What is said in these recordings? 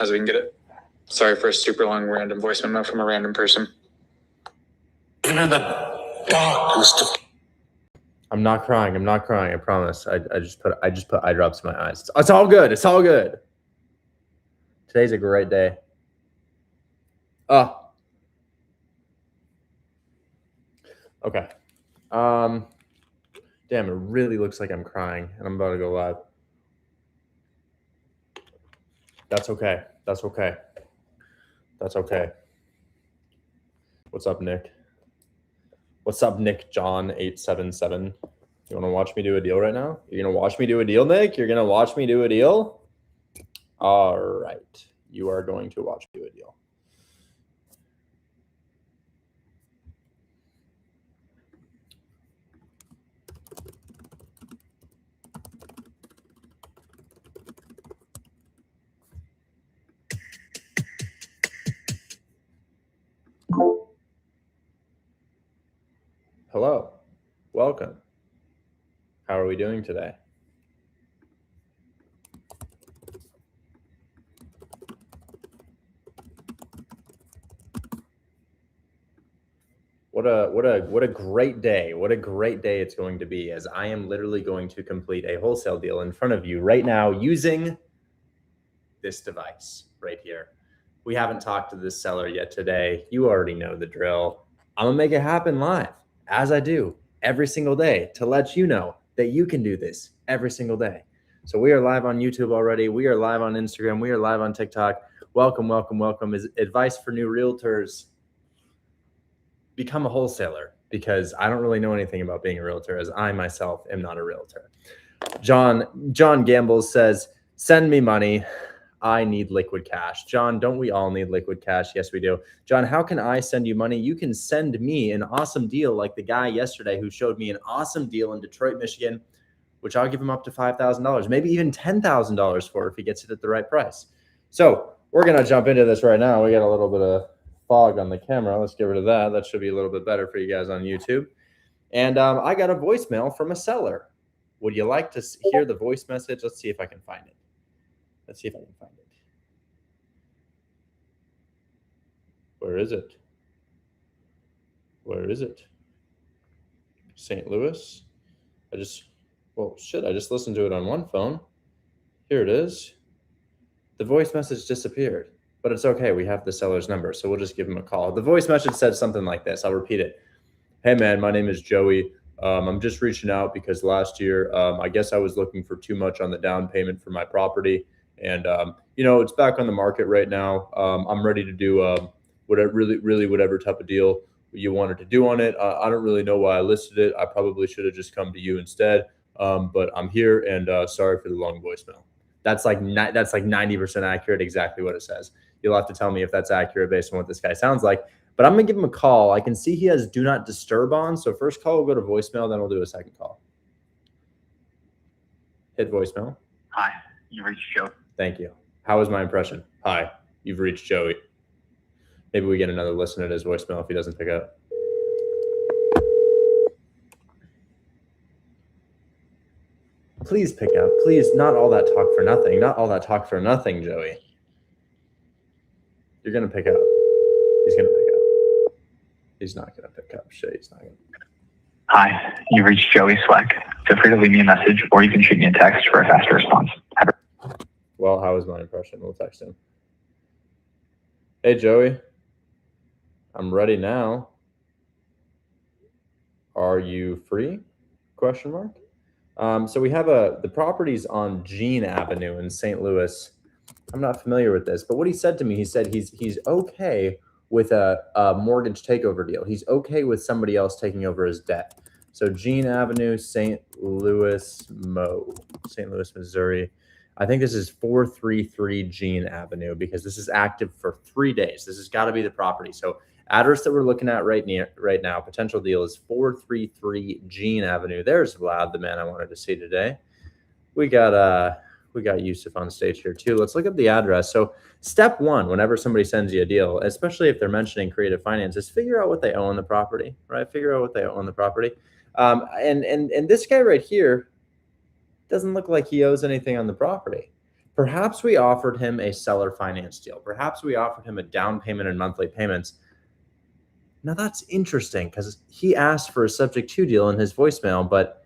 as we can get it. Sorry for a super long random voice memo from a random person. Even in the darkest of... I'm not crying. I'm not crying. I promise. I just put eye drops in my eyes. It's all good. It's all good. Today's a great day. Oh. Okay. Damn, it really looks like I'm crying and I'm about to go live. That's okay. That's okay. That's okay. What's up, Nick? What's up, Nick John 877? You want to watch me do a deal right now? You're going to watch me do a deal, Nick? You're going to watch me do a deal? All right. You are going to watch me do a deal. Hello. Welcome. How are we doing today? What a great day. What a great day it's going to be, as I am literally going to complete a wholesale deal in front of you right now using this device right here. We haven't talked to this seller yet today. You already know the drill. I'm gonna make it happen live, as I do every single day, to let you know that you can do this every single day. So we are live on YouTube already. We are live on Instagram. We are live on TikTok. Welcome, welcome, welcome. Is advice for new realtors: become a wholesaler, because I don't really know anything about being a realtor, as I myself am not a realtor. John Gamble says, send me money. I need liquid cash. John, don't we all need liquid cash? Yes, we do. John, how can I send you money? You can send me an awesome deal like the guy yesterday who showed me an awesome deal in Detroit, Michigan, which I'll give him up to $5,000, maybe even $10,000 for if he gets it at the right price. So we're going to jump into this right now. We got a little bit of fog on the camera. Let's get rid of that. That should be a little bit better for you guys on YouTube. And I got a voicemail from a seller. Would you like to hear the voice message? Let's see if I can find it. Let's see if I can find it. Where is it? Where is it? St. Louis? I just listened to it on one phone. Here it is. The voice message disappeared, but it's okay. We have the seller's number, so we'll just give him a call. The voice message said something like this. I'll repeat it. Hey man, my name is Joey. I'm just reaching out because last year, I guess I was looking for too much on the down payment for my property. And, it's back on the market right now. I'm ready to do whatever type of deal you wanted to do on it. I don't really know why I listed it. I probably should have just come to you instead. But I'm here, and sorry for the long voicemail. That's like 90% accurate, exactly what it says. You'll have to tell me if that's accurate based on what this guy sounds like. But I'm going to give him a call. I can see he has do not disturb on. So first call will go to voicemail, then we'll do a second call. Hit voicemail. Hi, you reached Joe. Thank you. How was my impression? Hi, you've reached Joey. Maybe we get another listen at his voicemail if he doesn't pick up. Please pick up. Please, not all that talk for nothing. Not all that talk for nothing, Joey. You're going to pick up. He's going to pick up. He's not going to pick up. Shit, he's not going to pick up. Hi, you reached Joey Sweck. Feel free to leave me a message, or you can shoot me a text for a faster response. Well, how was my impression? We'll text him. Hey, Joey. I'm ready now. Are you free? Question mark. So we have the properties on Jean Avenue in St. Louis. I'm not familiar with this, but what he said to me, he said he's okay with a mortgage takeover deal. He's okay with somebody else taking over his debt. So Jean Avenue, St. Louis, Missouri. I think this is 433 Jean Avenue, because this is active for 3 days. This has got to be the property. So address that we're looking at right now, potential deal is 433 Jean Avenue. There's Vlad, the man I wanted to see today. We got Yusuf on stage here too. Let's look up the address. So step one, whenever somebody sends you a deal, especially if they're mentioning creative finance, is figure out what they owe on the property, right? Figure out what they owe on the property. And this guy right here doesn't look like he owes anything on the property. Perhaps we offered him a seller finance deal. Perhaps we offered him a down payment and monthly payments. Now that's interesting because he asked for a subject to deal in his voicemail, but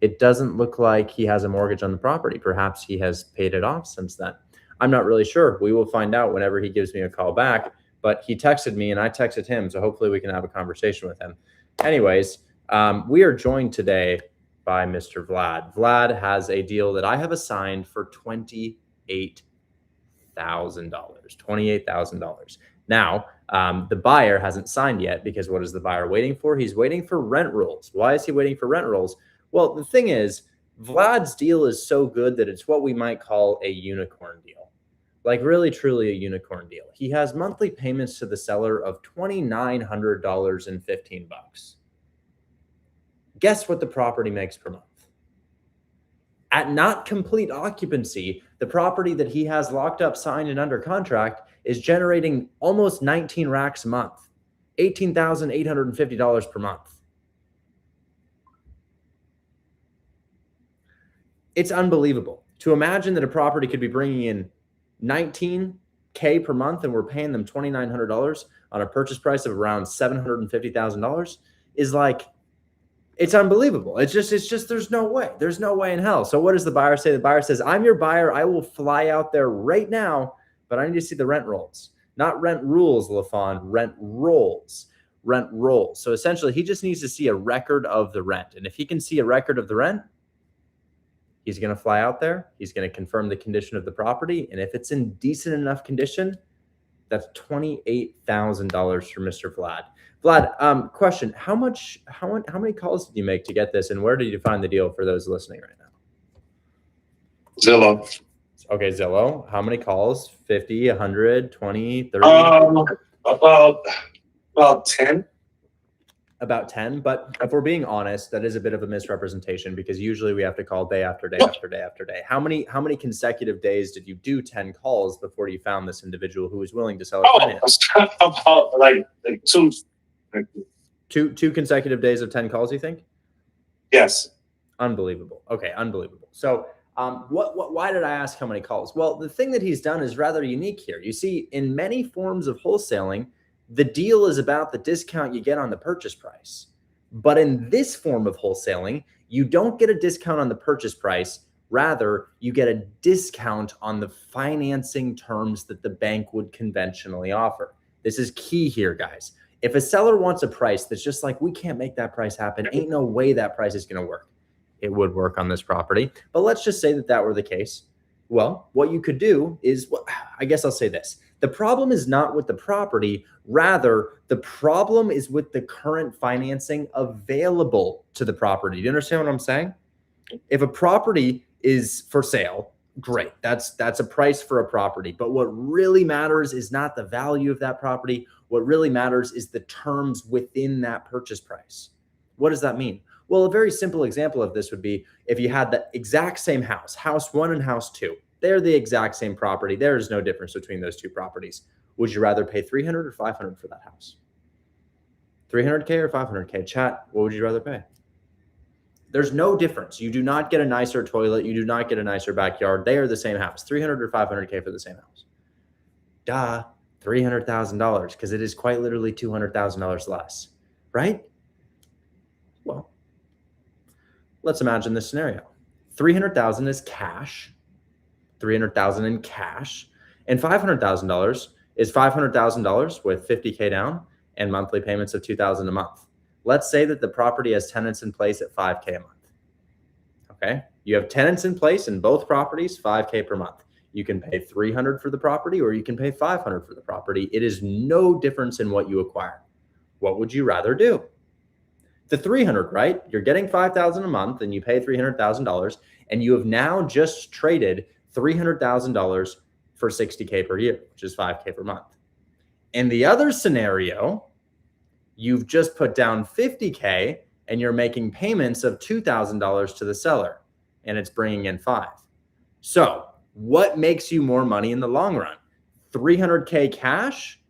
it doesn't look like he has a mortgage on the property. Perhaps he has paid it off since then. I'm not really sure. We will find out whenever he gives me a call back, but he texted me and I texted him. So hopefully we can have a conversation with him. Anyways, we are joined today by Mr. Vlad. Vlad has a deal that I have assigned for $28,000. $28,000. Now, the buyer hasn't signed yet because what is the buyer waiting for? He's waiting for rent rolls. Why is he waiting for rent rolls? Well, the thing is, Vlad's deal is so good that it's what we might call a unicorn deal. Like really, truly a unicorn deal. He has monthly payments to the seller of $2,900.15. Guess what the property makes per month? At not complete occupancy, the property that he has locked up, signed, and under contract is generating almost 19 racks a month, $18,850 per month. It's unbelievable to imagine that a property could be bringing in $19K per month and we're paying them $2,900 on a purchase price of around $750,000 is like, it's unbelievable. It's just, there's no way. There's no way in hell. So what does the buyer say? The buyer says, I'm your buyer. I will fly out there right now, but I need to see the rent rolls. Not rent rules, LaFawn, rent rolls. Rent rolls. So essentially, he just needs to see a record of the rent. And if he can see a record of the rent, he's going to fly out there. He's going to confirm the condition of the property. And if it's in decent enough condition, that's $28,000 for Mr. Vlad. Vlad, question: how many calls did you make to get this, and where did you find the deal for those listening right now? Zillow. Okay, Zillow. How many calls? 50, 100, 20, 30? About 10. About 10. But if we're being honest, that is a bit of a misrepresentation because usually we have to call day after day after day after day. How many consecutive days did you do 10 calls before you found this individual who was willing to sell it? About like two. Two consecutive days of 10 calls, you think? Yes. Unbelievable. Okay, unbelievable. So why did I ask how many calls? Well, the thing that he's done is rather unique here. You see, in many forms of wholesaling, the deal is about the discount you get on the purchase price. But in this form of wholesaling, you don't get a discount on the purchase price. Rather, you get a discount on the financing terms that the bank would conventionally offer. This is key here, guys. If a seller wants a price that's just like, we can't make that price happen, ain't no way that price is going to work. It would work on this property. But let's just say that were the case. Well, what you could do is, well, I guess I'll say this. The problem is not with the property. Rather, the problem is with the current financing available to the property. Do you understand what I'm saying? If a property is for sale, great. That's a price for a property. But what really matters is not the value of that property. What really matters is the terms within that purchase price. What does that mean? Well, a very simple example of this would be if you had the exact same house, house 1 and house 2. They're the exact same property. There is no difference between those two properties. Would you rather pay $300 or $500 for that house? $300K or $500K? Chat, what would you rather pay? There's no difference. You do not get a nicer toilet. You do not get a nicer backyard. They are the same house. $300 or $500K for the same house. Duh, $300,000 because it is quite literally $200,000 less, right? Well, let's imagine this scenario. $300,000 is cash, $300,000 in cash, and $500,000 is $500,000 with $50K down and monthly payments of $2,000 a month. Let's say that the property has tenants in place at $5K a month. Okay, you have tenants in place in both properties, $5K per month. You can pay $300 for the property or you can pay $500 for the property. It is no difference in what you acquire. What would you rather do? The $300, right? You're getting $5,000 a month and you pay $300,000 and you have now just traded $300,000 for $60K per year, which is $5K per month. In the other scenario, you've just put down $50K and you're making payments of $2,000 to the seller and it's bringing in $5,000. So what makes you more money in the long run? $300K cash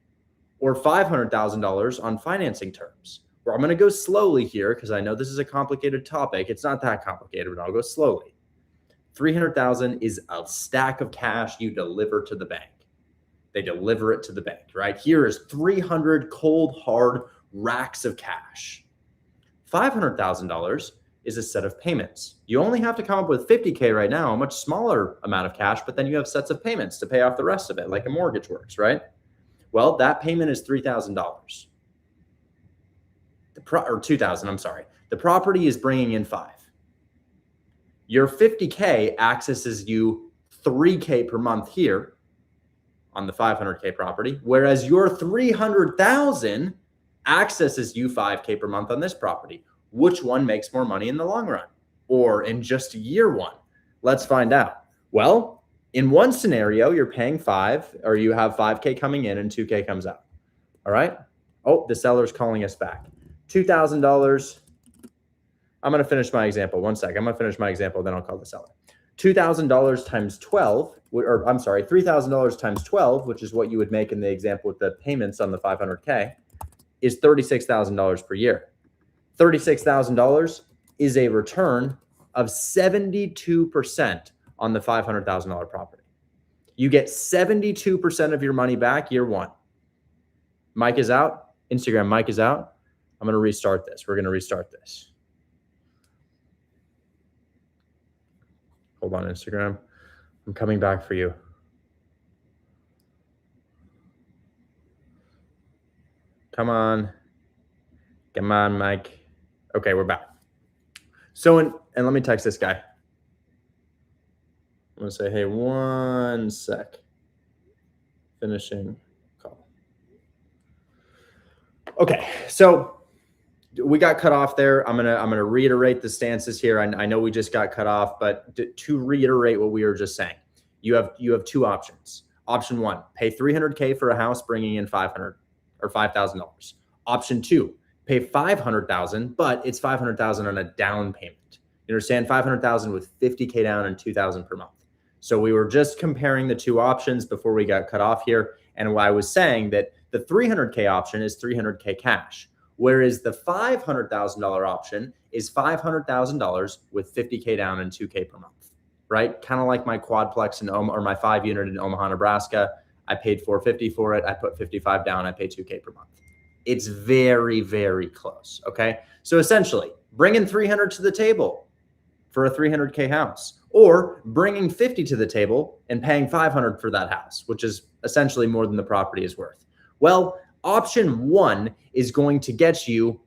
or $500,000 on financing terms? Well, I'm going to go slowly here because I know this is a complicated topic. It's not that complicated, but I'll go slowly. $300,000 is a stack of cash you deliver to the bank. They deliver it to the bank, right? Here is 300 cold, hard racks of cash. $500,000 is a set of payments. You only have to come up with $50K right now, a much smaller amount of cash, but then you have sets of payments to pay off the rest of it, like a mortgage works, right? Well, that payment is $3,000. Or $2,000, I'm sorry. The property is bringing in $5,000. Your $50K accesses you $3K per month here on the $500K property, whereas your $300,000 accesses you $5K per month on this property. Which one makes more money in the long run or in just year one? Let's find out. Well, in one scenario, you're paying $5,000 or you have $5K coming in and $2K comes out. All right. Oh, the seller's calling us back. $2,000. I'm going to finish my example. One sec. I'm going to finish my example. Then I'll call the seller. $2,000 times 12, or I'm sorry, $3,000 times 12, which is what you would make in the example with the payments on the $500K, is $36,000 per year. $36,000 is a return of 72% on the $500,000 property. You get 72% of your money back year one. Mic is out. Instagram mic is out. I'm going to restart this. We're going to restart this. Hold on, Instagram. I'm coming back for you. Come on. Come on, Mike. Okay, we're back. So, and let me text this guy. I'm going to say, hey, one sec. Finishing call. Okay, so we got cut off there. I'm gonna reiterate the stances here. I know we just got cut off, but to reiterate what we were just saying, you have two options. Option one, pay $300K for a house bringing in $500 or $5,000. Option two, pay $500,000, but it's $500,000 on a down payment. You understand? $500,000 with $50K down and $2,000 per month. So we were just comparing the two options before we got cut off here, and I was saying that the $300K option is $300K cash, whereas the $500,000 option is $500,000 with $50K down and $2K per month, right? Kind of like my quadplex in Omaha, or my 5-unit in Omaha, Nebraska. I paid $450 for it. I put $55 down. I pay $2K per month. It's very, very close. Okay. So essentially bringing $300 to the table for a $300K house, or bringing $50 to the table and paying $500 for that house, which is essentially more than the property is worth. Well, option one is going to get you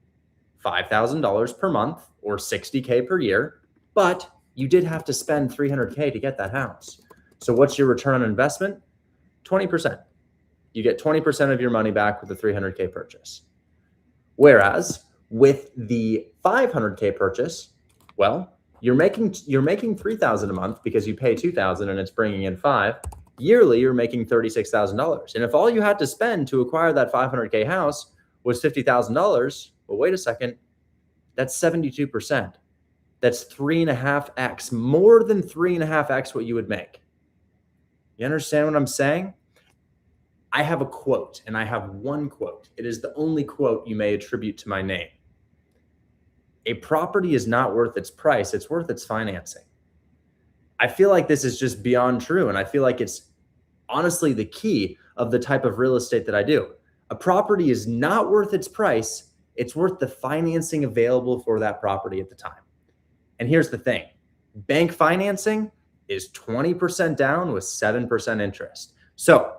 $5,000 per month or $60K per year, but you did have to spend $300K to get that house. So what's your return on investment? 20%. You get 20% of your money back with the $300K purchase. Whereas with the $500K purchase, well, you're making $3,000 a month because you pay $2,000 and it's bringing in $5,000. Yearly, you're making $36,000. And if all you had to spend to acquire that $500K house was $50,000, well, wait a second, that's 72%. That's 3.5x, more than 3.5x what you would make. You understand what I'm saying? I have a quote, and I have one quote. It is the only quote you may attribute to my name. A property is not worth its price, it's worth its financing. I feel like this is just beyond true, and I feel like it's honestly the key of the type of real estate that I do. A property is not worth its price, it's worth the financing available for that property at the time. And here's the thing, bank financing is 20% down with 7% interest. So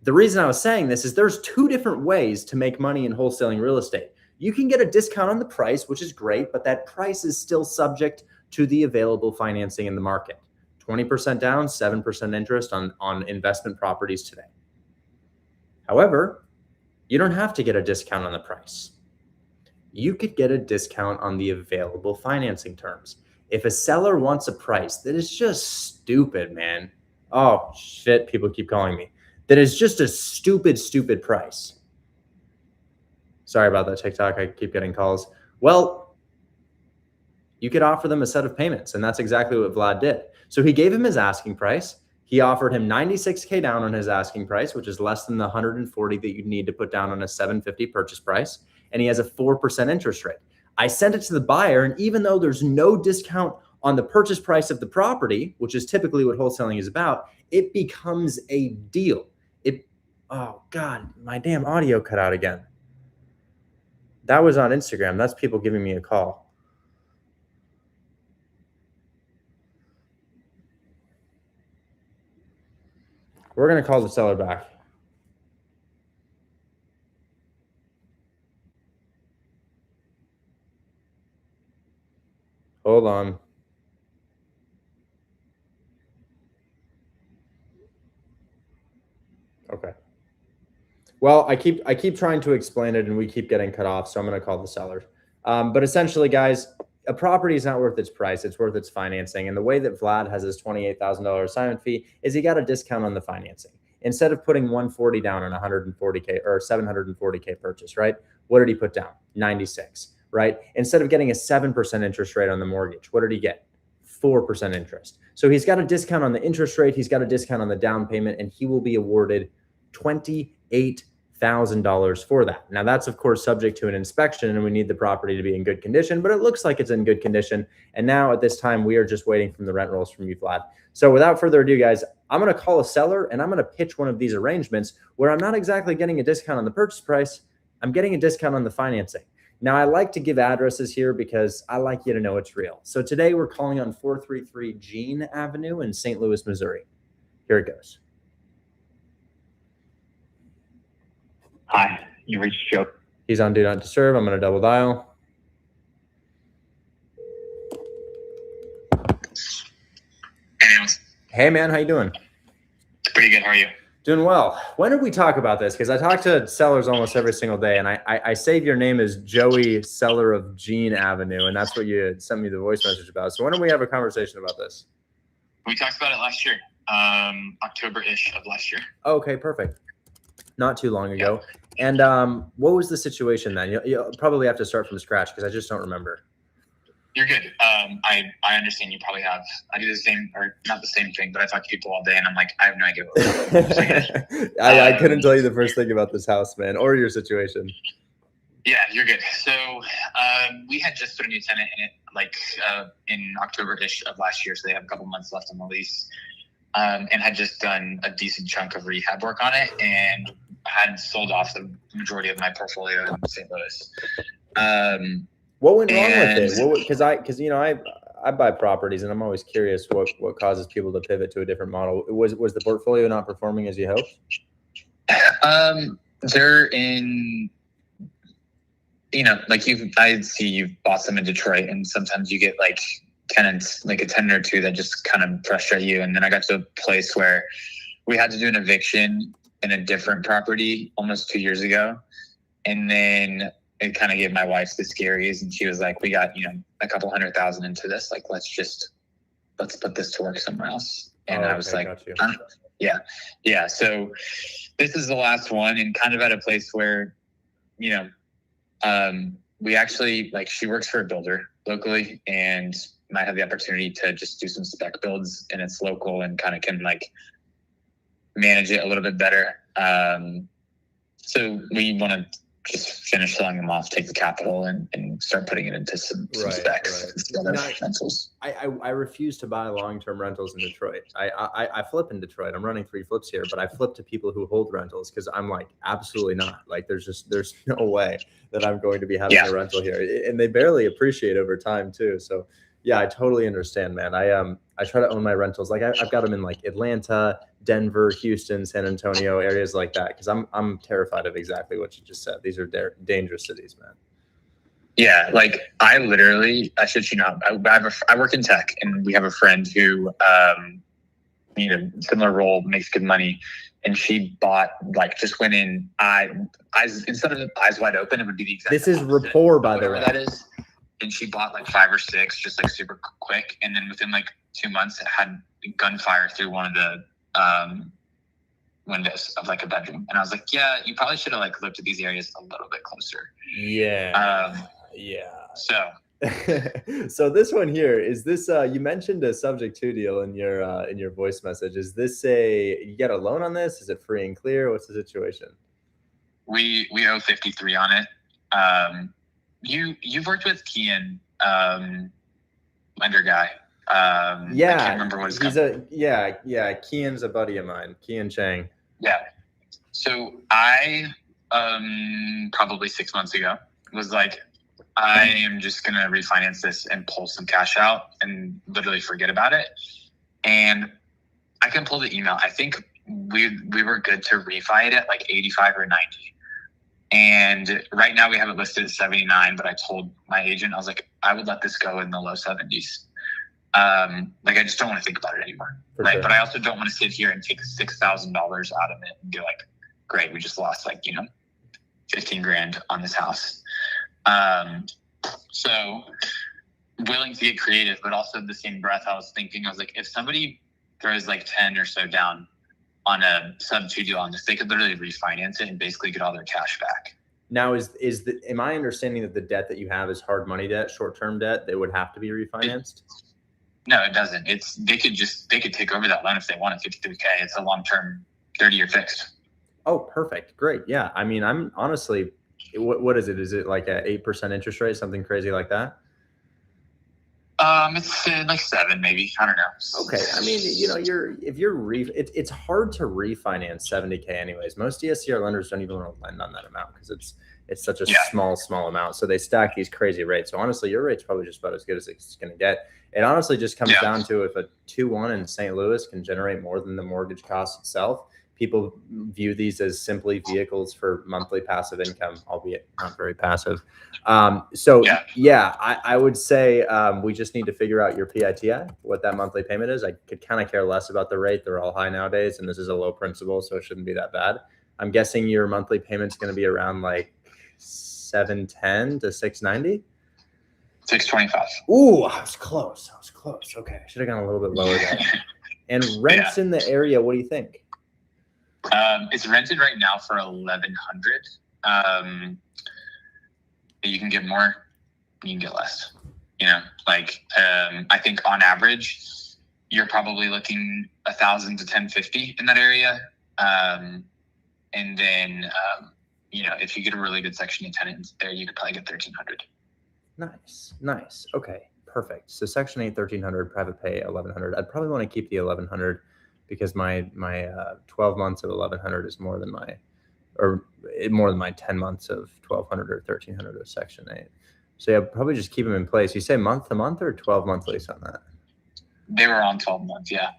the reason I was saying this is there's two different ways to make money in wholesaling real estate. You can get a discount on the price, which is great, but that price is still subject to the available financing in the market. 20% down, 7% interest on investment properties today. However, you don't have to get a discount on the price. You could get a discount on the available financing terms. If a seller wants a price that is just stupid, man. Oh, shit, people keep calling me. That is just a stupid price. Sorry about that, TikTok. I keep getting calls. Well, you could offer them a set of payments, and that's exactly what Vlad did. So he gave him his asking price. He offered him $96K down on his asking price, which is less than the $140 that you'd need to put down on a $750 purchase price. And he has a 4% interest rate. I sent it to the buyer, and even though there's no discount on the purchase price of the property, which is typically what wholesaling is about, it becomes a deal. Oh God, my damn audio cut out again. That was on Instagram. That's people giving me a call. We're going to call the seller back. Hold on. Okay. Well, I keep trying to explain it and we keep getting cut off, so I'm going to call the seller. But essentially, guys, a property is not worth its price. It's worth its financing. And the way that Vlad has his $28,000 assignment fee is he got a discount on the financing. Instead of putting 140 down on 140K or 740K purchase, right? What did he put down? 96, right? Instead of getting a 7% interest rate on the mortgage, what did he get? 4% interest. So he's got a discount on the interest rate. He's got a discount on the down payment, and he will be awarded $28,000 for that. Now that's of course subject to an inspection, and we need the property to be in good condition, but it looks like it's in good condition. And now at this time, we are just waiting from the rent rolls from you, Vlad. So without further ado, guys, I'm going to call a seller and I'm going to pitch one of these arrangements where I'm not exactly getting a discount on the purchase price. I'm getting a discount on the financing. Now I like to give addresses here because I like you to know it's real. So today we're calling on 433 Jean Avenue in St. Louis, Missouri. Here it goes. Hi, you reached Joe. He's on Do Not Disturb. I'm going to double dial. Hey, man. How you doing? Pretty good. How are you? Doing well. When did we talk about this? Because I talk to sellers almost every single day, and I save your name as Joey, seller of Jean Avenue, and that's what you had sent me the voice message about. So when did we have a conversation about this? We talked about it last year, October-ish of last year. Okay, perfect. Not too long ago. Yeah. And what was the situation then? You'll probably have to start from scratch because I just don't remember. You're good. I understand you probably have. I do the same, or not the same thing, but I talk to people all day, and I'm like, I have no idea what I couldn't tell you the first thing about this house, man, or your situation. Yeah, you're good. So we had just put a new tenant in it, in October-ish of last year, so they have a couple months left on the lease, and had just done a decent chunk of rehab work on it, and had sold off the majority of my portfolio in St. Louis. What went wrong with it? Because I buy properties, and I'm always curious what causes people to pivot to a different model. Was the portfolio not performing as you hoped? They're in, I see you've bought some in Detroit, and sometimes you get like tenants, like a tenant or two that just kind of frustrate you. And then I got to a place where we had to do an eviction in a different property almost 2 years ago, and then it kind of gave my wife the scaries, and she was like, we got, a couple $100,000 into this. Like, let's put this to work somewhere else. And I was like, yeah. So this is the last one, and kind of at a place where, we actually, she works for a builder locally and might have the opportunity to just do some spec builds, and it's local and kind of can manage it a little bit better. So we want to just finish selling them off, take the capital, and start putting it into some specs instead of rentals. I refuse to buy long-term rentals in Detroit. I flip in Detroit. I'm running 3 flips here, but I flip to people who hold rentals because I'm like, absolutely not. Like, there's no way that I'm going to be having a rental here, and they barely appreciate over time too. So yeah, I totally understand, man. I try to own my rentals. Like I've got them in Atlanta, Denver, Houston, San Antonio, areas like that, because I'm terrified of exactly what you just said. These are dangerous cities, man. Yeah, I should I work in tech, and we have a friend who similar role, makes good money, and she bought just went in eyes instead of eyes wide open. It would be the exact This is rapport, by the way. That is. And she bought 5 or 6 just super quick, and then within 2 months it had gunfire through one of the windows of a bedroom. And I was like, yeah, you probably should have looked at these areas a little bit closer. Yeah. So this one here, is this you mentioned a subject to deal in your voice message. Is this you get a loan on this? Is it free and clear? What's the situation? We owe 53 on it. You've worked with Kian, lender guy. I Yeah, can't remember what his he's company. Kian's a buddy of mine, Kian Chang. Yeah. So I probably 6 months ago was like, I am just gonna refinance this and pull some cash out and literally forget about it. And I can pull the email. I think we were good to refi it at like 85 or 90. And right now we have it listed at 79, but I told my agent, I was like, I would let this go in the low 70s. Like I just don't want to think about it anymore. Right. Sure. But I also don't want to sit here and take $6,000 out of it and be like, great, we just lost like, 15 grand on this house. So willing to get creative, but also in the same breath, I was like, if somebody throws like 10 or so down on a sub 2 deal on this, they could literally refinance it and basically get all their cash back. Now, am I understanding that the debt that you have is hard money debt, short-term debt that would have to be refinanced? No, it doesn't. They could take over that loan if they want at 53K. It's a long-term 30-year fixed. Oh, perfect. Great. Yeah. I mean, I'm honestly, what is it? Is it like a 8% interest rate, something crazy like that? It's like 7, maybe. I don't know. Okay. I mean, it's hard to refinance 70K anyways. Most DSCR lenders don't even want to lend on that amount because it's such a small amount. So they stack these crazy rates. So honestly, your rate's probably just about as good as it's going to get. It honestly just comes down to if a 2-1 in St. Louis can generate more than the mortgage cost itself. People view these as simply vehicles for monthly passive income, albeit not very passive. I would say we just need to figure out your PITI, what that monthly payment is. I could kind of care less about the rate. They're all high nowadays, and this is a low principal, so it shouldn't be that bad. I'm guessing your monthly payment's going to be around like $710 to $690. $625. Ooh, I was close. Okay, I should have gone a little bit lower there. And rents in the area, what do you think? It's rented right now for $1,100. You can get more, you can get less. I think on average, you're probably looking $1,000 to $1,050 in that area. And then, if you get a really good Section 8 tenant there, you could probably get $1,300. Nice. Okay, perfect. So Section 8, $1,300, private pay, $1,100. I'd probably want to keep the $1,100 because my 12 months of $1,100 is more than my 10 months of $1,200 or $1,300 of Section 8. So yeah, probably just keep them in place. You say month to month or 12-month lease on that? They were on 12 months, yeah.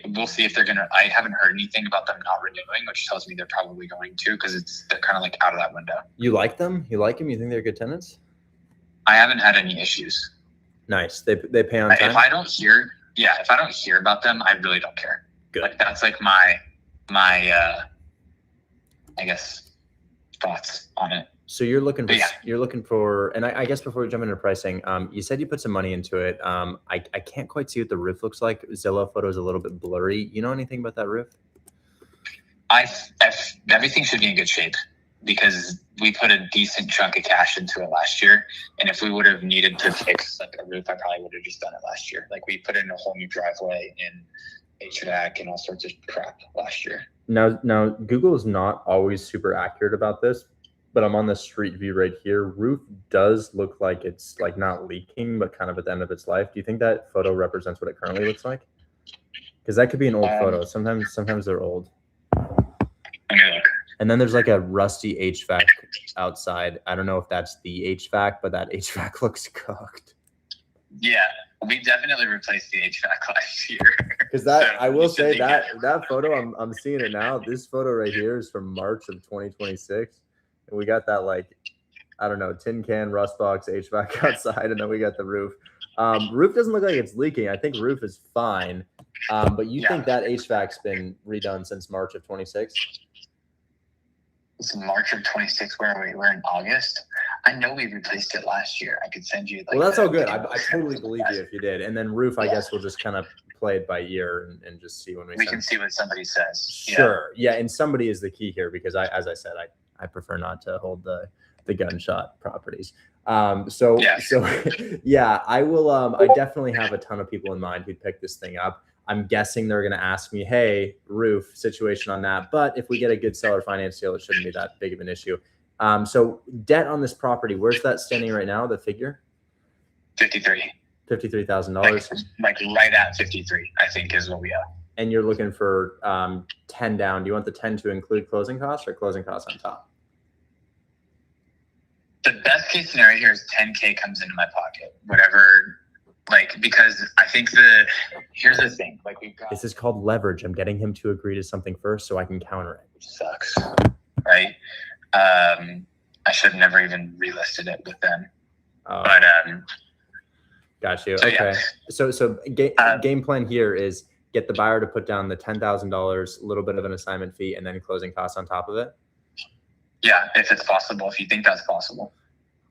We'll see if they're gonna. I haven't heard anything about them not renewing, which tells me they're probably going to, because they're kind of like out of that window. You like them? You like them? You think they're good tenants? I haven't had any issues. Nice. They pay on time. If I don't hear about them, I really don't care. Good. Like that's like my I guess thoughts on it. So you're looking for, and I guess before we jump into pricing, you said you put some money into it. I can't quite see what the roof looks like. Zillow photo is a little bit blurry. You know anything about that roof? Everything should be in good shape because we put a decent chunk of cash into it last year. And if we would have needed to fix like a roof, I probably would have just done it last year. Like we put in a whole new driveway and HVAC and all sorts of crap last year. Now Google is not always super accurate about this, but I'm on the street view right here. Roof does look like it's like not leaking, but kind of at the end of its life. Do you think that photo represents what it currently looks like? Because that could be an old photo. Sometimes they're old. And then there's like a rusty HVAC outside. I don't know if that's the HVAC, but that HVAC looks cooked. Yeah, we definitely replaced the HVAC last year. Because I will say that photo, I'm seeing it now. This photo right here is from March of 2026. And we got that tin can, rust box, HVAC outside, and then we got the roof. Roof doesn't look like it's leaking. I think roof is fine. But you think that HVAC's been redone since March of 26? It's March of 26. Where are we? We're in August. I know we replaced it last year. I could send you. Well, that's all good. I totally believe you if you did. And then roof, I guess we'll just kind of play it by ear and just see when we can see what somebody says. Sure. Yeah. And somebody is the key here because as I said, I prefer not to hold the gunshot properties. I will. I definitely have a ton of people in mind who'd pick this thing up. I'm guessing they're going to ask me, hey, roof situation on that. But if we get a good seller finance deal, it shouldn't be that big of an issue. So debt on this property, where's that standing right now, the figure? 53. $53,000. Like right at 53, I think is what we have. And you're looking for 10 down. Do you want the 10 to include closing costs or closing costs on top? The best case scenario here is 10K comes into my pocket, whatever. Like, because I think here's the thing, like we've got. This is called leverage. I'm getting him to agree to something first so I can counter it. Which sucks, right? I should have never even relisted it with them. But got you. So, okay. yeah. So game plan here is get the buyer to put down the $10,000, a little bit of an assignment fee, and then closing costs on top of it. Yeah, if it's possible, if you think that's possible.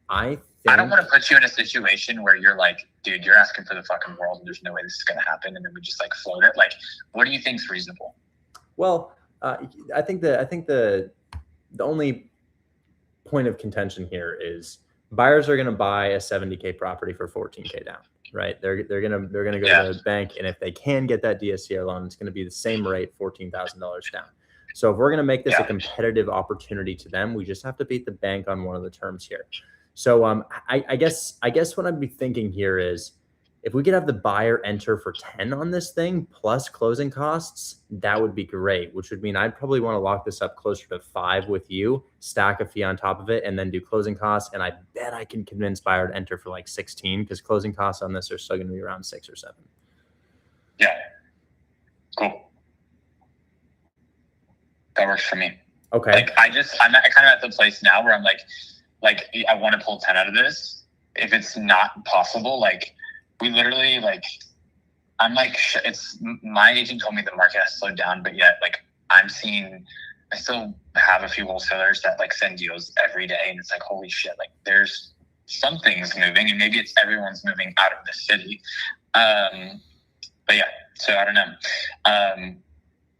I don't want to put you in a situation where you're like, dude, you're asking for the fucking world and there's no way this is going to happen. And then we just like float it. Like, what do you think is reasonable? Well, I think the only point of contention here is buyers are going to buy a 70K property for 14K down, right? They're going to go to the bank. And if they can get that DSCR loan, it's going to be the same rate, $14,000 down. So if we're going to make this a competitive opportunity to them, we just have to beat the bank on one of the terms here. So I guess what I'd be thinking here is if we could have the buyer enter for 10 on this thing plus closing costs, that would be great, which would mean I'd probably want to lock this up closer to 5 with you, stack a fee on top of it, and then do closing costs. And I bet I can convince buyer to enter for like 16 because closing costs on this are still going to be around 6 or 7. Yeah. Cool. That works for me. Okay. Like I'm kind of at the place now where I'm like I want to pull 10 out of this. If it's not possible, like we literally like, I'm like, it's my agent told me the market has slowed down, but yet like I still have a few wholesalers that like send deals every day. And it's like, holy shit, like there's some things moving and maybe it's everyone's moving out of the city. But yeah, so I don't know.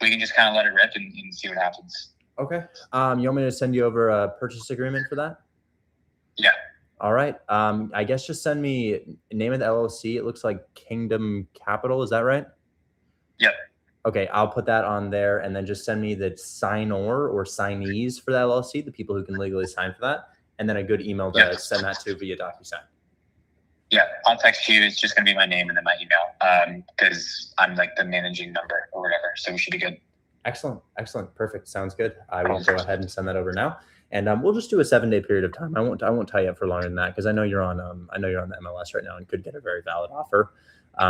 We can just kind of let it rip and see what happens. Okay. You want me to send you over a purchase agreement for that? Yeah. All right. I guess just send me name of the LLC. It looks like Kingdom Capital. Is that right? Yep. Okay. I'll put that on there and then just send me the signor or signees for the LLC, the people who can legally sign for that, and then a good email to send that to via DocuSign. Yeah. I'll text you. It's just going to be my name and then my email because I'm like the managing member or whatever. So we should be good. Excellent. Excellent. Perfect. Sounds good. I will go ahead and send that over now. And we'll just do a 7-day period of time. I won't tie you up for longer than that because I know you're on the MLS right now and could get a very valid offer.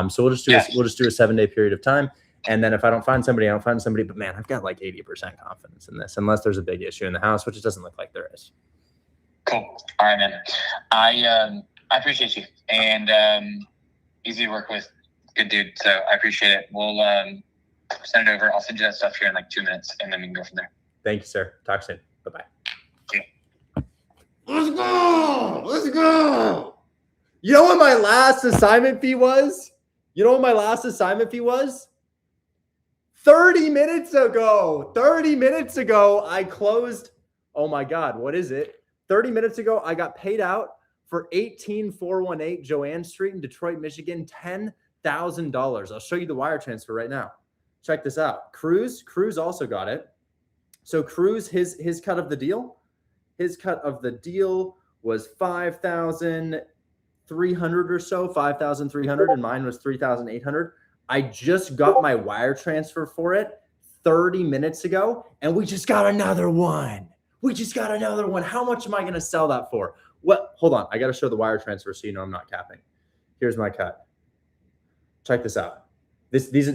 So we'll just do a 7-day period of time. And then if I don't find somebody, I don't find somebody. But man, I've got like 80% confidence in this, unless there's a big issue in the house, which it doesn't look like there is. Cool. All right, man. I appreciate you and easy to work with. Good dude. So I appreciate it. We'll send it over. I'll send you that stuff here in like 2 minutes, and then we can go from there. Thank you, sir. Talk soon. Bye-bye. Let's go. Let's go. You know what my last assignment fee was? 30 minutes ago. 30 minutes ago, I closed. Oh my God, what is it? 30 minutes ago, I got paid out for 18418 Joanne Street in Detroit, Michigan, $10,000. I'll show you the wire transfer right now. Check this out. Cruz also got it. So Cruz, his cut of the deal. His cut of the deal was 5,300 or so, 5,300, and mine was 3,800. I just got my wire transfer for it 30 minutes ago, and we just got another one. How much am I going to sell that for? What? Hold on. I got to show the wire transfer so you know I'm not capping. Here's my cut. Check this out. This is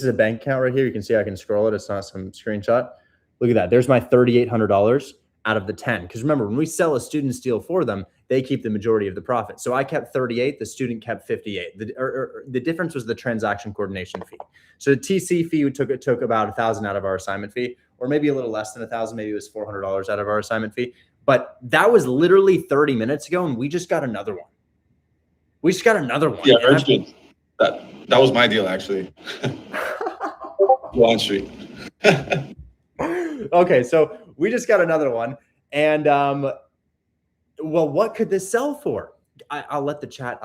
a bank account right here. You can see I can scroll it. It's not some screenshot. Look at that. There's my $3,800 out of the 10. Because remember, when we sell a student's deal for them, they keep the majority of the profit. So I kept 38, the student kept 58. The difference was the transaction coordination fee. So the TC fee took about $1,000 out of our assignment fee, or maybe a little less than $1,000. Maybe it was $400 out of our assignment fee. But that was literally 30 minutes ago, and we just got another one. Yeah, very good. That was my deal actually. Wall Street. Okay, so we just got another one, and well, what could this sell for? I'll let the chat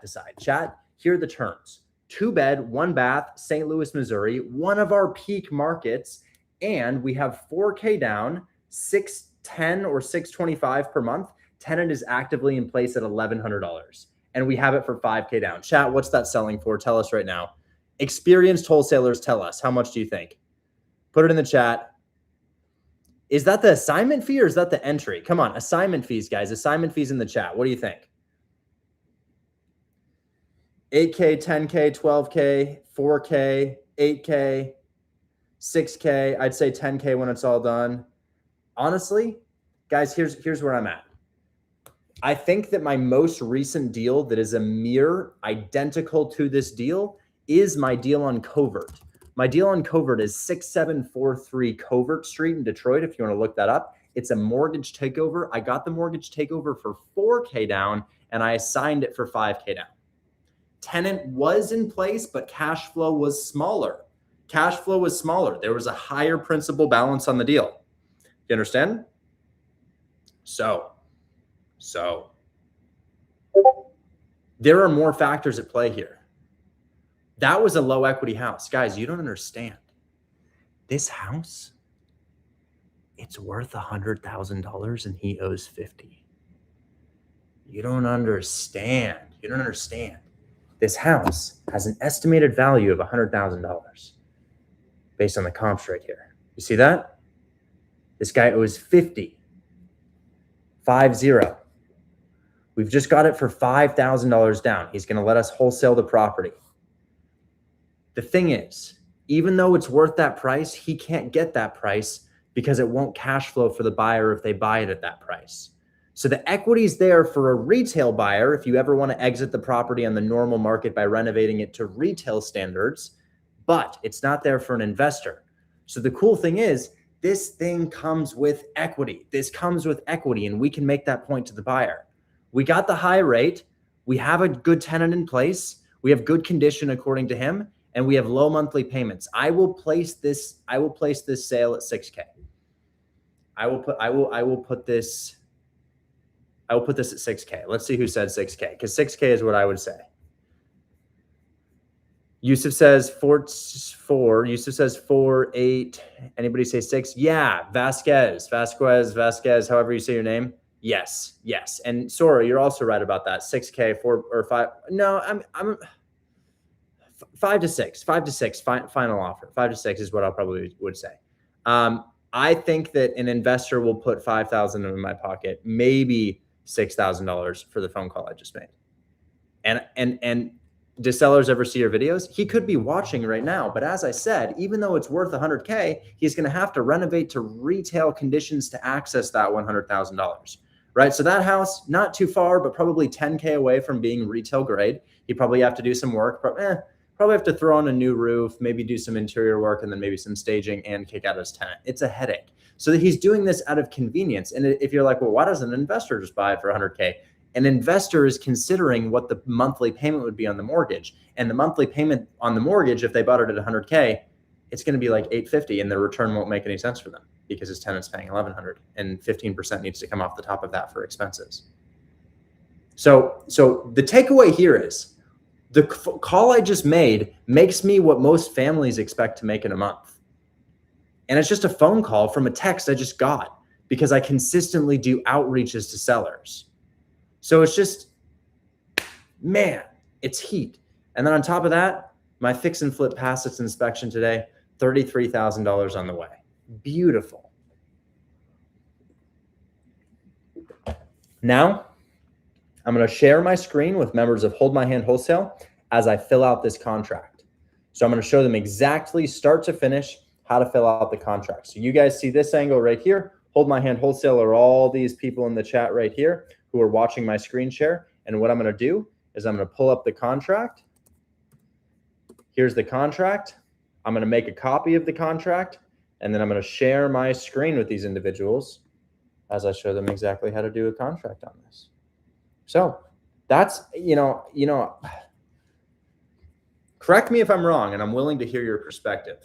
decide. Chat, here are the terms: 2-bed, 1-bath, St. Louis, Missouri, one of our peak markets, and we have 4K down, $610 or $625 per month. Tenant is actively in place at $1,100, and we have it for 5K down. Chat, what's that selling for? Tell us right now. Experienced wholesalers, tell us. How much do you think? Put it in the chat. Is that the assignment fee or is that the entry? Come on, assignment fees, guys. Assignment fees in the chat. What do you think? 8K, 10K, 12K, 4K, 8K, 6K. I'd say 10K when it's all done. Honestly, guys, here's where I'm at. I think that my most recent deal that is a mirror identical to this deal is my deal on Covert. My deal on Covert is 6743 Covert Street in Detroit, if you want to look that up. It's a mortgage takeover. I got the mortgage takeover for 4K down, and I assigned it for 5K down. Tenant was in place, but cash flow was smaller. Cash flow was smaller. There was a higher principal balance on the deal. You understand? So there are more factors at play here. That was a low equity house. Guys, you don't understand. This house, it's worth $100,000 and he owes 50. You don't understand. You don't understand. This house has an estimated value of $100,000 based on the comps right here. You see that? This guy owes 50. 50. We've just got it for $5,000 down. He's going to let us wholesale the property. The thing is, even though it's worth that price, he can't get that price because it won't cash flow for the buyer if they buy it at that price. So the equity's there for a retail buyer if you ever want to exit the property on the normal market by renovating it to retail standards, but it's not there for an investor. So the cool thing is, this thing comes with equity. This comes with equity, and we can make that point to the buyer. We got the high rate. We have a good tenant in place. We have good condition according to him, and we have low monthly payments. I will place this sale at 6K. I will put this at 6K. Let's see who said 6K, because 6K is what I would say. Yusuf says 4. Yusuf says 4, 8. Anybody say 6? Yeah, Vasquez, however you say your name. Yes. And Sora, you're also right about that. 6K, 4 or 5. No, I'm 5 to 6. 5 to 6. Final offer. 5 to 6 is what I probably would say. I think that an investor will put $5,000 in my pocket, maybe $6,000 for the phone call I just made. And do sellers ever see your videos? He could be watching right now, but as I said, even though it's worth $100K, he's going to have to renovate to retail conditions to access that $100,000, right? So that house, not too far, but probably 10K away from being retail grade. He probably have to do some work, probably have to throw on a new roof, maybe do some interior work, and then maybe some staging and kick out his tenant. It's a headache. So that he's doing this out of convenience. And if you're like, well, why doesn't an investor just buy it for $100K? An investor is considering what the monthly payment would be on the mortgage. And the monthly payment on the mortgage, if they bought it at $100K, it's going to be like $850, and the return won't make any sense for them because his tenant's paying $1,100, and 15% needs to come off the top of that for expenses. So the takeaway here is the call I just made makes me what most families expect to make in a month. And it's just a phone call from a text I just got because I consistently do outreaches to sellers. So it's just, man, it's heat. And then on top of that, my fix and flip passed its inspection today, $33,000 on the way. Beautiful. Now, I'm going to share my screen with members of Hold My Hand Wholesale as I fill out this contract. So I'm going to show them exactly start to finish how to fill out the contract. So you guys see this angle right here. Hold My Hand Wholesale are all these people in the chat right here who are watching my screen share. And what I'm going to do is I'm going to pull up the contract. Here's the contract. I'm going to make a copy of the contract, and then I'm going to share my screen with these individuals as I show them exactly how to do a contract on this. So that's, correct me if I'm wrong, and I'm willing to hear your perspective.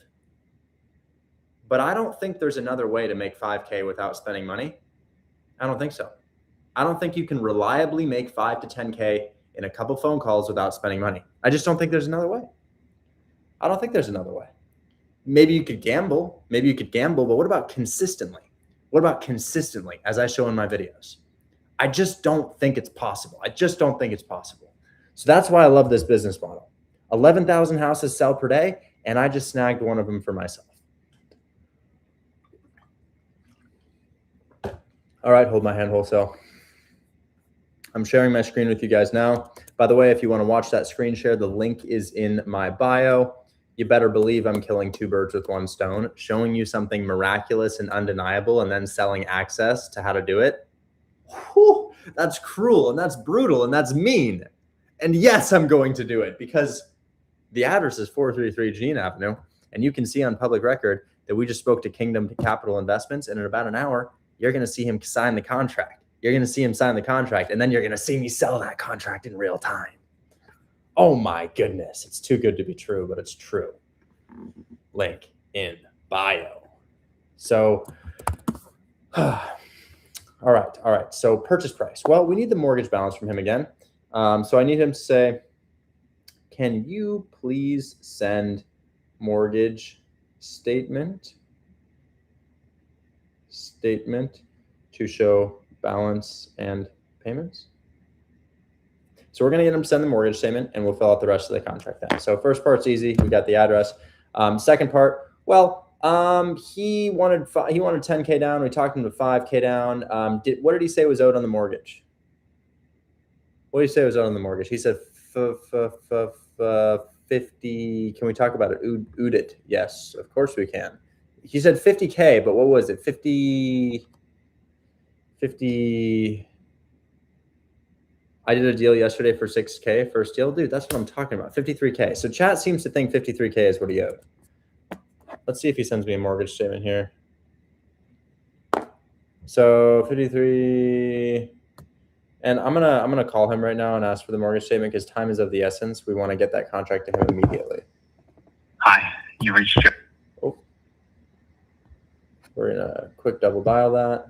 But I don't think there's another way to make 5K without spending money. I don't think so. I don't think you can reliably make 5 to 10K in a couple phone calls without spending money. I just don't think there's another way. I don't think there's another way. Maybe you could gamble, but what about consistently? What about consistently, as I show in my videos? I just don't think it's possible. So that's why I love this business model. 11,000 houses sell per day, and I just snagged one of them for myself. All right, hold my hand, wholesale. I'm sharing my screen with you guys now. By the way, if you want to watch that screen share, the link is in my bio. You better believe I'm killing two birds with one stone, showing you something miraculous and undeniable and then selling access to how to do it. Whew, that's cruel and that's brutal and that's mean. And yes, I'm going to do it because the address is 433 Jean Avenue. And you can see on public record that we just spoke to Kingdom Capital Investments. And in about an hour, you're going to see him sign the contract. You're going to see him sign the contract. And then you're going to see me sell that contract in real time. Oh my goodness. It's too good to be true, but it's true. Link in bio. So, all right. So purchase price. Well, we need the mortgage balance from him again. So I need him to say, can you please send mortgage statement to show balance and payments? So we're going to get him to send the mortgage statement and we'll fill out the rest of the contract then. So first part's easy. We got the address. Second part, well, he wanted 10K down. We talked him to 5K down. What did he say was owed on the mortgage? What did he say was owed on the mortgage? He said 50. Can we talk about it? Ood it. Yes, of course we can. He said 50K, but what was it? 50. I did a deal yesterday for 6K, first deal. Dude, that's what I'm talking about. 53K. So chat seems to think 53K is what he owed. Let's see if he sends me a mortgage statement here. So 53. And I'm gonna call him right now and ask for the mortgage statement because time is of the essence. We want to get that contract to him immediately. Hi, you reached your... Oh. We're gonna quick double dial that.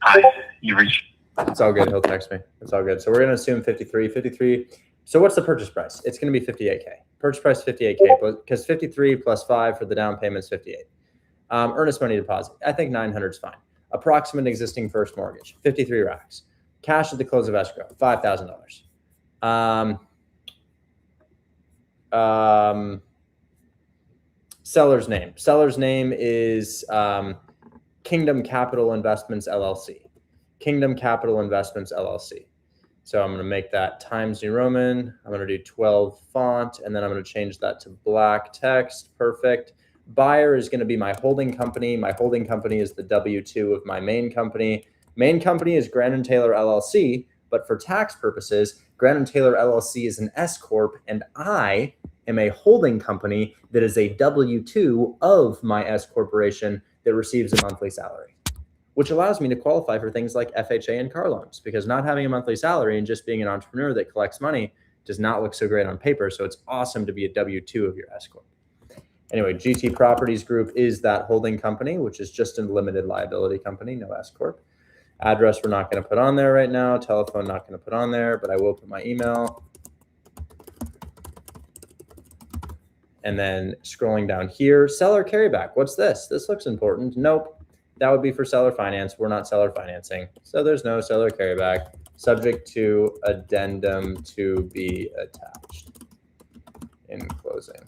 Hi, you reached... It's all good. He'll text me. It's all good. So we're going to assume 53. So what's the purchase price? It's going to be 58K. Purchase price 58K because 53 plus 5 for the down payment is 58. Earnest money deposit. I think 900 is fine. Approximate existing first mortgage, 53 racks. Cash at the close of escrow, $5,000. Seller's name. Seller's name is Kingdom Capital Investments, LLC. Kingdom Capital Investments, LLC. So I'm going to make that Times New Roman. I'm going to do 12 font, and then I'm going to change that to black text. Perfect. Buyer is going to be my holding company. My holding company is the W-2 of my main company. Main company is Grandin Taylor, LLC, but for tax purposes, Grandin Taylor, LLC is an S-Corp, and I am a holding company that is a W-2 of my S-Corporation that receives a monthly salary, which allows me to qualify for things like FHA and car loans, because not having a monthly salary and just being an entrepreneur that collects money does not look so great on paper. So it's awesome to be a W-2 of your S-Corp. Anyway, GT Properties Group is that holding company, which is just a limited liability company, no S-Corp. Address we're not going to put on there right now. Telephone not going to put on there, but I will put my email. And then scrolling down here, seller carryback. What's this? This looks important. Nope. That would be for seller finance. We're not seller financing. So there's no seller carryback. Subject to addendum to be attached in closing.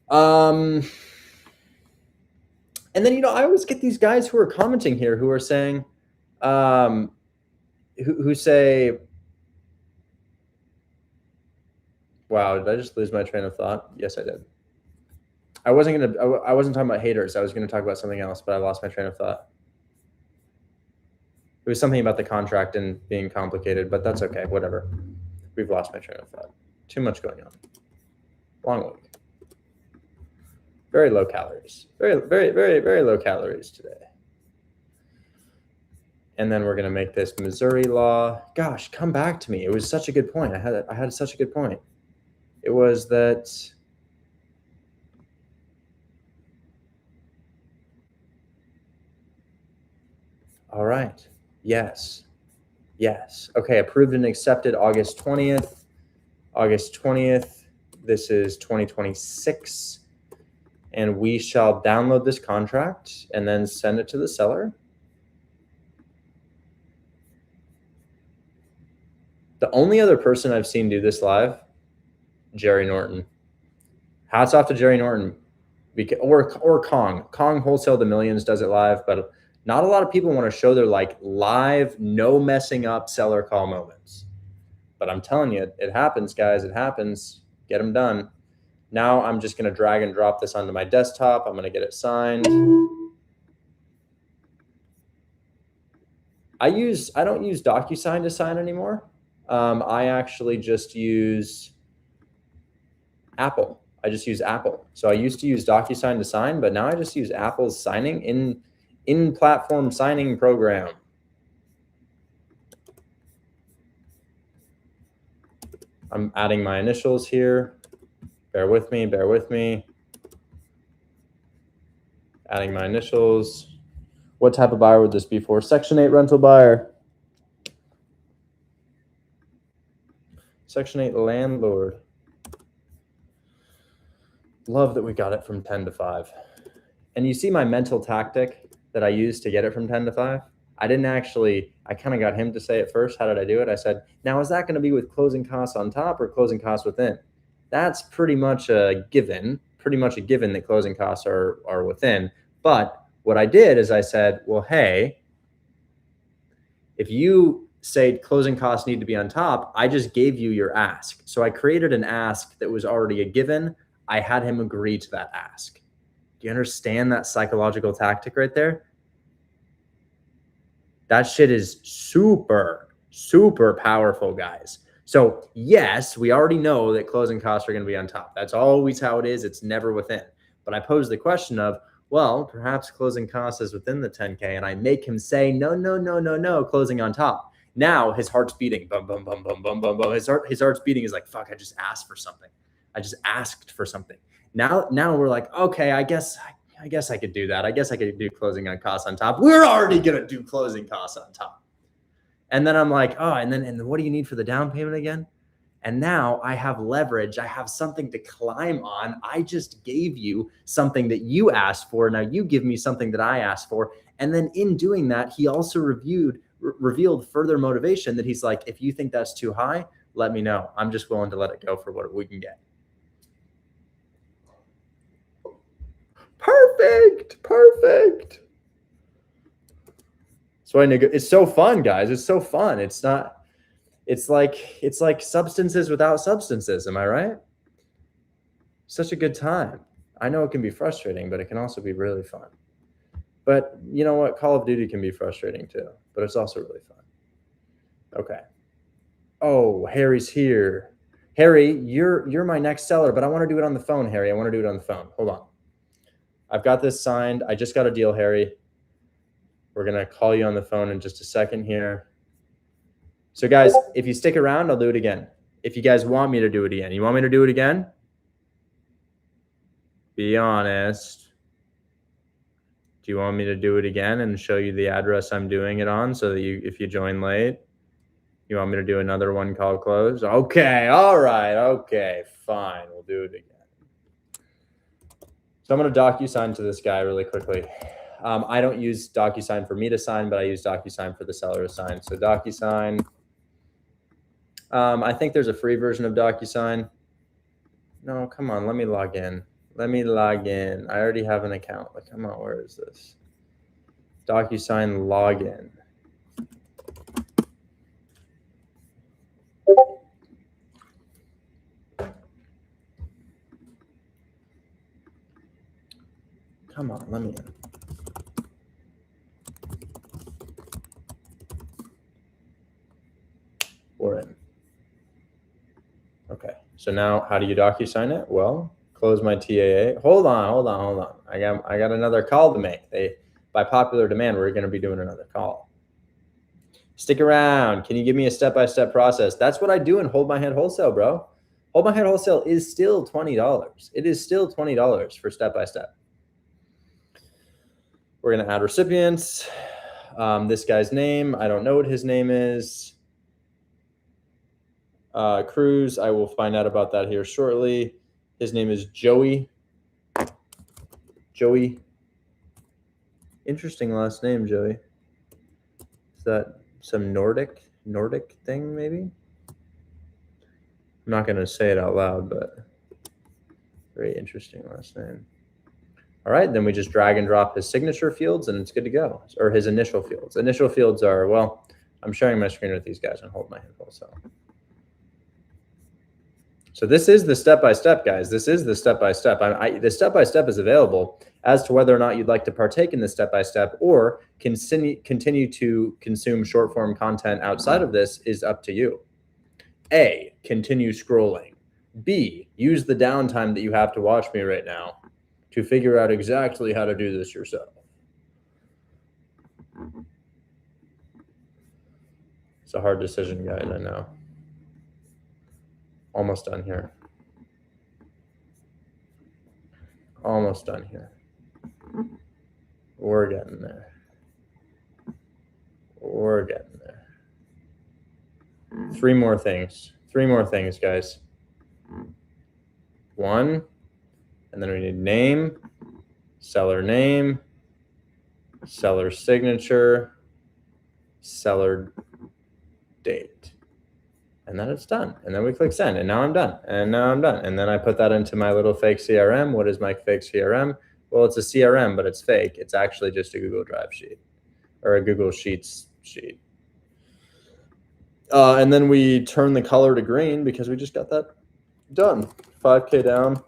And then, I always get these guys who are commenting here who are saying, who say, wow, did I just lose my train of thought? Yes, I did. I wasn't talking about haters. I was going to talk about something else, but I lost my train of thought. It was something about the contract and being complicated, but that's okay. Whatever. We've lost my train of thought. Too much going on. Long week. Very low calories. Very, very, very, very low calories today. And then we're going to make this Missouri law. Gosh, come back to me. It was such a good point. I had such a good point. It was that all right. Yes. Yes. Okay. Approved and accepted August 20th. August 20th. This is 2026. And we shall download this contract and then send it to the seller. The only other person I've seen do this live, Jerry Norton. Hats off to Jerry Norton. Or Kong. Kong Wholesale the Millions does it live, but not a lot of people want to show their like live, no messing up seller call moments. But I'm telling you, it happens, guys. It happens. Get them done. Now I'm just going to drag and drop this onto my desktop. I'm going to get it signed. I don't use DocuSign to sign anymore. I actually just use Apple. I just use Apple. So I used to use DocuSign to sign, but now I just use Apple's signing in-platform signing program. I'm adding my initials here. Bear with me, bear with me. Adding my initials. What type of buyer would this be for? Section 8 rental buyer. Section 8 landlord. Love that we got it from 10 to 5. And you see my mental tactic that I used to get it from 10 to 5? I kind of got him to say it first. How did I do it? I said, now is that going to be with closing costs on top or closing costs within? That's pretty much a given that closing costs are within. But what I did is I said, well, hey, if you say closing costs need to be on top, I just gave you your ask. So I created an ask that was already a given. I had him agree to that ask. Do you understand that psychological tactic right there? That shit is super, super powerful, guys. So yes, we already know that closing costs are going to be on top. That's always how it is. It's never within. But I pose the question of, well, perhaps closing costs is within the 10K, and I make him say, no, closing on top. Now his heart's beating, bum, bum, bum, bum, bum, bum, bum. His heart's beating is like, fuck, I just asked for something. I just asked for something. Now we're like, okay, I guess I could do that. I guess I could do closing on costs on top. We're already going to do closing costs on top. And then I'm like, oh, and then what do you need for the down payment again? And now I have leverage. I have something to climb on. I just gave you something that you asked for. Now you give me something that I asked for. And then in doing that, he also revealed further motivation that he's like, if you think that's too high, let me know. I'm just willing to let it go for what we can get. Perfect. So it's so fun, guys. It's so fun. It's like substances without substances. Am I right? Such a good time. I know it can be frustrating, but it can also be really fun. But you know what? Call of Duty can be frustrating too, but it's also really fun. Okay. Oh, Harry's here. Harry, you're my next seller, but I want to do it on the phone, Harry. I want to do it on the phone. Hold on. I've got this signed. I just got a deal, Harry. We're going to call you on the phone in just a second here. So guys, if you stick around, I'll do it again. If you guys want me to do it again. You want me to do it again? Be honest. Do you want me to do it again and show you the address I'm doing it on so that if you join late, you want me to do another one called close? Okay. All right. Okay. Fine. We'll do it again. So I'm going to DocuSign to this guy really quickly. I don't use DocuSign for me to sign, but I use DocuSign for the seller to sign. So DocuSign. I think there's a free version of DocuSign. No, come on. Let me log in. I already have an account. Like, come on. Where is this? DocuSign login. Come on, let me in. We're in. Okay, so now how do you DocuSign it? Well, close my TAA. Hold on. I got another call to make. By popular demand, we're going to be doing another call. Stick around. Can you give me a step-by-step process? That's what I do in Hold My Hand Wholesale, bro. Hold My Hand Wholesale is still $20. It is still $20 for step-by-step. We're going to add recipients. This guy's name, I don't know what his name is. Cruz, I will find out about that here shortly. His name is Joey. Joey. Interesting last name, Joey. Is that some Nordic thing, maybe? I'm not going to say it out loud, but very interesting last name. All right, then we just drag and drop his signature fields, and it's good to go. Or his initial fields. Initial fields are, well, I'm sharing my screen with these guys and hold my hand full, So this is the step-by-step, guys. This is the step-by-step. The step-by-step is available as to whether or not you'd like to partake in the step-by-step or continue to consume short-form content outside of this is up to you. A, continue scrolling. B, use the downtime that you have to watch me right now to figure out exactly how to do this yourself. It's a hard decision, guys, I know. Almost done here. Almost done here. We're getting there. We're getting there. Three more things, guys. One, and then we need name, seller signature, seller date. And then it's done. And then we click send. And now I'm done. And now I'm done. And then I put that into my little fake CRM. What is my fake CRM? Well, it's a CRM, but it's fake. It's actually just a Google Drive sheet or a Google Sheets sheet. And then we turn the color to green because we just got that done. 5K down,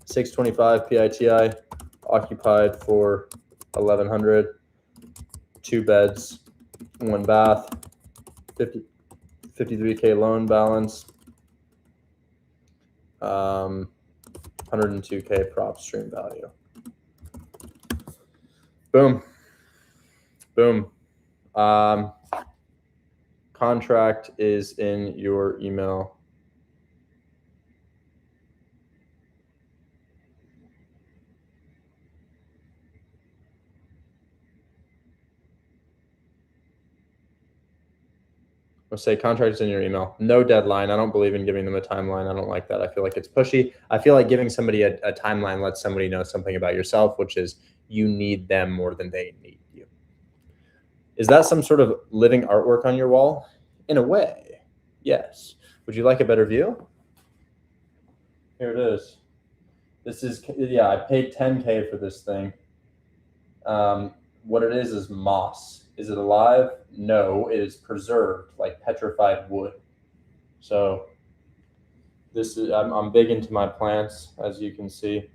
625 PITI, occupied for 1,100, 2 beds, 1 bath, 53K loan balance, 102K prop stream value. Boom. Boom. Contract is in your email. I'll say contract is in your email. No deadline. I don't believe in giving them a timeline. I don't like that. I feel like it's pushy. I feel like giving somebody a timeline lets somebody know something about yourself, which is you need them more than they need you. Is that some sort of living artwork on your wall? In a way, yes. Would you like a better view? Here it is. This is, yeah, I paid 10K for this thing. What it is moss. Is it alive? No, it is preserved, like petrified wood. So this is, I'm big into my plants, as you can see.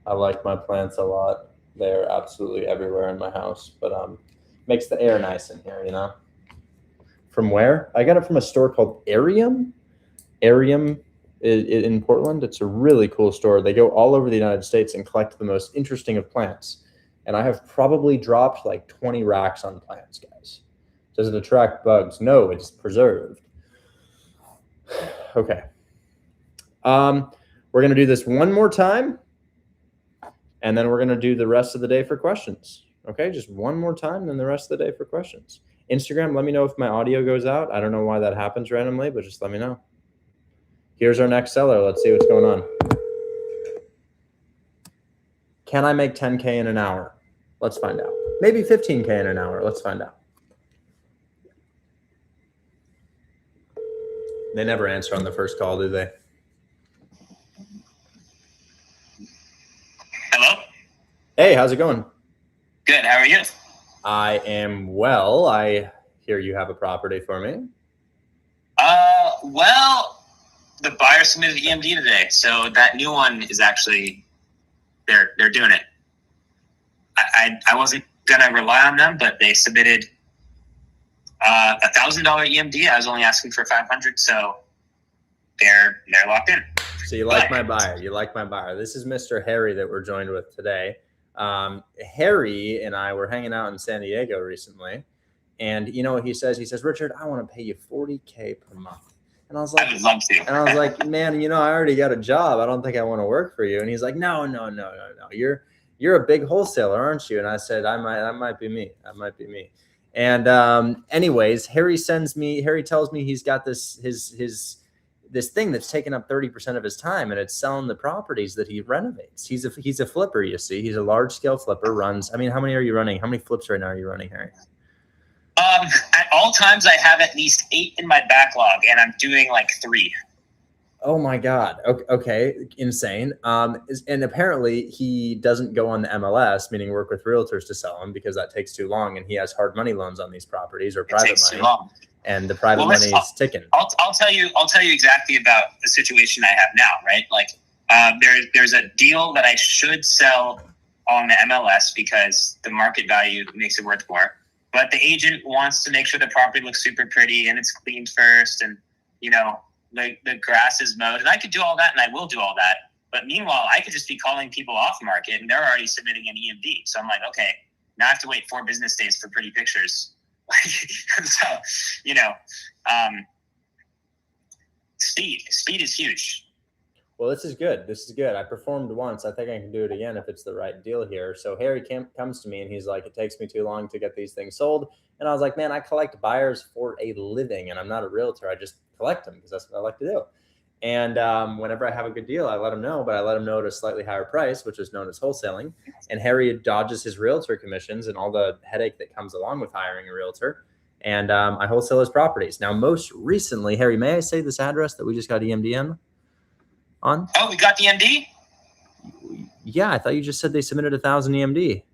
I like my plants a lot. They're absolutely everywhere in my house, but makes the air nice in here, you know? From where? I got it from a store called Arium. Arium in Portland. It's a really cool store. They go all over the United States and collect the most interesting of plants. And I have probably dropped like 20 racks on plants, guys. Does it attract bugs? No, it's preserved. Okay. We're going to do this one more time. And then we're going to do the rest of the day for questions. Okay, just one more time, then the rest of the day for questions. Instagram, let me know if my audio goes out. I don't know why that happens randomly, but just let me know. Here's our next seller. Let's see what's going on. Can I make 10K in an hour? Let's find out. Maybe 15K in an hour. Let's find out. They never answer on the first call, do they? Hello? Hey, how's it going? Good. How are you? I am well. I hear you have a property for me. Well, the buyer submitted EMD today, so that new one is actually they're doing it. I wasn't gonna rely on them, but they submitted $1,000 EMD. I was only asking for 500, so they're locked in. So you like my buyer. You like my buyer. This is Mr. Harry that we're joined with today. Harry and I were hanging out in San Diego recently, and you know what he says? He says, Richard, I want to pay you $40K per month. And I was like, I would love to. And I was like, man, you know, I already got a job. I don't think I want to work for you. And he's like, no. you're a big wholesaler, aren't you? And I said, that might be me. That might be me. And anyways, Harry tells me he's got this thing that's taken up 30% of his time, and it's selling the properties that he renovates. He's a flipper, you see. He's a large scale flipper, how many are you running? How many flips right now are you running, Harry? At all times, I have at least 8 in my backlog, and I'm doing like 3. Oh my God. Okay. Insane. And apparently he doesn't go on the MLS, meaning work with realtors to sell them, because that takes too long. And he has hard money loans on these properties, or private money. Too long. And the private money is ticking. I'll tell you exactly about the situation I have now, right? Like, there's a deal that I should sell on the MLS because the market value makes it worth more. But the agent wants to make sure the property looks super pretty and it's cleaned first, and the grass is mowed, and I could do all that, and I will do all that. But meanwhile, I could just be calling people off market, and they're already submitting an EMD. So I'm like, okay, now I have to wait 4 business days for pretty pictures. So, speed is huge. Well, this is good. I performed once. I think I can do it again if it's the right deal here. So Harry comes to me and he's like, it takes me too long to get these things sold. And I was like, man, I collect buyers for a living, and I'm not a realtor. I just collect them because that's what I like to do. And whenever I have a good deal, I let him know, but I let him know at a slightly higher price, which is known as wholesaling. And Harry dodges his realtor commissions and all the headache that comes along with hiring a realtor. And I wholesale his properties. Now, most recently, Harry, may I say this address that we just got EMD on? Oh, we got the EMD? Yeah, I thought you just said they submitted 1,000 EMD.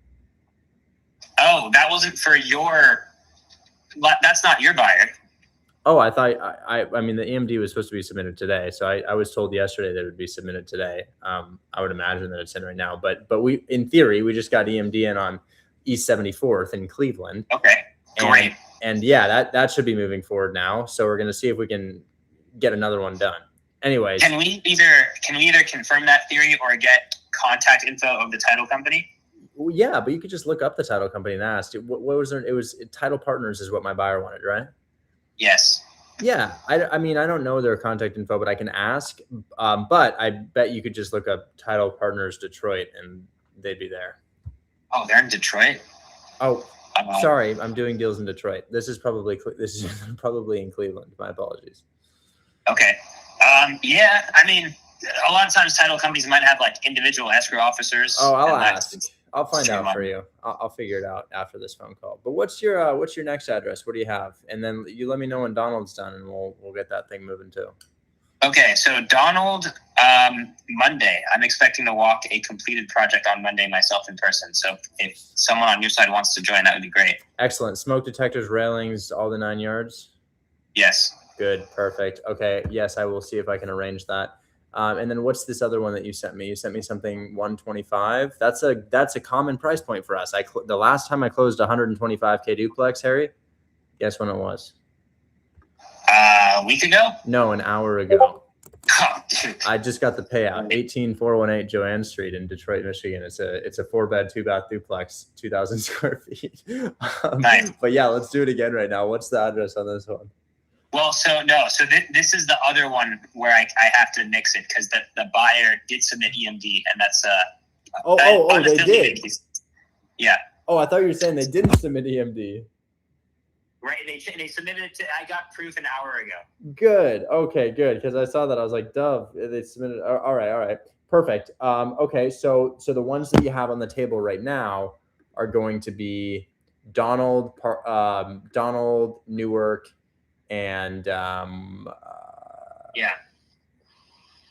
Oh, that wasn't for that's not your buyer. Oh, I thought I mean the EMD was supposed to be submitted today, so I was told yesterday that it would be submitted today. I would imagine that it's in right now, but we in theory we just got EMD in on East 74th in Cleveland. Okay, great. And yeah, that should be moving forward now. So we're gonna see if we can get another one done. Anyways, can we either confirm that theory or get contact info of the title company? Well, yeah, but you could just look up the title company and ask. What was there? It was Title Partners is what my buyer wanted, right? Yes. Yeah, I mean, I don't know their contact info, but I can ask. But I bet you could just look up Title Partners Detroit, and they'd be there. Oh, they're in Detroit? Oh, sorry, I'm doing deals in Detroit. This is probably in Cleveland. My apologies. Okay. Yeah, I mean, a lot of times title companies might have like individual escrow officers. Oh, I'll ask. I'll find out for you. I'll figure it out after this phone call. But what's your next address? What do you have? And then you let me know when Donald's done, and we'll get that thing moving too. Okay, so Donald, Monday. I'm expecting to walk a completed project on Monday myself in person. So if someone on your side wants to join, that would be great. Excellent. Smoke detectors, railings, all the 9 yards? Yes. Good. Perfect. Okay. Yes, I will see if I can arrange that. And then what's this other one that you sent me? You sent me something 125. That's a common price point for us. The last time I closed 125K duplex, Harry, guess when it was? A week ago? No, an hour ago. Oh, dude. I just got the payout. 18418 Joanne Street in Detroit, Michigan. It's a 4-bed, 2-bath duplex, 2,000 square feet. Nice. But yeah, let's do it again right now. What's the address on this one? Well, so this is the other one where I have to nix it because the buyer did submit EMD, and that's they did. Yeah. Oh, I thought you were saying they didn't submit EMD. Right. They submitted it I got proof an hour ago. Good. Okay, good. Because I saw that. I was like, Dove, they submitted. All right. Perfect. Okay. So the ones that you have on the table right now are going to be Donald, Newark, and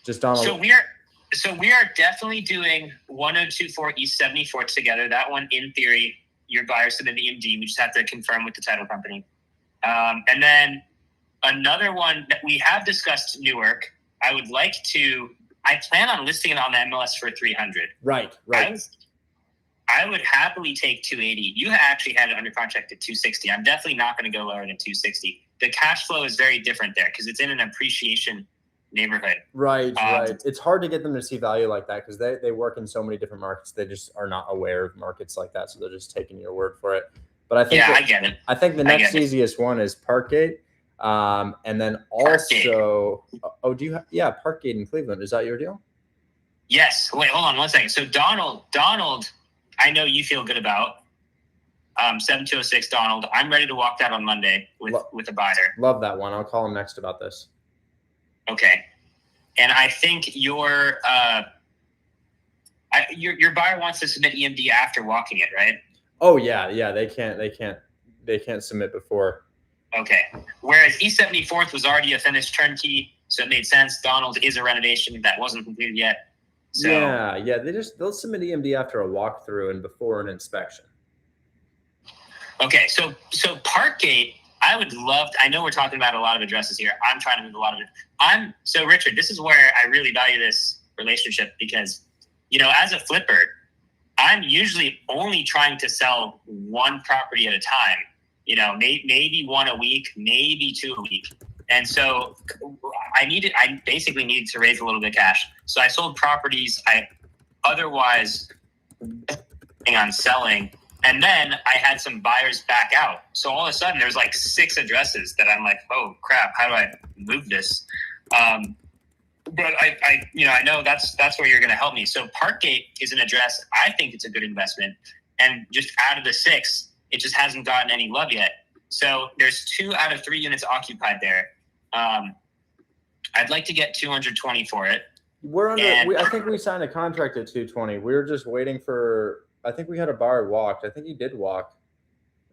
just Donald. So we are definitely doing 1024 East 74th together. That one, in theory, your buyer submitted the EMD. We just have to confirm with the title company. And then another one that we have discussed, Newark. I plan on listing it on the MLS for 300. Right. I would happily take 280. You actually had it under contract at 260. I'm definitely not going to go lower than 260. The cash flow is very different there because it's in an appreciation neighborhood. Right. It's hard to get them to see value like that because they work in so many different markets. They just are not aware of markets like that, so they're just taking your word for it. But I think I get it. I think the next easiest one is Parkgate, and then also Parkgate in Cleveland. Is that your deal? Yes. Wait, hold on one second. So Donald I know you feel good about. 7206 Donald. I'm ready to walk that on Monday with a buyer. Love that one. I'll call him next about this. Okay. And I think your buyer wants to submit EMD after walking it, right? Oh yeah. They can't submit before. Okay. Whereas E74th was already a finished turnkey, so it made sense. Donald is a renovation that wasn't completed yet. So Yeah. They'll submit EMD after a walkthrough and before an inspection. okay, so Parkgate, I would love to, I know we're talking about a lot of addresses here. I'm trying to move a lot of it. So Richard, this is where I really value this relationship because, as a flipper, I'm usually only trying to sell one property at a time, maybe one a week, maybe two a week. And so I basically needed to raise a little bit of cash. So I sold properties I otherwise on selling. And then I had some buyers back out. So all of a sudden there's like 6 addresses that I'm like, oh crap, how do I move this? But I know that's where you're going to help me. So Parkgate is an address. I think it's a good investment. And just out of the 6, it just hasn't gotten any love yet. So there's 2 out of 3 units occupied there. I'd like to get 220 for it. We're under. I think we signed a contract at 220. We were just waiting for. I think we had a buyer walked. I think he did walk,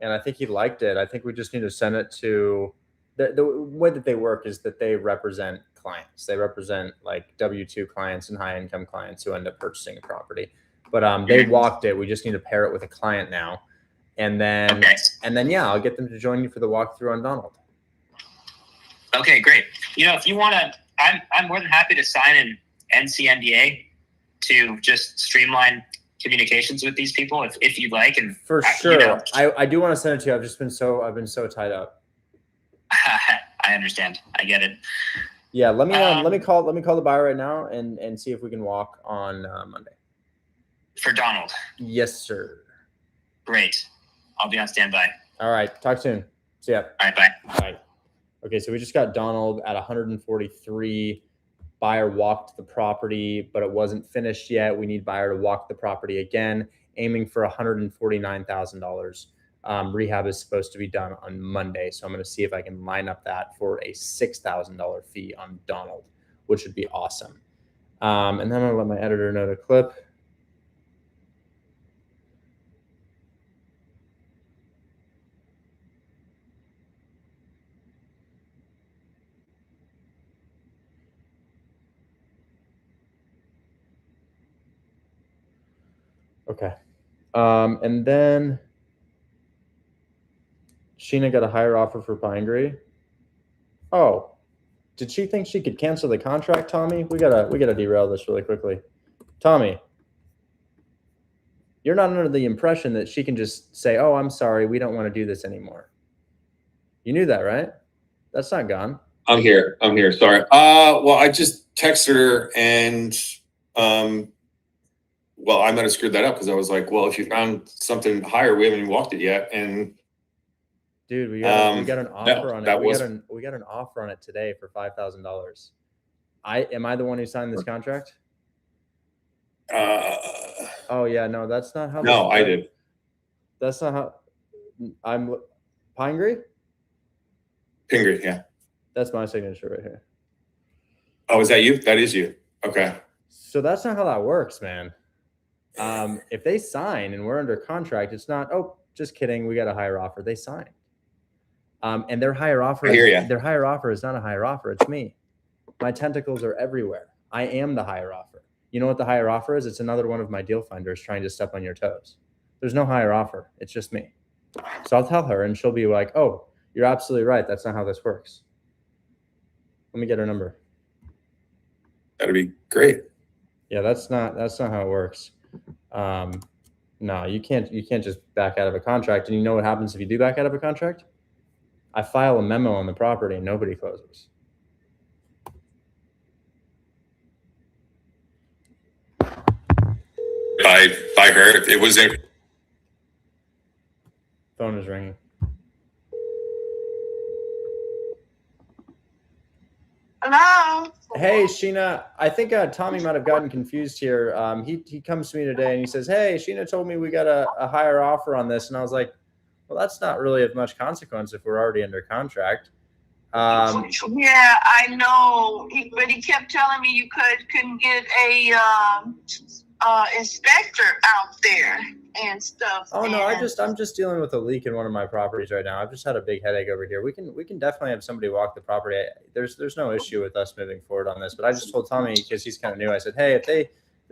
and I think he liked it. I think we just need to send it to. The way that they work is that they represent clients. They represent like W-2 clients and high income clients who end up purchasing a property. But they walked it. We just need to pair it with a client now, and then yeah, I'll get them to join you for the walkthrough on Donald. Okay, great. If you want to, I'm more than happy to sign an NCNDA to just streamline communications with these people if you'd like. And for sure, I do want to send it to you. I've been so tied up. I understand. I get it. Yeah, let me call the buyer right now and see if we can walk on Monday. For Donald. Yes, sir. Great. I'll be on standby. All right. Talk soon. See ya. All right. Bye. Bye. Okay, so we just got Donald at 143. Buyer walked the property, but it wasn't finished yet. We need buyer to walk the property again, aiming for $149,000. Rehab is supposed to be done on Monday, so I'm going to see if I can line up that for a $6,000 fee on Donald, which would be awesome. And then I'm going to let my editor know the clip. Okay. And then Sheena got a higher offer for Pinegray. Oh, did she think she could cancel the contract, Tommy? We gotta derail this really quickly. Tommy, you're not under the impression that she can just say, "Oh, I'm sorry, we don't want to do this anymore." You knew that, right? That's not gone. I'm here. Sorry. Well, I just texted her and, well, I might have screwed that up because I was like, well, if you found something higher, we haven't even walked it yet. And dude, we got an offer on it. We got an offer on it today for $5,000. Am I the one who signed this contract? Oh yeah, no, that's not how. No, I did. That's not how. I'm Pinegray. Pingree, yeah. That's my signature right here. Oh, is that you? That is you. Okay. So that's not how that works, man. If they sign and we're under contract, it's not, oh, just kidding, we got a higher offer. They signed. And their higher offer, their higher offer is not a higher offer. It's me. My tentacles are everywhere. I am the higher offer. You know what the higher offer is? It's another one of my deal finders trying to step on your toes. There's no higher offer. It's just me. So I'll tell her and she'll be like, oh, you're absolutely right. That's not how this works. Let me get her number. That'd be great. Yeah, that's not how it works. No, you can't just back out of a contract. And you know what happens if you do back out of a contract? I file a memo on the property and nobody closes. By her, it was in. Phone is ringing. Hello. Hey, Sheena, I think Tommy might have gotten confused here. He comes to me today and he says, hey, Sheena told me we got a higher offer on this. And I was like, well, that's not really of much consequence if we're already under contract. Yeah, I know. But he kept telling me you couldn't get a inspector out there and stuff. Oh no, and I'm just dealing with a leak in one of my properties right now. I've just had a big headache over here. We can definitely have somebody walk the property. There's no issue with us moving forward on this. But I just told Tommy, because he's kind of new, I said, hey, if they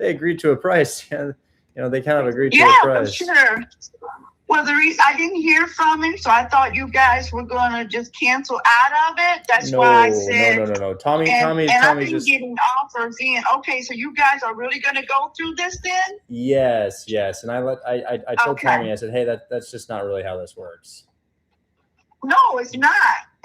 agreed to a price, you know, they kind of agreed to a price. Yeah, for sure. Well, the reason I didn't hear from him, so I thought you guys were gonna just cancel out of it. That's why I said no. Tommy I've been just getting offers in. Okay, so you guys are really gonna go through this then? yes. And I told Okay. Tommy, I said, hey, that's just not really how this works. No, it's not.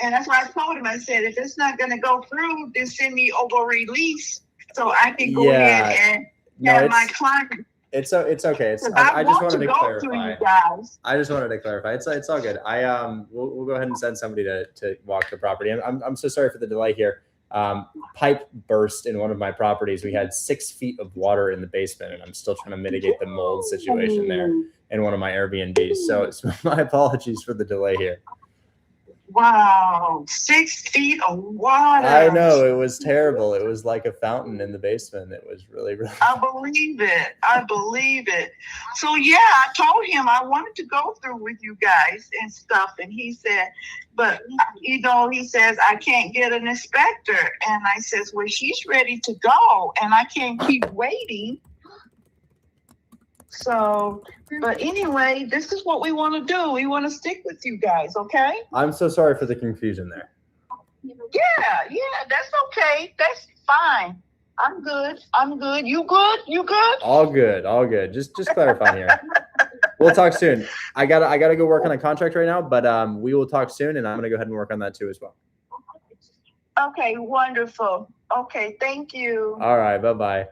And that's why I told him. I said, if it's not gonna go through, then send me over release so I can go ahead and have my client. It's okay. I just wanted to clarify. I just wanted to clarify. It's all good. We'll go ahead and send somebody to walk the property. I'm so sorry for the delay here. Pipe burst in one of my properties. We had 6 feet of water in the basement, and I'm still trying to mitigate the mold situation there in one of my Airbnbs. So my apologies for the delay here. Wow, 6 feet of water. I know, it was terrible. It was like a fountain in the basement. It was really. I believe it. So yeah, I told him I wanted to go through with you guys and stuff, and he said, but you know, he says I can't get an inspector, and I says, well, she's ready to go, and I can't keep waiting. So, but anyway, this is what we want to do. We want to stick with you guys, okay? I'm so sorry for the confusion there. Yeah, that's okay. That's fine. I'm good. You good? All good. Just clarifying here. We'll talk soon. I gotta go work on a contract right now, but we will talk soon, and I'm gonna go ahead and work on that too as well. Okay, wonderful. Okay, thank you. All right, bye.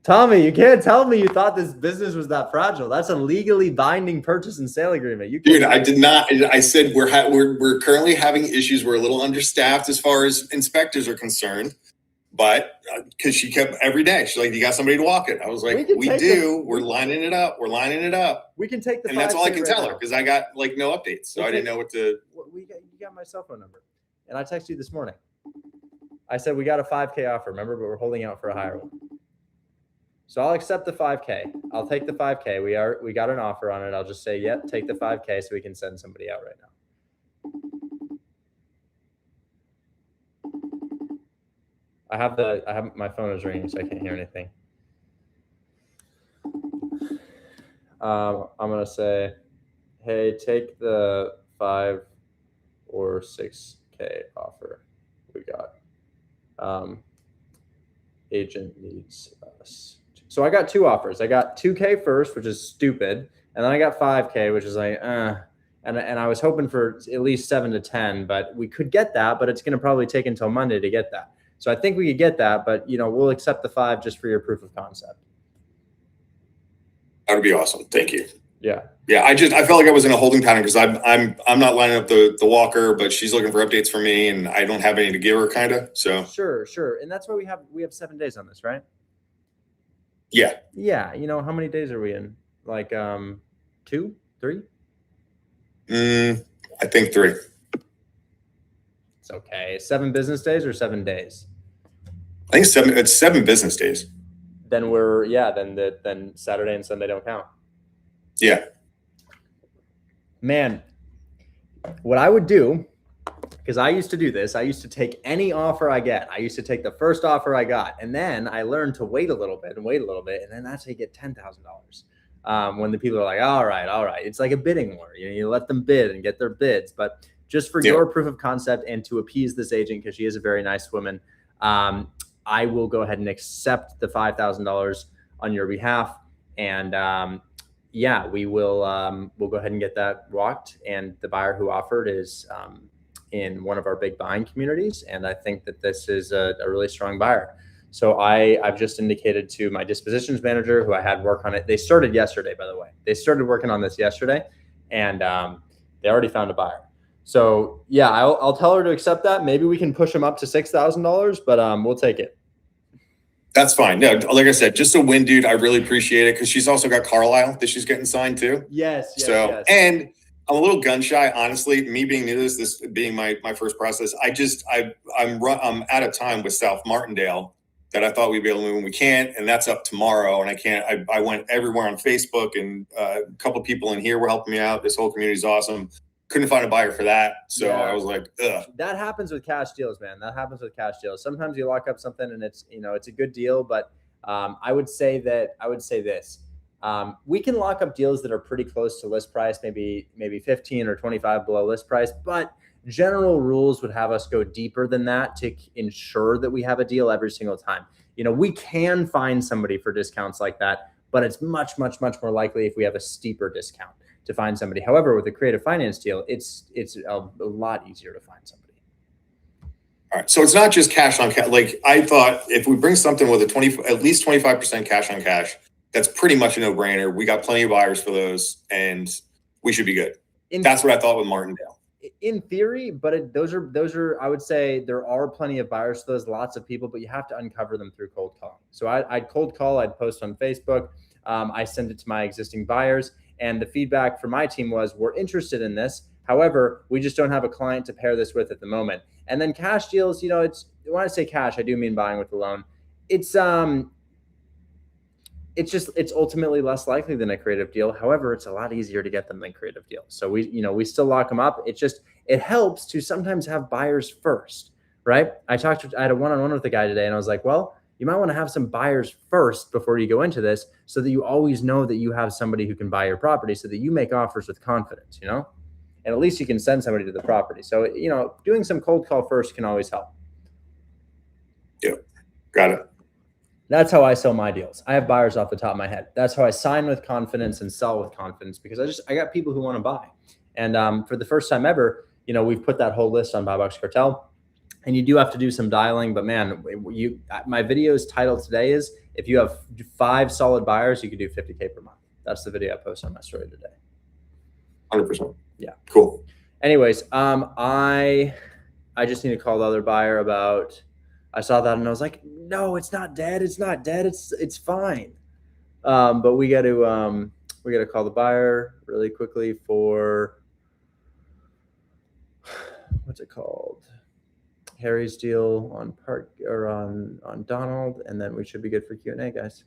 Tommy, you can't tell me you thought this business was that fragile. That's a legally binding purchase and sale agreement. Dude, I did not. I said we're currently having issues. We're a little understaffed as far as inspectors are concerned, but because she kept every day, she's like, "You got somebody to walk it." I was like, "We do. We're lining it up. We can take the. And that's all I can tell her because I got like no updates, so I didn't know what to. You got my cell phone number, and I texted you this morning. I said we got a 5K offer, remember, but we're holding out for a higher one. So I'll accept the 5K. I'll take the 5K. We got an offer on it. I'll just say, yep, take the 5K so we can send somebody out right now. I have my phone is ringing, so I can't hear anything. I'm gonna say, hey, take the 5 or 6K offer we got. Agent needs us. So I got 2 offers. I got 2K first, which is stupid, and then I got 5K, which is like, and I was hoping for at least 7 to 10, but we could get that, but it's going to probably take until Monday to get that. So I think we could get that, but we'll accept the 5 just for your proof of concept. That would be awesome. Thank you. Yeah. I felt like I was in a holding pattern because I'm not lining up the walker, but she's looking for updates from me, and I don't have any to give her, kind of. So sure, and that's why we have 7 days on this, right? Yeah. How many days are we in? Like 2, 3? I think 3. It's okay. 7 business days or 7 days? I think 7. It's 7 business days. Then then Saturday and Sunday don't count. Yeah. Man, what I would do, because I used to do this, I used to take any offer I get. I used to take the first offer I got, and then I learned to wait a little bit, and then that's how you get $10,000. When the people are like, all right. It's like a bidding war. You let them bid and get their bids. But just for your proof of concept and to appease this agent, because she is a very nice woman, I will go ahead and accept the $5,000 on your behalf. And we will we'll go ahead and get that walked. And the buyer who offered is in one of our big buying communities. And I think that this is a really strong buyer. So I've just indicated to my dispositions manager who I had work on it. They started yesterday, by the way. They started working on this yesterday, and they already found a buyer. So yeah, I'll tell her to accept that. Maybe we can push them up to $6,000, but we'll take it. That's fine. No, like I said, just a win, dude. I really appreciate it because she's also got Carlisle that she's getting signed too. Yes. So, and I'm a little gun shy, honestly. Me being new to this being my first process, I'm out of time with South Martindale that I thought we'd be able to move, and we can't, and that's up tomorrow. And I can't. I went everywhere on Facebook, and a couple of people in here were helping me out. This whole community is awesome. Couldn't find a buyer for that, so Yeah. I was like, ugh. That happens with cash deals, man. That happens with cash deals. Sometimes you lock up something and it's it's a good deal, but I would say this. We can lock up deals that are pretty close to list price, maybe 15 or 25 below list price, but general rules would have us go deeper than that to ensure that we have a deal every single time. We can find somebody for discounts like that, but it's much, much, much more likely if we have a steeper discount to find somebody. However, with a creative finance deal, it's a lot easier to find somebody. All right. So it's not just cash on cash. Like I thought if we bring something with at least 25% cash on cash, that's pretty much a no brainer. We got plenty of buyers for those and we should be good. That's what I thought with Martindale. In theory, but those are, I would say there are plenty of buyers for those, lots of people, but you have to uncover them through cold calling. So I'd cold call, I'd post on Facebook. I send it to my existing buyers. And the feedback from my team was, we're interested in this. However, we just don't have a client to pair this with at the moment. And then cash deals, it's, when I say cash, I do mean buying with a loan. It's ultimately less likely than a creative deal. However, it's a lot easier to get them than creative deals. So we still lock them up. It helps to sometimes have buyers first, right? I had a one-on-one with a guy today and I was like, well, you might want to have some buyers first before you go into this so that you always know that you have somebody who can buy your property so that you make offers with confidence, and at least you can send somebody to the property. So, doing some cold call first can always help. Yeah. Got it. That's how I sell my deals. I have buyers off the top of my head. That's how I sign with confidence and sell with confidence because I got people who want to buy. And for the first time ever, we've put that whole list on Buy Box Cartel. And you do have to do some dialing, but man, my video's title today is, if you have 5 solid buyers, you can do 50K per month. That's the video I posted on my story today. 100%. Yeah. Cool. Anyways, I just need to call the other buyer about, I saw that and I was like, no, it's not dead. It's not dead. It's fine. But we got to call the buyer really quickly for, what's it called? Harry's deal on on Donald, and then we should be good for Q&A, guys.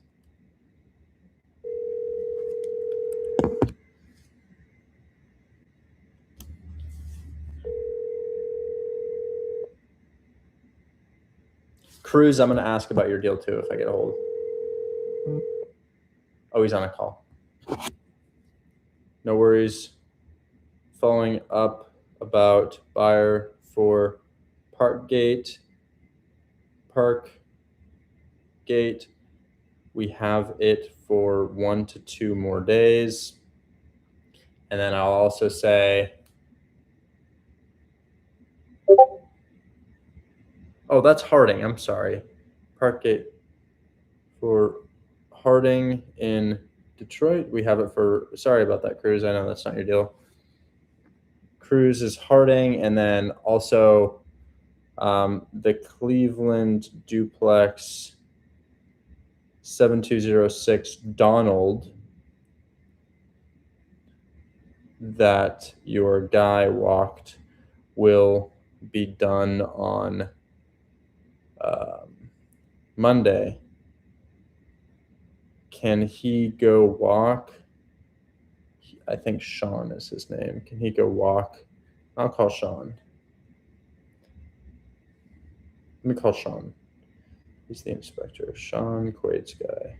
Cruz, I'm going to ask about your deal too if I get a hold. Oh, he's on a call. No worries. Following up about buyer for Parkgate. We have it for 1 to 2 more days. And then I'll also say, oh, that's Harding. I'm sorry. Parkgate for Harding in Detroit. We have it for, sorry about that, Cruz. I know that's not your deal. Cruz is Harding. And then also the Cleveland duplex 7206 Donald that your guy walked will be done on Monday. Can he go walk? I think Sean is his name. Can he go walk? I'll call Sean. Let me call Sean. He's the inspector. Sean Quaid's guy.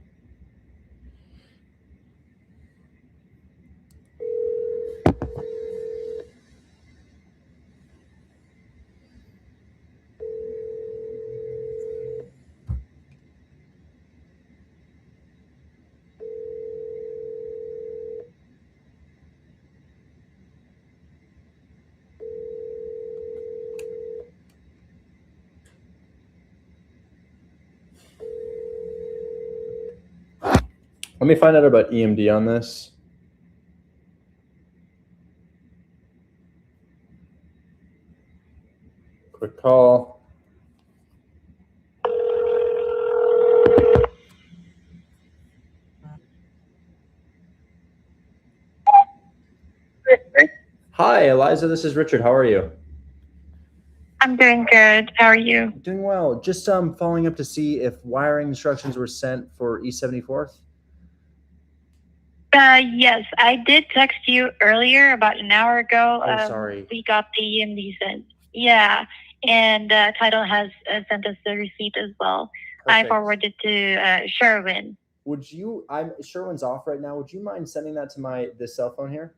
Let me find out about EMD on this. quick call. Hi, Eliza. This is Richard. How are you? I'm doing good. How are you? Doing well. Just following up to see if wiring instructions were sent for E74th. Yes, I did text you earlier about an hour ago. Oh, sorry. We got the EMD sent. Yeah, and Title has sent us the receipt as well. Perfect. I forwarded to Sherwin. Would you? Sherwin's off right now. Would you mind sending that to this cell phone here?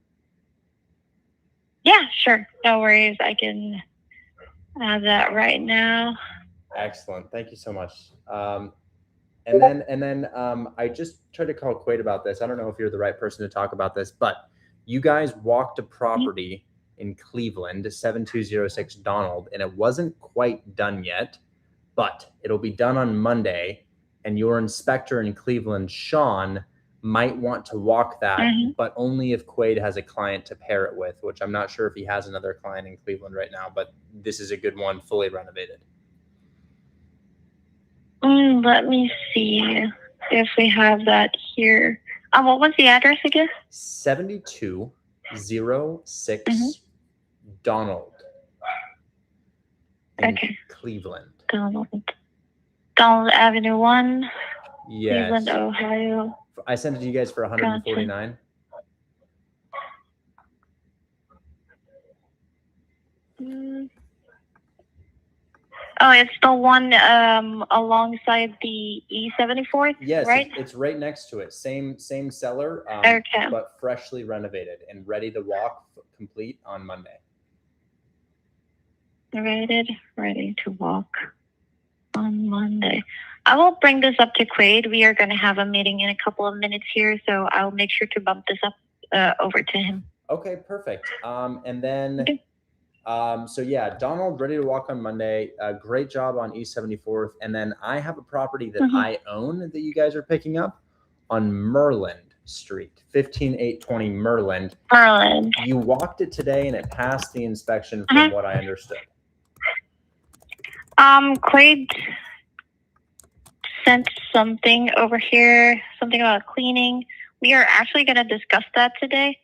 Yeah, sure. No worries. I can have that right now. Excellent. Thank you so much. And then I just tried to call Quaid about this. I don't know if you're the right person to talk about this, but you guys walked a property in Cleveland, 7206 Donald, and it wasn't quite done yet, but it'll be done on Monday. And your inspector in Cleveland, Sean, might want to walk that, but only if Quaid has a client to pair it with, which I'm not sure if he has another client in Cleveland right now, but this is a good one, fully renovated. Let me see if we have that here. What was the address again? 7206 Donald. In Cleveland. Donald Avenue 1, yes. Cleveland, Ohio. I sent it to you guys for 149. Oh, it's the one alongside the E74th, yes, right? It's right next to it. Same seller, but freshly renovated and ready to walk complete on Monday. Ready to walk on Monday. I will bring this up to Quaid. We are going to have a meeting in a couple of minutes here, so I'll make sure to bump this up over to him. Okay, perfect. And then, so yeah, Donald ready to walk on Monday. Great job on E74th. And then I have a property that I own that you guys are picking up on Merland Street, 15820 Merland. You walked it today and it passed the inspection from what I understood. Quaid sent something over here, something about cleaning. We are actually going to discuss that today.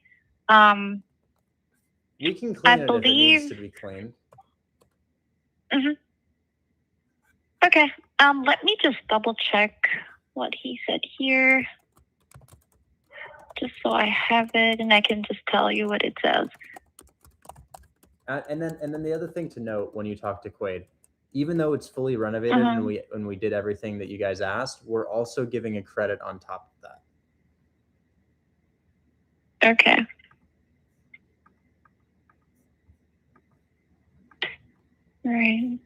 We can clean it if it needs to be cleaned. Okay. Let me just double check what he said here, just so I have it and I can just tell you what it says. And then the other thing to note when you talk to Quaid, even though it's fully renovated and we did everything that you guys asked, we're also giving a credit on top of that. Okay. Right.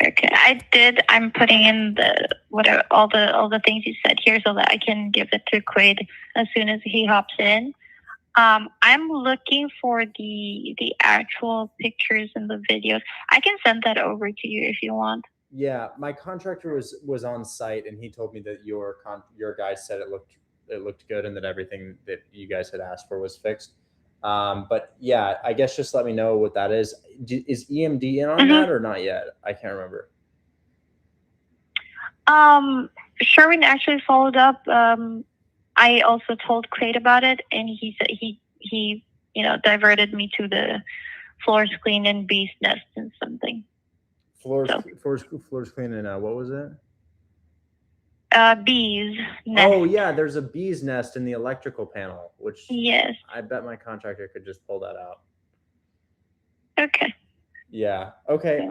Okay. I'm putting in all the things you said here so that I can give it to Quaid as soon as he hops in. I'm looking for the actual pictures and the videos. I can send that over to you if you want. Yeah, my contractor was on site and he told me that your guys said it looked good and that everything that you guys had asked for was fixed. But yeah, I guess just let me know what that is. Is EMD in on that or not yet? I can't remember. Sherwin actually followed up. I also told Quaid about it, and he said he diverted me to the floors clean and bees nest and something. Floors clean and what was it? Bees nest. Oh yeah, there's a bee's nest in the electrical panel, which yes, I bet my contractor could just pull that out. Okay. Yeah. Okay.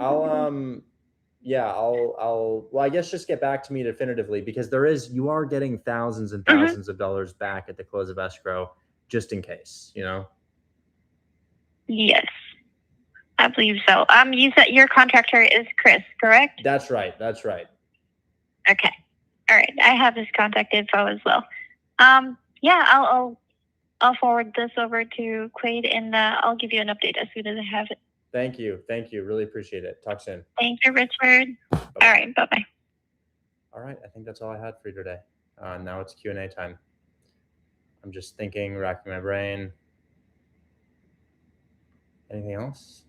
Well, I guess just get back to me definitively because you are getting thousands and thousands of dollars back at the close of escrow, just in case, Yes, I believe so. You said your contractor is Chris, correct? That's right. Okay. All right. I have his contact info as well. Yeah, I'll forward this over to Quaid and I'll give you an update as soon as I have it. Thank you. Really appreciate it. Talk soon. Thank you, Richard. Bye-bye. All right. Bye-bye. All right. I think that's all I had for you today. Now it's Q&A time. I'm just thinking, racking my brain. Anything else?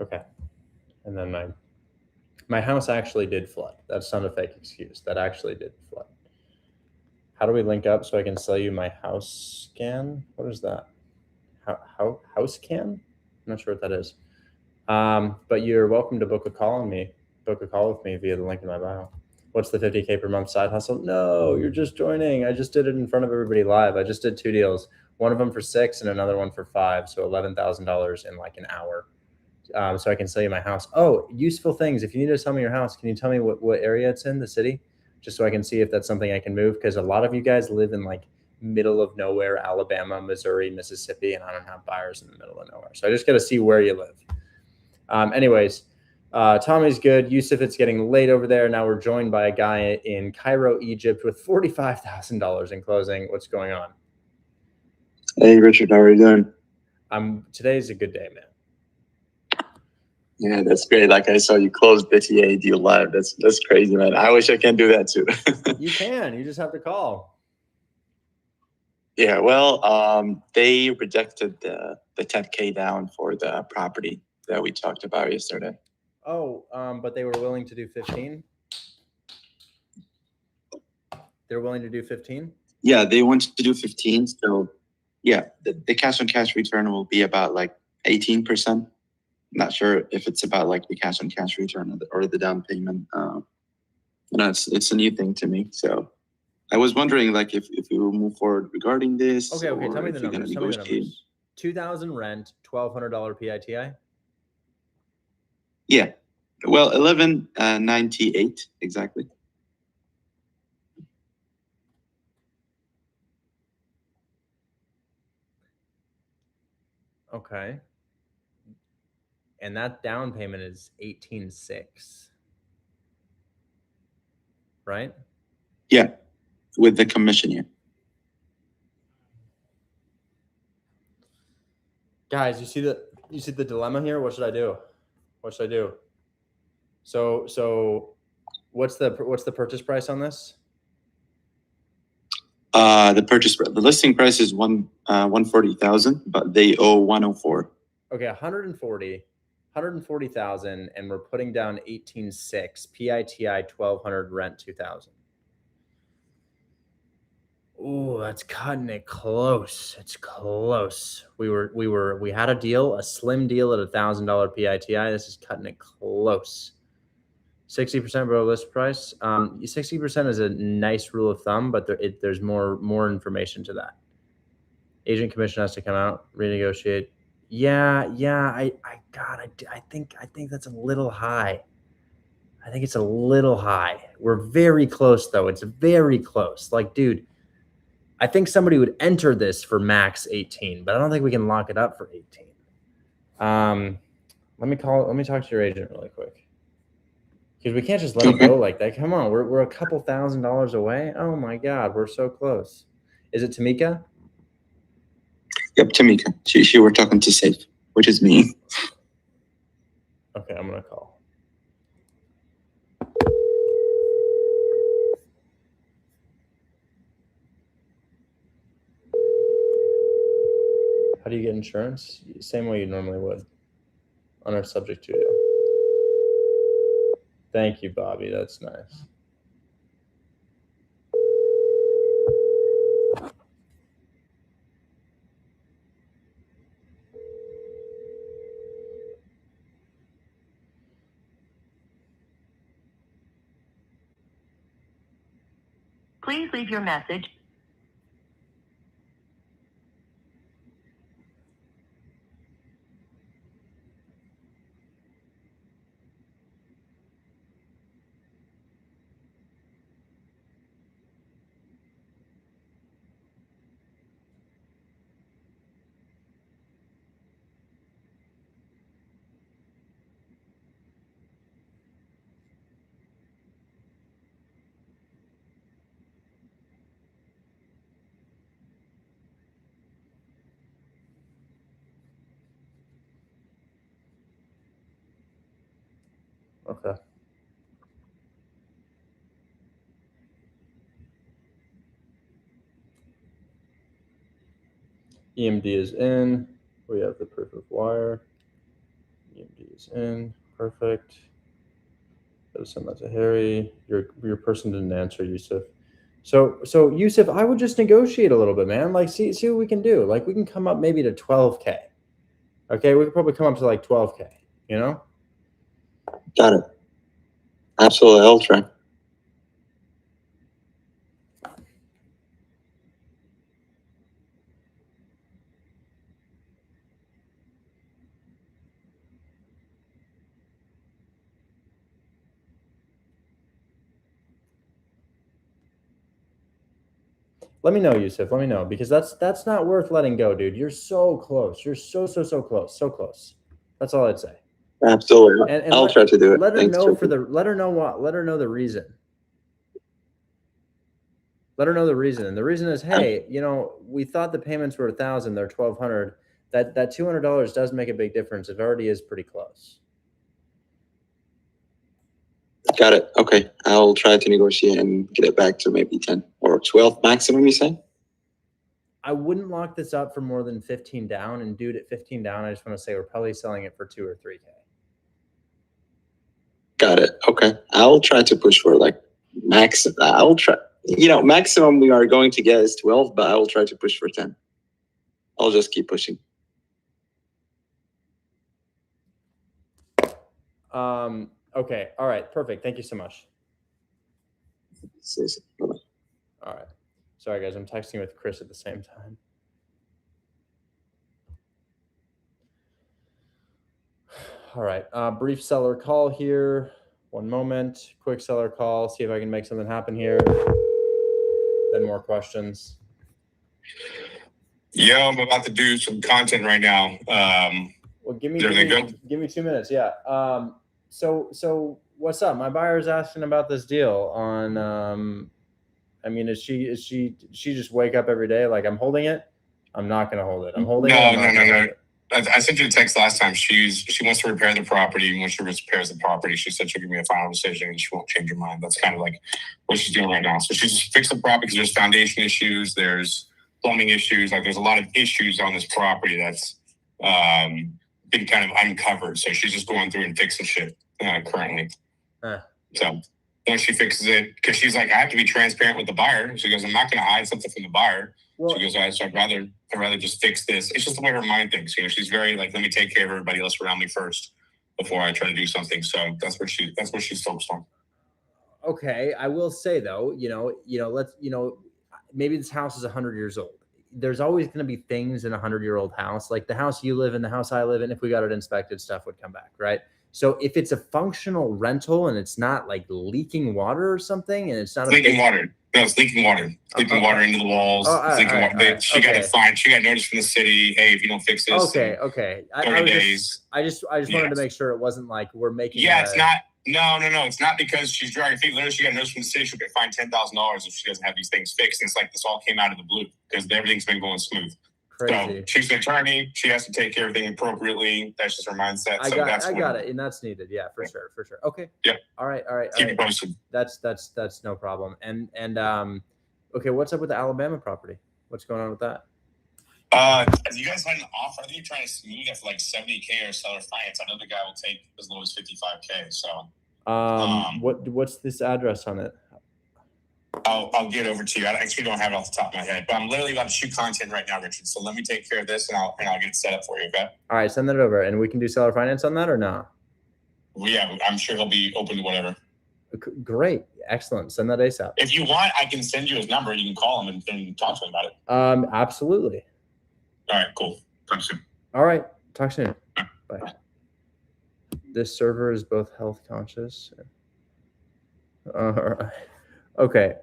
Okay. And then my house actually did flood. That's not a fake excuse. That actually did flood. How do we link up so I can sell you my house scan? What is that? House scan? I'm not sure what that is. But you're welcome to book a call with me via the link in my bio. What's the 50K per month side hustle? No, you're just joining. I just did it in front of everybody live. I just did 2 deals, one of them for 6 and another one for 5. So $11,000 in like an hour. So I can sell you my house. Oh, useful things. If you need to sell me your house, can you tell me what area it's in, the city? Just so I can see if that's something I can move. Because a lot of you guys live in like middle of nowhere, Alabama, Missouri, Mississippi, and I don't have buyers in the middle of nowhere. So I just got to see where you live. Anyways, Tommy's good. Yusuf, it's getting late over there. Now we're joined by a guy in Cairo, Egypt with $45,000 in closing. What's going on? Hey, Richard, how are you doing? Today's a good day, man. Yeah, that's great. Like I saw you close the TA deal live. That's crazy, man. I wish I can do that too. You can. You just have to call. Yeah, well, they rejected the 10K down for the property that we talked about yesterday. Oh, but they were willing to do 15? They're willing to do 15? Yeah, they want to do 15. So, yeah, the cash on cash return will be about like 18%. Not sure if it's about like the cash on cash return or the down payment. It's a new thing to me. So I was wondering like if we will move forward regarding this. Okay. Tell me the numbers. 2,000 rent, $1,200 PITI. Yeah. Well, 1198 exactly. Okay. And that down payment is 18.6. Right? Yeah. With the commission, yeah. Guys, you see the dilemma here? What should I do? So what's the purchase price on this? The listing price is 140,000, but they owe 104. Okay, 140,000, and we're putting down 18.6, PITI 1,200, rent 2,000. Ooh, that's cutting it close. It's close. We had a deal, a slim deal at $1,000 PITI. This is cutting it close. 60% below list price. 60% is a nice rule of thumb, but there's more information to that. Agent commission has to come out, renegotiate. Yeah. I think that's a little high. I think it's a little high. We're very close though. It's very close. Like, dude, I think somebody would enter this for max 18, but I don't think we can lock it up for 18. Let me talk to your agent really quick. Because we can't just let it go like that. Come on, we're a couple $1,000s away. Oh my God, we're so close. Is it Tamika? Yep, Tamika. She were talking to Safe, which is me. Okay, I'm gonna call. How do you get insurance? Same way you normally would on our subject to deal. Thank you, Bobby. That's nice. Please leave your message. Okay. EMD is in. We have the proof of wire. EMD's in. Perfect. Gotta send that to Harry. Your person didn't answer, Yusuf. So Yusuf, I would just negotiate a little bit, man. Like, see what we can do. Like, we can come up maybe to 12K. Okay, we could probably come up to like 12K. You know? Got it. Absolutely, I'll try. Let me know, Yusuf. Let me know, because that's not worth letting go, dude. You're so close. You're so close. So close. That's all I'd say. Absolutely. And I'll try to do it. Let her Thanks, know Trippy. let her know the reason. Let her know the reason. And the reason is, hey, you know, we thought the payments were 1,000, they're 1,200. That $200 does make a big difference. It already is pretty close. Got it. Okay. I'll try to negotiate and get it back to maybe 10 or 12 maximum, you say? I wouldn't lock this up for more than 15 down. And dude, at 15 down, I just want to say we're probably selling it for 2 or 3K. Got it. Okay. I'll try to push for like max. I'll try. You know, maximum we are going to get is 12, but I will try to push for 10. I'll just keep pushing. Okay. All right. Perfect. Thank you so much. Bye-bye. All right. Sorry, guys. I'm texting with Chris at the same time. All right. Brief seller call here. One moment. Quick seller call. See if I can make something happen here. Then more questions. Yo, I'm about to do some content right now. Well, give me 2 minutes. Yeah. So what's up? My buyer's asking about this deal on. I mean, is she just wake up every day like I'm holding it? I'm not gonna hold it. I'm holding it. No. I sent you a text last time. She wants to repair the property. When she repairs the property, she said she'll give me a final decision and she won't change her mind. That's kind of like what she's doing right now. So she's fixed the property because there's foundation issues, there's plumbing issues. Like there's a lot of issues on this property that's been kind of uncovered. So she's just going through and fixing shit currently. So once she fixes it, because she's like, I have to be transparent with the buyer. She goes, I'm not going to hide something from the buyer. Well, she goes, I'd rather just fix this. It's just the way her mind thinks. You know, she's very like, let me take care of everybody else around me first before I try to do something. So that's what she's focused on. Okay, I will say though, maybe this house is 100 years old. There's always going to be things in a 100-year-old house, like the house you live in, the house I live in. If we got it inspected, stuff would come back, right? So if it's a functional rental and it's not like leaking water or something, and it's not leaking water. No, it's leaking water. Leaking water into the walls. She got a fine. She got notice from the city. Hey, if you don't fix this, okay. 30 days. I just wanted to make sure it wasn't like we're making. Yeah, it's not. No. It's not because she's dragging feet. Literally, she got notice from the city. She'll get fined $10,000 if she doesn't have these things fixed. And it's like this all came out of the blue because everything's been going smooth. Crazy. So she's an attorney. She has to take care of everything appropriately. That's just her mindset. I got it, and that's needed. Yeah, for sure. Okay. Yeah. All right. Keep it posted. That's no problem. And okay, what's up with the Alabama property? What's going on with that? You guys had an offer. I think you're trying to smooth it for like 70K or seller finance. I know the guy will take as low as 55K. So, what's this address on it? I'll get over to you. I actually don't have it off the top of my head, but I'm literally about to shoot content right now, Richard. So let me take care of this and I'll get it set up for you. Okay. All right, send that over, and we can do seller finance on that or no? Well, yeah, I'm sure he'll be open to whatever. Great, excellent. Send that ASAP. If you want, I can send you his number. You can call him and talk to him about it. Absolutely. All right, cool. Talk soon. All right, talk soon. Bye. This server is both health conscious. All right. Okay.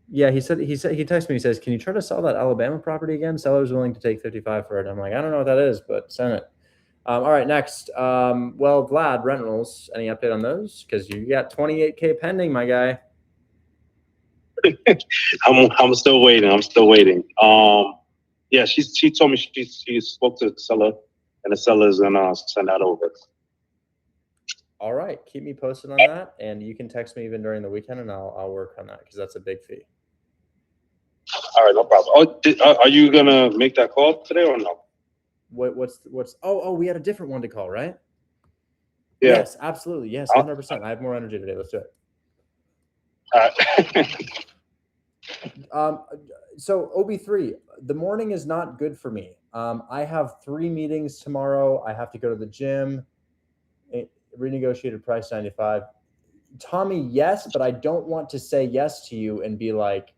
Yeah, he texted me. He says, "Can you try to sell that Alabama property again? Seller's willing to take 55 for it." I'm like, I don't know what that is, but send it. All right, next. Well, Vlad, rentals. Any update on those? Because you got 28K pending, my guy. I'm still waiting. Yeah, she told me she spoke to the seller, and the seller's gonna send that over. All right, keep me posted on that, and you can text me even during the weekend, and I'll work on that because that's a big fee. All right, no problem. Are you gonna make that call today or no? what's we had a different one to call, right? Yeah. Yes, absolutely. Yes, 100%. I have more energy today. Let's do it. So OB3, the morning is not good for me. I have 3 meetings tomorrow. I have to go to the gym. Renegotiated price 95. Tommy, yes, but I don't want to say yes to you and be like,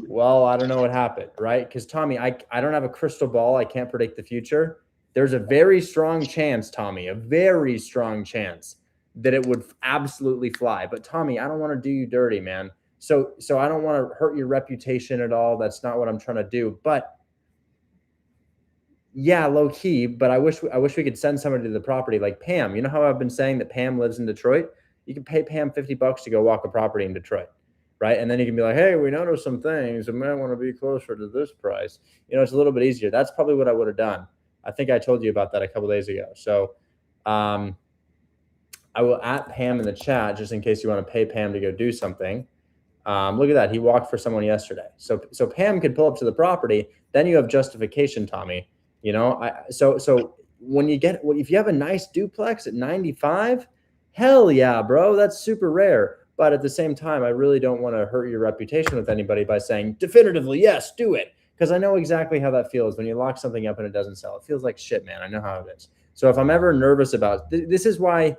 well, I don't know what happened, right? Because Tommy, I don't have a crystal ball. I can't predict the future. There's a very strong chance, Tommy, a very strong chance that it would absolutely fly. But Tommy, I don't want to do you dirty, man. So I don't want to hurt your reputation at all. That's not what I'm trying to do. But yeah, low key. But I wish we could send somebody to the property like Pam. You know how I've been saying that Pam lives in Detroit? You can pay Pam $50 to go walk a property in Detroit. Right. And then you can be like, hey, we noticed some things. I might want to be closer to this price. You know, it's a little bit easier. That's probably what I would have done. I think I told you about that a couple days ago. So I will at Pam in the chat just in case you want to pay Pam to go do something. Look at that. He walked for someone yesterday. So Pam could pull up to the property. Then you have justification, Tommy. You know, so when you get, if you have a nice duplex at 95, hell yeah, bro. That's super rare. But at the same time, I really don't want to hurt your reputation with anybody by saying definitively, yes, do it. Because I know exactly how that feels when you lock something up and it doesn't sell. It feels like shit, man. I know how it is. So if I'm ever nervous about this is why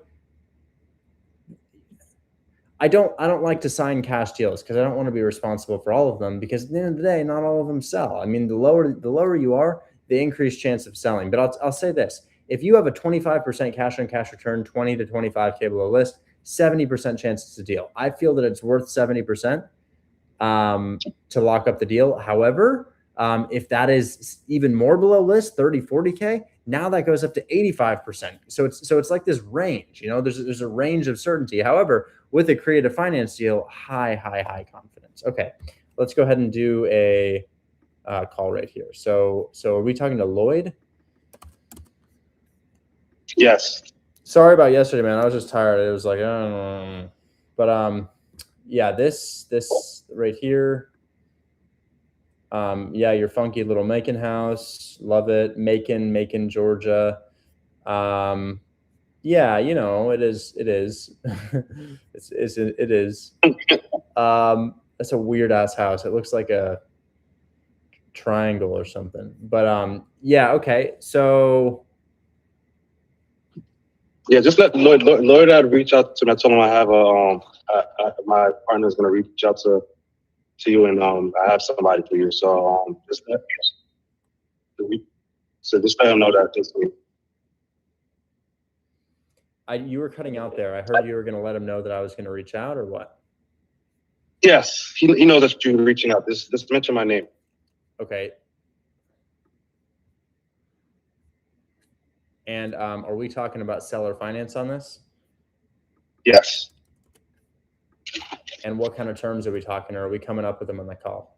I don't like to sign cash deals, because I don't want to be responsible for all of them, because at the end of the day, not all of them sell. I mean, the lower you are, the increased chance of selling. But I'll say this. If you have a 25% cash on cash return, 20 to 25K below list, 70% chance it's a deal. I feel that it's worth 70% to lock up the deal. However, if that is even more below list, 30, 40K, now that goes up to 85%. So it's like this range, you know, there's a range of certainty. However, with a creative finance deal, high confidence. Okay, let's go ahead and do a call right here. So are we talking to Lloyd? Yes. Sorry about yesterday, man. I was just tired. It was like, but yeah, this right here. Yeah, your funky little Macon house. Love it. Macon, Georgia. Yeah, you know, it is. It is. It is. That's a weird ass house. It looks like a triangle or something. But yeah, okay. So yeah, just let Lloyd reach out to me. I told him I have my partner's gonna reach out to you, and I have somebody for you. So just let him know that this week. You were cutting out there. I heard you were going to let him know that I was going to reach out, or what? Yes, he knows that you're reaching out. Just mention my name. Okay. And are we talking about seller finance on this? Yes. And what kind of terms are we talking? Or are we coming up with them on the call?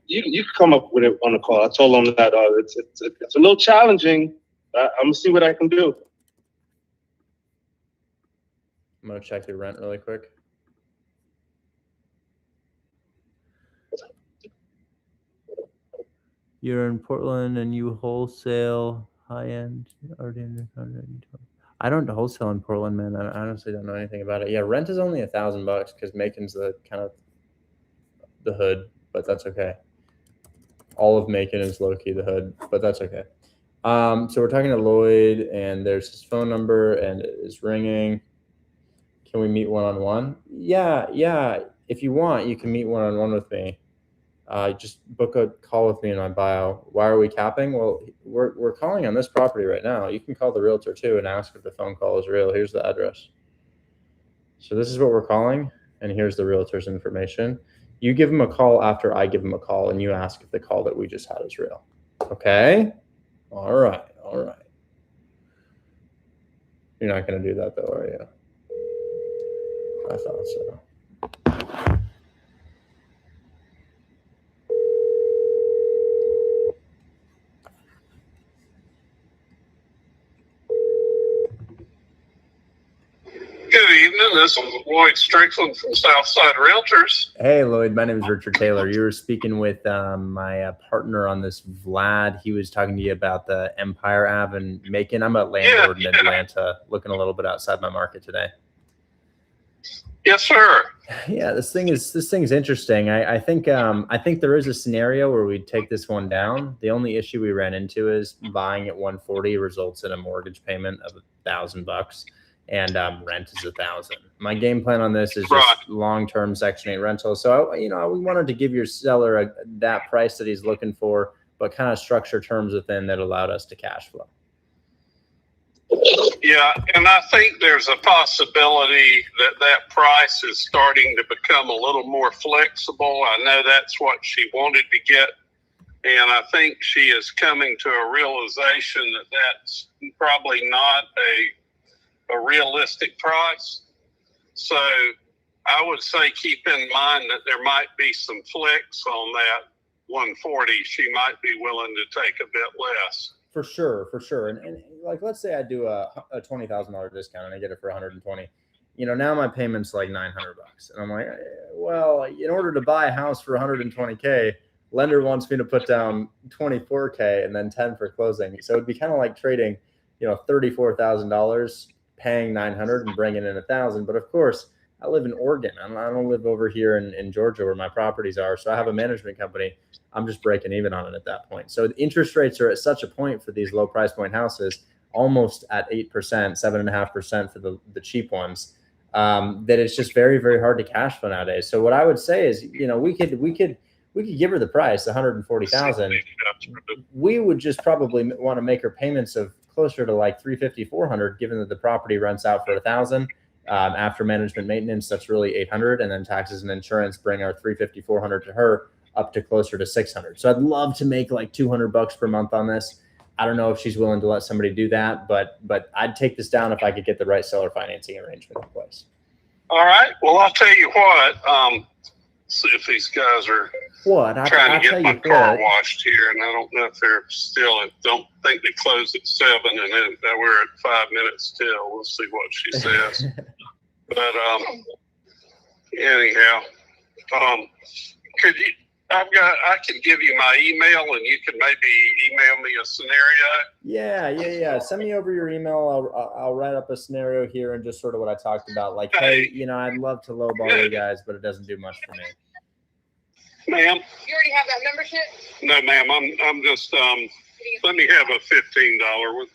You come up with it on the call. I told him that it's a little challenging. I'm gonna see what I can do. I'm gonna check your rent really quick. You're in Portland and you wholesale high end. I don't wholesale in Portland, man. I honestly don't know anything about it. Yeah, rent is only $1,000 because Macon's the kind of the hood, but that's okay. All of Macon is low key the hood, but that's okay. So we're talking to Lloyd, and there's his phone number, and it is ringing. Can we meet one-on-one? Yeah. If you want, you can meet one-on-one with me. Just book a call with me in my bio. Why are we capping? Well, we're calling on this property right now. You can call the realtor too and ask if the phone call is real. Here's the address. So this is what we're calling, and here's the realtor's information. You give him a call after I give him a call, and you ask if the call that we just had is real. Okay? All right. You're not going to do that, though, are you? I thought so. Good evening. This is Lloyd Strickland from Southside Realtors. Hey, Lloyd. My name is Richard Taylor. You were speaking with my partner on this, Vlad. He was talking to you about the Empire Ave in Macon. I'm a landlord in Atlanta, looking a little bit outside my market today. Yes, sir. Yeah, this thing is interesting. I think there is a scenario where we'd take this one down. The only issue we ran into is buying at 140 results in a mortgage payment of $1,000, and rent is $1,000. My game plan on this is just long-term Section 8 rental. So we wanted to give your seller that price that he's looking for, but kind of structure terms within that allowed us to cash flow. Yeah, and I think there's a possibility that price is starting to become a little more flexible. I know that's what she wanted to get, and I think she is coming to a realization that that's probably not a realistic price. So I would say keep in mind that there might be some flex on that 140. She might be willing to take a bit less. For sure. And like, let's say I do a $20,000 discount and I get it for 120. Now my payment's like $900. And I'm like, well, in order to buy a house for 120K, lender wants me to put down 24K and then 10 for closing. So it'd be kind of like trading, $34,000, paying 900 and bringing in 1,000. But of course, I live in Oregon. I don't live over here in Georgia where my properties are. So I have a management company. I'm just breaking even on it at that point. So the interest rates are at such a point for these low price point houses, almost at 8%, 7.5% for the cheap ones, that it's just very, very hard to cash flow nowadays. So what I would say is, we could give her the price, 140,000. We would just probably want to make her payments of closer to like 350, 400, given that the property rents out for 1,000. After management maintenance, that's really 800, and then taxes and insurance bring our 350, 400 to her up to closer to 600. So I'd love to make like $200 per month on this. I don't know if she's willing to let somebody do that, but I'd take this down if I could get the right seller financing arrangement in place. All right. Well, I'll tell you what. See if these guys are trying to get my car washed here, and I don't know if they're still. I don't think they closed at 7, and then we're at 5 minutes till. We'll see what she says. But anyhow, could you? I can give you my email, and you can maybe email me a scenario. Yeah. Send me over your email. I'll write up a scenario here and just sort of what I talked about. Like, hey, I'd love to lowball you guys, but it doesn't do much for me. Ma'am? You already have that membership? No, ma'am. I'm just let me have a $15 with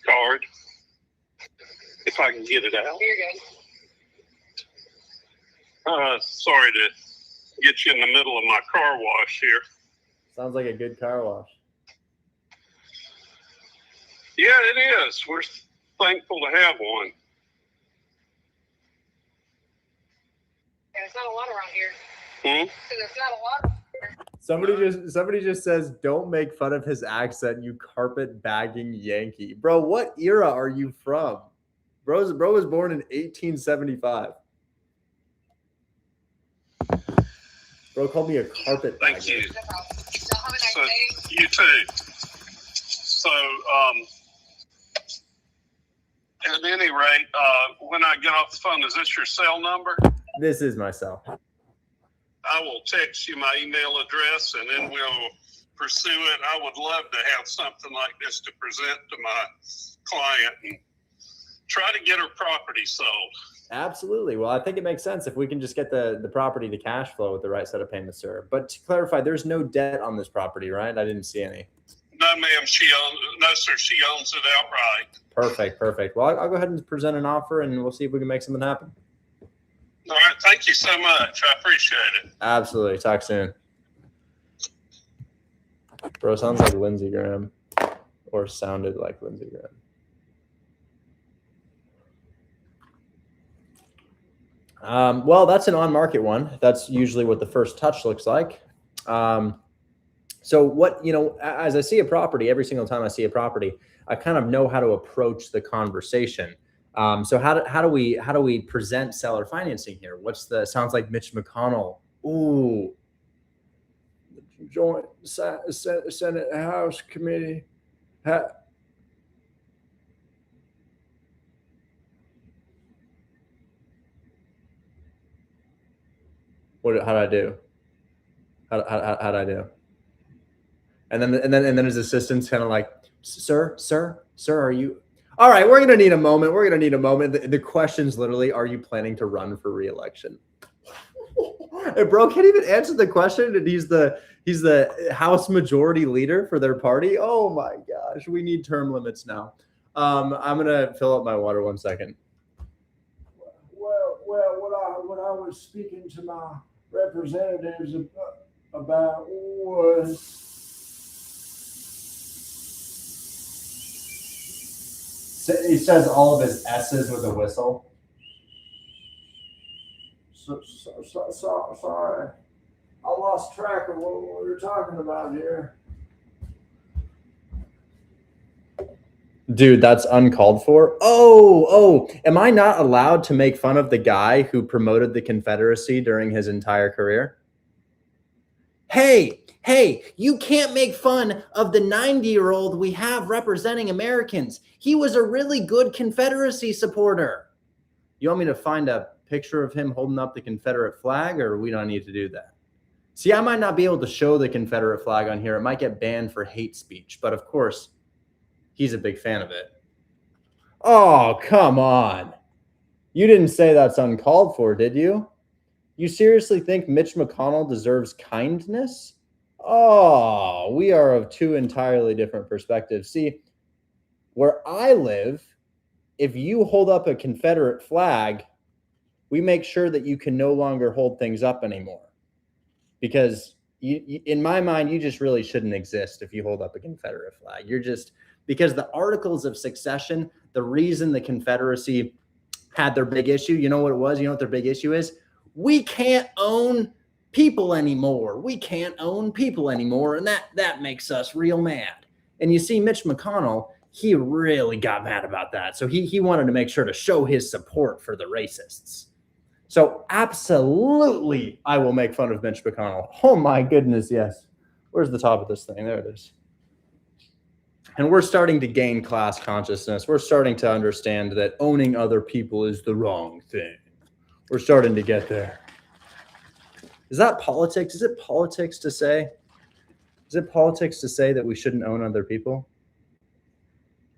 card. If I can get it out. You're good. Sorry to get you in the middle of my car wash here. Sounds like a good car wash. Yeah, it is. We're thankful to have one. Yeah, there's not a lot around here. So there's not a lot. Somebody just says, don't make fun of his accent, you carpet bagging Yankee. Bro, what era are you from? Bro was born in 1875. Bro called me a carpet bagger. Thank you. So, you too. So, at any rate, when I get off the phone, is this your cell number? This is my cell. I will text you my email address, and then we'll pursue it. I would love to have something like this to present to my client and try to get her property sold. Absolutely. Well, I think it makes sense if we can just get the property to cash flow with the right set of payments, sir. But to clarify, there's no debt on this property, right? I didn't see any. No, ma'am. No, sir. She owns it outright. Perfect. Well, I'll go ahead and present an offer, and we'll see if we can make something happen. All right. Thank you so much. I appreciate it. Absolutely. Talk soon. Bro, sounds like Lindsey Graham, or sounded like Lindsey Graham. Well, that's an on-market one. That's usually what the first touch looks like. So what, as I see a property, every single time I see a property, I kind of know how to approach the conversation. So how do we present seller financing here? Sounds like Mitch McConnell. Ooh, joint Senate House committee. How did I do? How did I do? And then his assistant's kind of like, sir, are you? All right, we're gonna need a moment. The question's literally, are you planning to run for re-election? And bro can't even answer the question, and he's the House Majority Leader for their party. Oh my gosh, we need term limits now. I'm gonna fill up my water 1 second. Well, what I was speaking to my representatives about was he says all of his S's with a whistle. Sorry, I lost track of what we were talking about here. Dude, that's uncalled for. Oh, am I not allowed to make fun of the guy who promoted the Confederacy during his entire career? Hey, you can't make fun of the 90-year-old we have representing Americans. He was a really good Confederacy supporter. You want me to find a picture of him holding up the Confederate flag, or we don't need to do that? See, I might not be able to show the Confederate flag on here. It might get banned for hate speech, but of course, he's a big fan of it. Oh, come on. You didn't say that's uncalled for, did you? You seriously think Mitch McConnell deserves kindness? Oh, we are of two entirely different perspectives. See, where I live, if you hold up a Confederate flag, we make sure that you can no longer hold things up anymore. Because in my mind, you just really shouldn't exist if you hold up a Confederate flag. You're just, because the Articles of Succession, the reason the Confederacy had their big issue, you know what it was? You know what their big issue is? We can't own people anymore. And that makes us real mad. And you see, Mitch McConnell, he really got mad about that. So he wanted to make sure to show his support for the racists. So absolutely, I will make fun of Mitch McConnell. Oh my goodness, yes. Where's the top of this thing? There it is. And we're starting to gain class consciousness. We're starting to understand that owning other people is the wrong thing. We're starting to get there. Is that politics? Is it politics to say that we shouldn't own other people?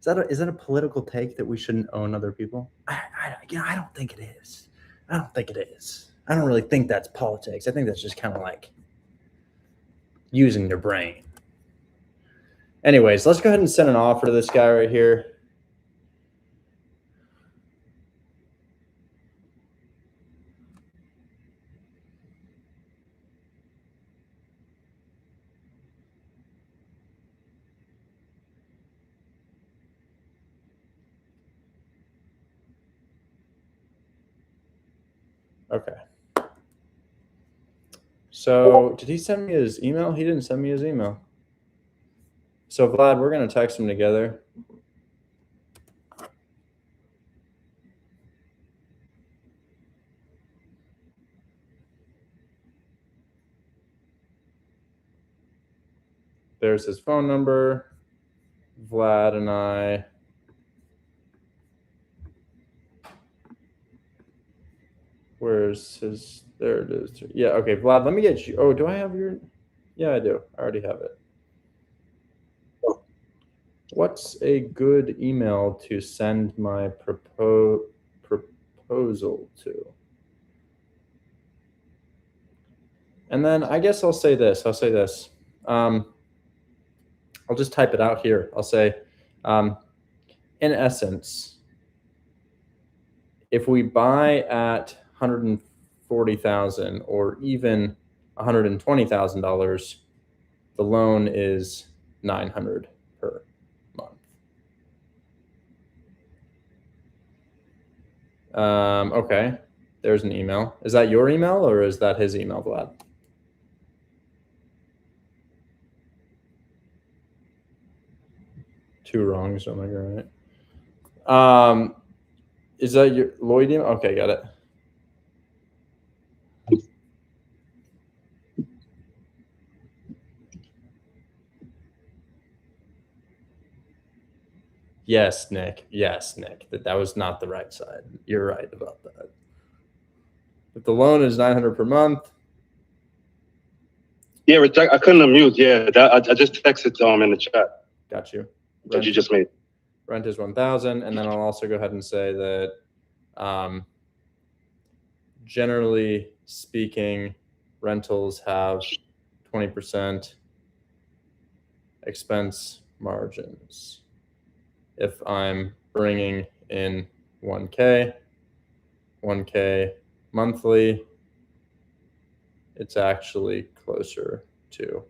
Is that a political take that we shouldn't own other people? I don't think it is. I don't really think that's politics. I think that's just kind of like using your brain. Anyways, let's go ahead and send an offer to this guy right here. Okay. So did he send me his email? He didn't send me his email. So Vlad, we're going to text him together. There's his phone number. Vlad and I. Where's his? There it is. Yeah, okay, Vlad, let me get you. Oh, do I have your? Yeah, I do. I already have it. What's a good email to send my proposal to? And then I guess I'll say this. I'll just type it out here. I'll say, in essence, if we buy at $140,000 or even $120,000, the loan is $900 per month. Okay, there's an email. Is that your email or is that his email, Vlad? Two wrongs, oh my god, right? Is that your Lloyd email? Okay, got it. Yes, Nick. That was not the right side. You're right about that. If the loan is $900 per month, Yeah, I couldn't unmute. Yeah, I just texted in the chat. Got you. That you just made. Rent is 1,000, and then I'll also go ahead and say that, generally speaking, rentals have 20% expense margins. If I'm bringing in 1K monthly, it's actually closer to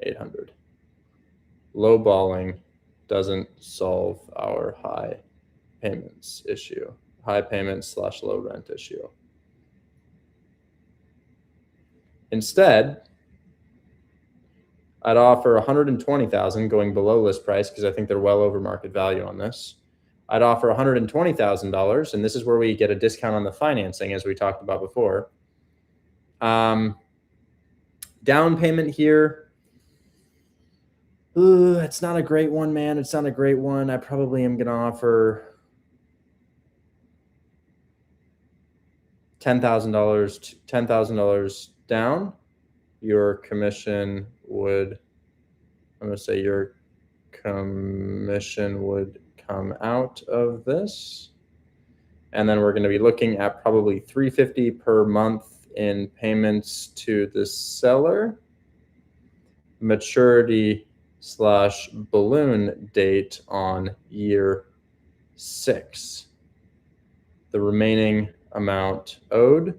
800. Lowballing doesn't solve our high payments issue, high payments / low rent issue. Instead, I'd offer 120,000 going below list price because I think they're well over market value on this. I'd offer $120,000, and this is where we get a discount on the financing, as we talked about before. Down payment here. Ooh, it's not a great one, man. It's not a great one. I probably am going to offer $10,000 down. Your commission would, I'm going to say your commission would come out of this. And then we're going to be looking at probably $350 per month in payments to the seller. Maturity / balloon date on year 6. The remaining amount owed.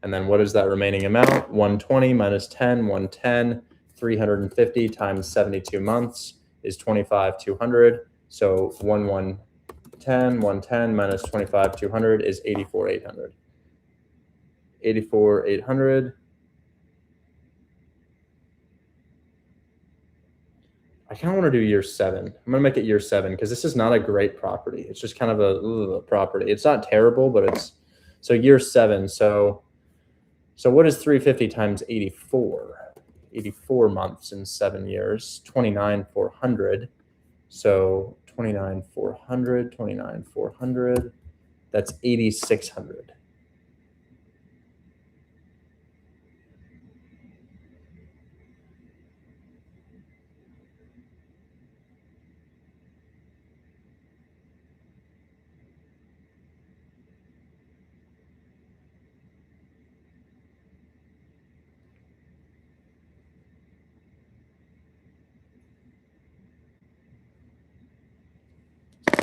And then what is that remaining amount? 120 minus 10, 110, 350 times 72 months is 25,200. So 110 minus 25,200 is 84,800. 84,800. I kind of want to do year 7. I'm going to make it year 7 because this is not a great property. It's just kind of a property. It's not terrible, but it's so year 7. So what is 350 times 84? 84 months in 7 years. 29,400. So 29,400. That's 8,600.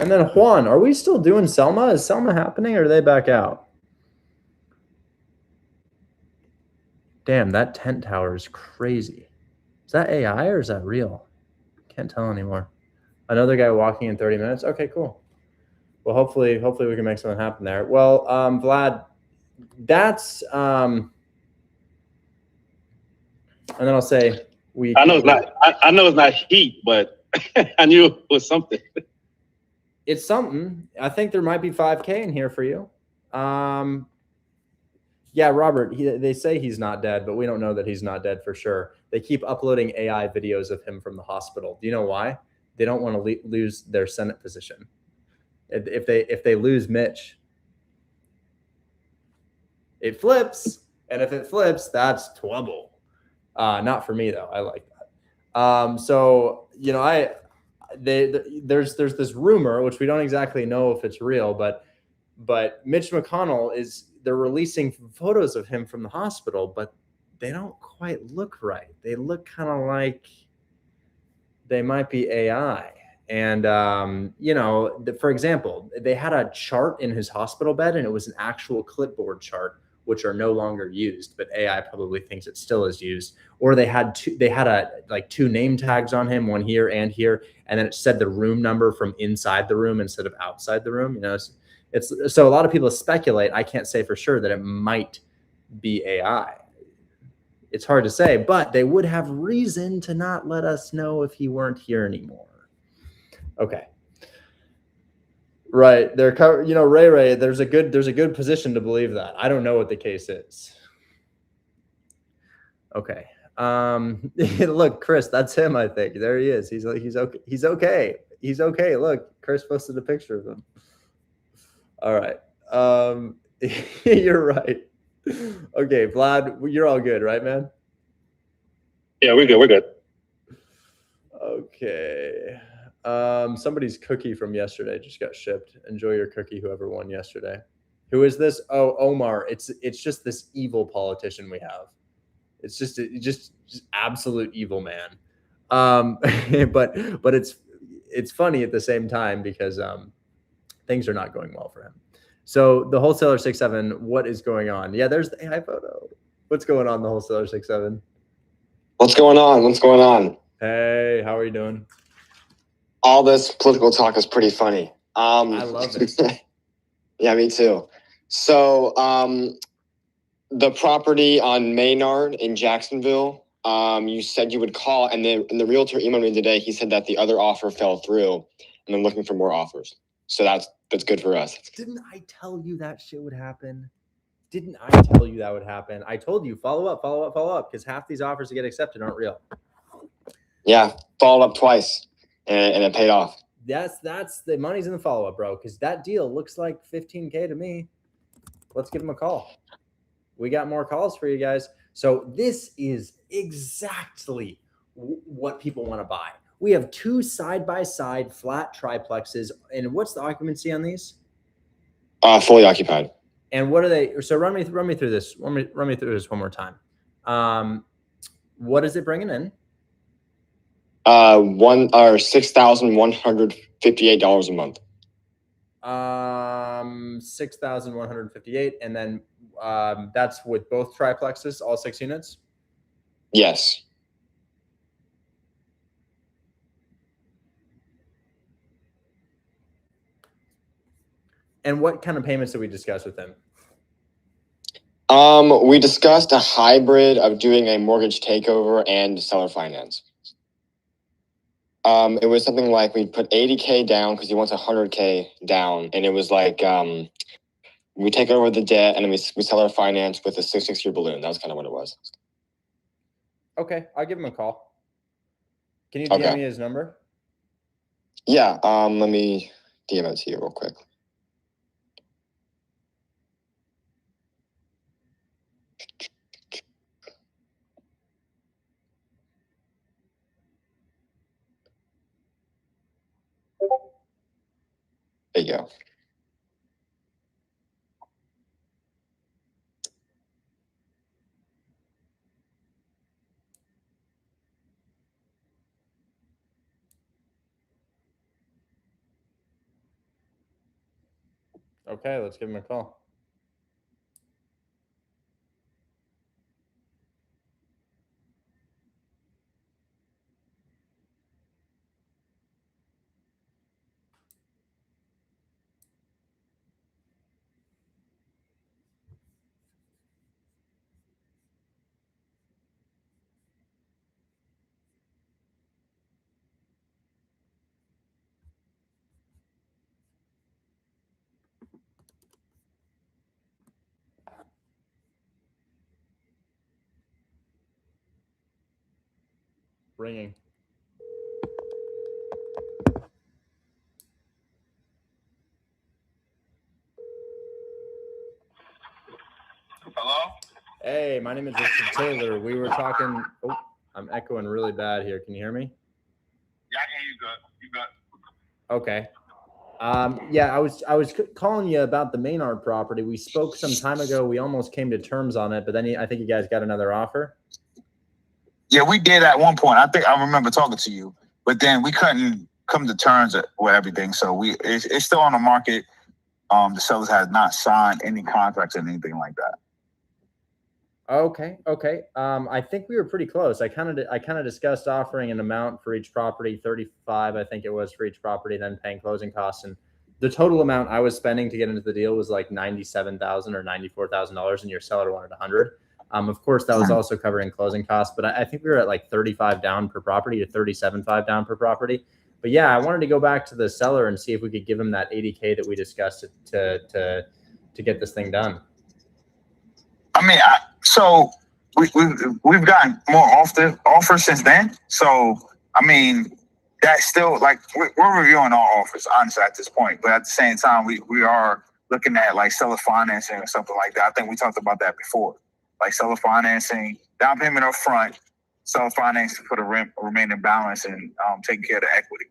And then Juan, are we still doing Selma? Is Selma happening or are they back out? Damn, that tent tower is crazy. Is that AI or is that real? Can't tell anymore. Another guy walking in 30 minutes. Okay, cool. Well, hopefully we can make something happen there. Well, Vlad, that's and then I'll say I know it's not. I know it's not heat, but I knew it was something. It's something. I think there might be 5K in here for you. Yeah, Robert, they say he's not dead, but we don't know that he's not dead for sure. They keep uploading AI videos of him from the hospital. Do you know why? They don't want to lose their Senate position. If they lose Mitch, it flips. And if it flips, that's trouble. Not for me, though. I like that. So, you know, there's this rumor, which we don't exactly know if it's real, but Mitch McConnell they're releasing photos of him from the hospital, but they don't quite look right. They look kind of like they might be AI. And, you know, for example, they had a chart in his hospital bed and it was an actual clipboard chart, which are no longer used, but AI probably thinks it still is used. Or they had two name tags on him, one here and here, and then it said the room number from inside the room instead of outside the room. You know, it's so a lot of people speculate. I can't say for sure that it might be AI. It's hard to say, but they would have reason to not let us know if he weren't here anymore. Okay. Right. They're, you know, Ray, there's a good position to believe that. I don't know what the case is. Okay. Look, Chris, that's him, I think. There he is. He's okay. He's okay. He's okay. Look, Chris posted a picture of him. All right. You're right. Okay, Vlad, you're all good, right, man? Yeah, we're good. We're good. Okay. Somebody's cookie from yesterday just got shipped. Enjoy your cookie, whoever won yesterday. Who is this? Oh, Omar. It's just this evil politician we have. It's just absolute evil man. But it's funny at the same time because things are not going well for him. So the wholesaler 6'7", what is going on? Yeah, there's the AI photo. What's going on, the wholesaler 6'7"? What's going on? What's going on? Hey, how are you doing? All this political talk is pretty funny. I love it. Yeah, me too. So the property on Maynard in Jacksonville, you said you would call, and the realtor emailed me today. He said that the other offer fell through, and I'm looking for more offers. So that's good for us. Didn't I tell you that shit would happen? Didn't I tell you that would happen? I told you, follow up, because half these offers that get accepted aren't real. Yeah, followed up twice, and it paid off. That's the money's in the follow-up, bro, because that deal looks like $15K to me. Let's give them a call. We got more calls for you guys. So this is exactly what people want to buy. We have 2 side-by-side flat triplexes. And what's the occupancy on these? Fully occupied. And what are they? So run me through this. Run me through this one more time. What is it bringing in? $6,158 a month. $6,158, and then that's with both triplexes, all 6 units. Yes. And what kind of payments did we discuss with them? We discussed a hybrid of doing a mortgage takeover and seller finance. It was something like we put $80K down because he wants $100K down, and it was like we take over the debt and then we sell our finance with a 6-year balloon. That was kind of what it was. Okay, I'll give him a call. Can you DM me his number? Yeah, let me DM it to you real quick. There you go. Okay, let's give him a call. Ringing. Hello? Hey, my name is Richard Taylor. We were talking. Oh, I'm echoing really bad here. Can you hear me? Yeah, I can hear you good. You good? Okay. Yeah, I was calling you about the Maynard property. We spoke some time ago. We almost came to terms on it, but then I think you guys got another offer. Yeah, we did at one point. I think I remember talking to you, but then we couldn't come to terms with everything. So it's still on the market. The sellers has not signed any contracts or anything like that. Okay. I think we were pretty close. I kind of discussed offering an amount for each property, 35, I think it was for each property, then paying closing costs, and the total amount I was spending to get into the deal was like $97,000 or $94,000, and your seller wanted $100,000. Of course, that was also covering closing costs, but I think we were at like 35 down per property or 37.5 down per property. But yeah, I wanted to go back to the seller and see if we could give him that $80K that we discussed to get this thing done. I mean, so we've gotten more offers since then. So I mean, that's still like we're reviewing all offers, honestly, at this point. But at the same time, we are looking at like seller financing or something like that. I think we talked about that before, like seller financing, down payment up front, self-finance for the remaining balance and taking care of the equity.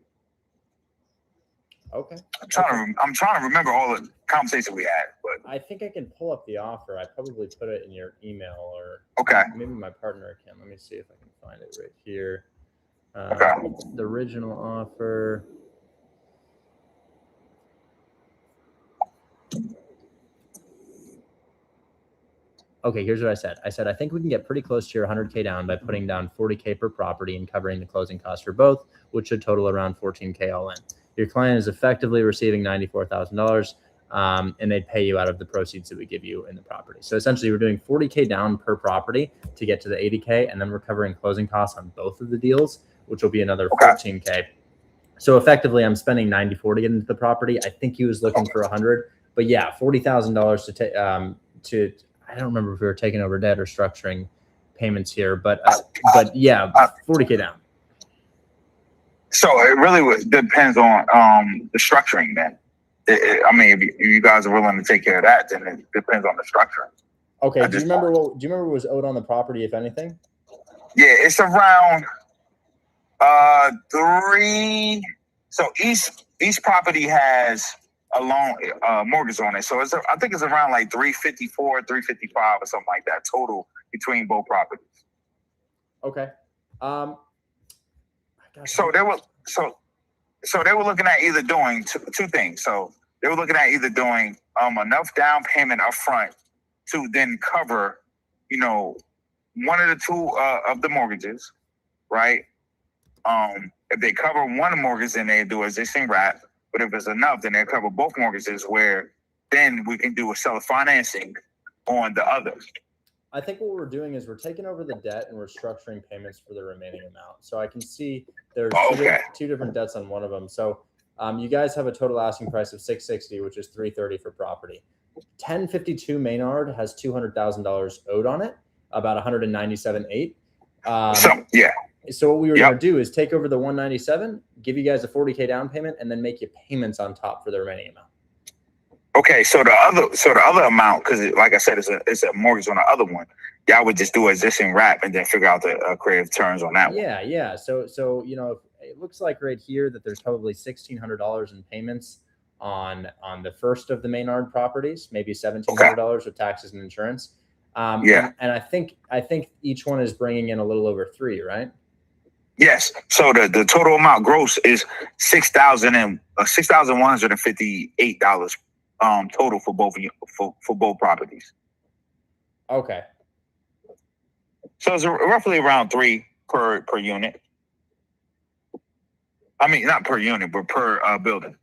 Okay. I'm trying to remember all the conversation we had, but I think I can pull up the offer. I probably put it in your email, or okay. Maybe my partner can. Let me see if I can find it right here. Okay. The original offer. Okay, here's what I said. I said, I think we can get pretty close to your 100K down by putting down 40K per property and covering the closing costs for both, which should total around 14K all in. Your client is effectively receiving $94,000, and they pay you out of the proceeds that we give you in the property. So essentially, we're doing 40K down per property to get to the 80K, and then we're covering closing costs on both of the deals, which will be another 14K. So effectively, I'm spending 94 to get into the property. I think he was looking for 100, but yeah, $40,000 to take I don't remember if we were taking over debt or structuring payments here, but yeah, 40K down. So it really depends on the structuring, then. I mean, if you guys are willing to take care of that, then it depends on the structuring. Okay. Do you remember what was owed on the property, if anything? Yeah, it's around 3. So each property has a loan mortgage on it. So I think it's around like 354, 355 or something like that total between both properties. Okay. So they were looking at either doing two things. So they were looking at either doing enough down payment up front to then cover, one of the two of the mortgages, right? If they cover one mortgage, then they do existing wrap. But if it's enough, then they cover both mortgages, where then we can do a self-financing on the others. I think what we're doing is we're taking over the debt and we're structuring payments for the remaining amount. So I can see there's two different debts on one of them. So you guys have a total asking price of $660, which is $330 for property. 1052 Maynard has $200,000 owed on it, about $197,800. Yeah. So what we were going to do is take over the 197, give you guys a 40K down payment, and then make you payments on top for the remaining amount. Okay, so the other amount, because like I said, it's a mortgage on the other one. Y'all would just do existing wrap and then figure out the creative terms on that one. Yeah. So it looks like right here that there's probably $1,600 in payments on the first of the Maynard properties, maybe $1,700 with taxes and insurance. And I think each one is bringing in a little over 3, right? Yes. So the total amount gross is $6,158 total for both for both properties. Okay. So it's roughly around 3 per unit. I mean, not per unit, but per building.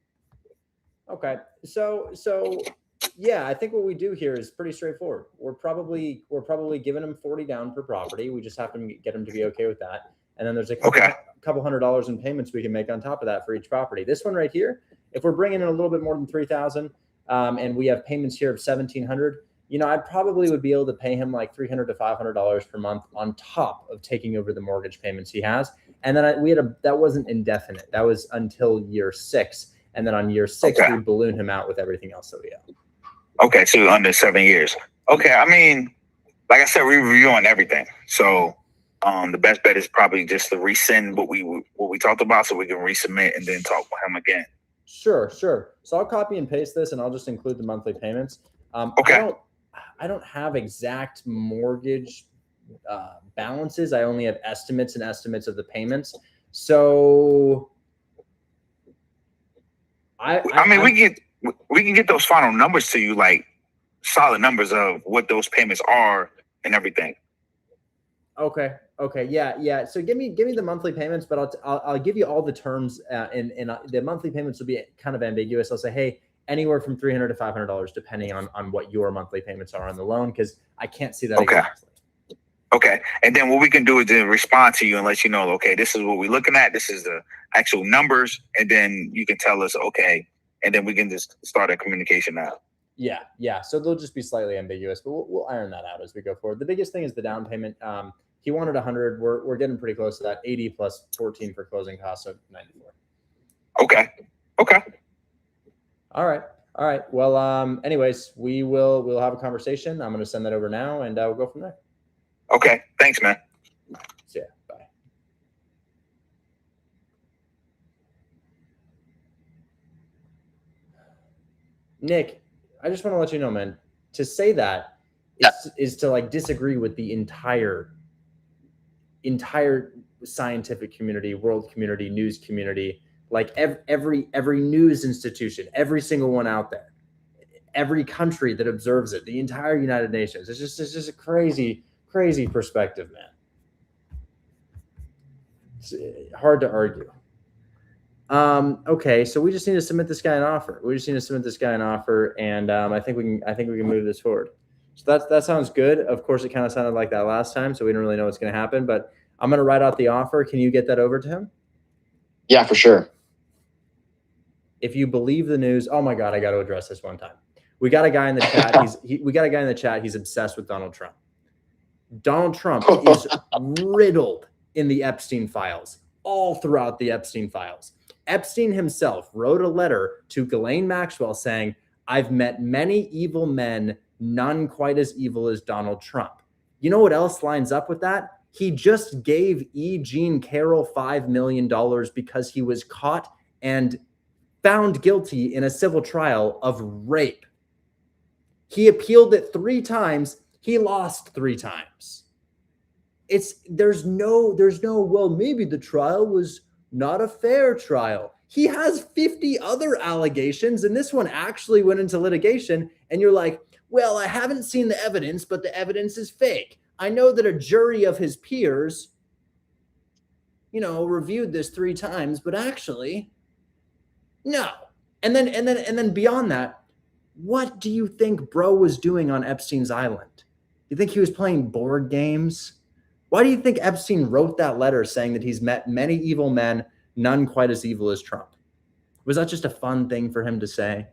Okay. So yeah, I think what we do here is pretty straightforward. We're probably giving them 40 down per property. We just have to get them to be okay with that. And then there's a couple $100 in payments we can make on top of that for each property. This one right here, if we're bringing in a little bit more than 3,000, and we have payments here of 1,700, I probably would be able to pay him like $300 to $500 per month on top of taking over the mortgage payments he has. And then that wasn't indefinite. That was until year 6. And then on year 6, we balloon him out with everything else that we owe. Okay, so under 7 years. Okay, I mean, like I said, we're reviewing everything. So the best bet is probably just to resend what we talked about, so we can resubmit and then talk with him again. Sure. So I'll copy and paste this, and I'll just include the monthly payments. I don't have exact mortgage balances. I only have estimates of the payments. So we can get those final numbers to you, like solid numbers of what those payments are and everything. Okay. Yeah. So give me the monthly payments, but I'll give you all the terms, and the monthly payments will be kind of ambiguous. I'll say, hey, anywhere from $300 to $500, depending on what your monthly payments are on the loan, because I can't see that exactly. Okay. And then what we can do is then respond to you and let you know, okay, this is what we're looking at. This is the actual numbers. And then you can tell us, okay, and then we can just start a communication now. Yeah. So they'll just be slightly ambiguous, but we'll iron that out as we go forward. The biggest thing is the down payment. He wanted 100. We're getting pretty close to that. 80 plus 14 for closing costs of 94. Okay. All right. Well, anyways, we'll have a conversation. I'm going to send that over now, and we'll go from there. Okay. Thanks, man. See ya. Bye. Nick, I just want to let you know, man, to say that is to like disagree with the entire scientific community, world community, news community, like every news institution, every single one out there, every country that observes it, the entire United Nations. It's just a crazy perspective, man. It's hard to argue. Okay, so we just need to submit this guy an offer. And I think we can move this forward. So that sounds good. Of course, it kind of sounded like that last time, so we don't really know what's going to happen. But I'm going to write out the offer. Can you get that over to him? Yeah, for sure. If you believe the news, oh my God, I got to address this one time. We got a guy in the chat. We got a guy in the chat. He's obsessed with Donald Trump. Donald Trump is riddled in the Epstein files, all throughout the Epstein files. Epstein himself wrote a letter to Ghislaine Maxwell saying, "I've met many evil men, none quite as evil as Donald Trump." You know what else lines up with that? He just gave E. Jean Carroll $5 million because he was caught and found guilty in a civil trial of rape. He appealed it 3 times. He lost 3 times. There's no, well, maybe the trial was not a fair trial. He has 50 other allegations, and this one actually went into litigation. And you're like, well, I haven't seen the evidence, but the evidence is fake. I know that a jury of his peers, reviewed this 3 times, but actually, no. And then beyond that, what do you think bro was doing on Epstein's island? You think he was playing board games? Why do you think Epstein wrote that letter saying that he's met many evil men, none quite as evil as Trump? Was that just a fun thing for him to say?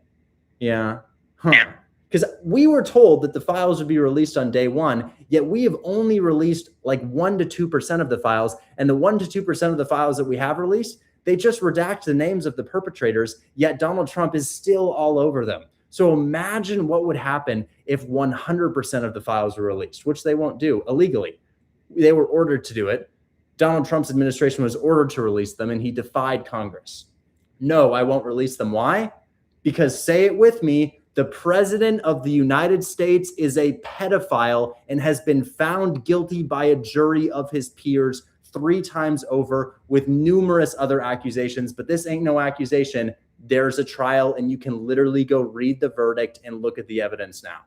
Yeah. Because we were told that the files would be released on day 1, yet we have only released like 1 to 2% of the files. And the 1 to 2% of the files that we have released, they just redact the names of the perpetrators, yet Donald Trump is still all over them. So imagine what would happen if 100% of the files were released, which they won't do illegally. They were ordered to do it. Donald Trump's administration was ordered to release them, and he defied Congress. No, I won't release them. Why? Because, say it with me, the president of the United States is a pedophile and has been found guilty by a jury of his peers 3 times over with numerous other accusations. But this ain't no accusation. There's a trial, and you can literally go read the verdict and look at the evidence now.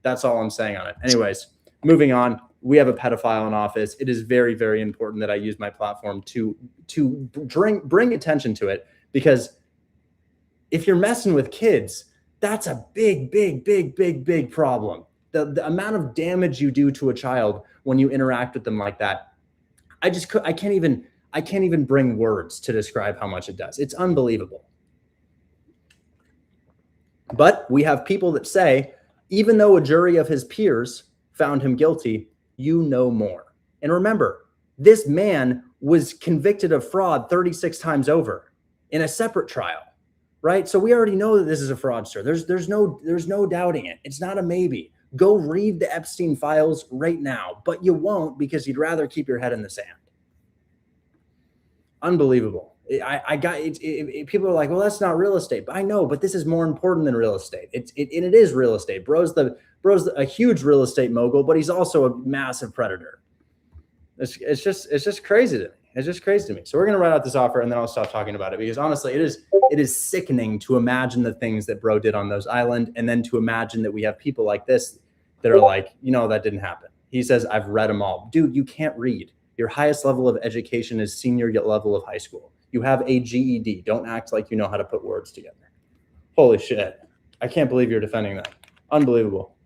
That's all I'm saying on it. Anyways, moving on. We have a pedophile in office. It is very, very important that I use my platform to bring attention to it, because if you're messing with kids, that's a big problem. The amount of damage you do to a child when you interact with them like that, I can't even bring words to describe how much it does. It's unbelievable. But we have people that say, even though a jury of his peers found him guilty, you know more. And remember, this man was convicted of fraud 36 times over in a separate trial, right? So we already know that this is a fraudster. There's no doubting it. It's not a maybe. Go read the Epstein files right now, but you won't because you'd rather keep your head in the sand. Unbelievable. People are like, well, that's not real estate. But I know, but this is more important than real estate. It is real estate. Bro's a huge real estate mogul, but he's also a massive predator. It's just crazy to me. It's just crazy to me. So we're gonna write out this offer, and then I'll stop talking about it, because honestly, it is sickening to imagine the things that bro did on those islands, and then to imagine that we have people like this that are like, that didn't happen. He says, I've read them all. Dude, you can't read. Your highest level of education is senior level of high school. You have a GED. Don't act like you know how to put words together. Holy shit. I can't believe you're defending that. Unbelievable.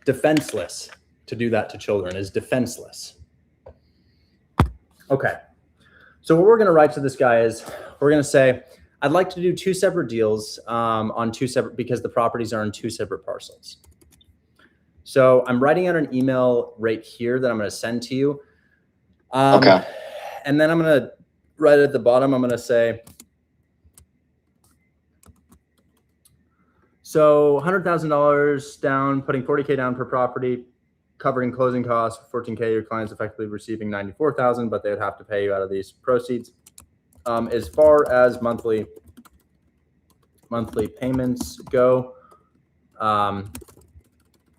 Defenseless. To do that to children is defenseless. Okay. So what we're going to write to this guy is, we're going to say, I'd like to do 2 separate deals on 2 separate, because the properties are in 2 separate parcels. So I'm writing out an email right here that I'm going to send to you. Okay. And then I'm going to write at the bottom, I'm going to say, so $100,000 down, putting $40K down per property, covering closing costs, $14K, your client's effectively receiving $94,000, but they would have to pay you out of these proceeds. As far as monthly monthly payments go,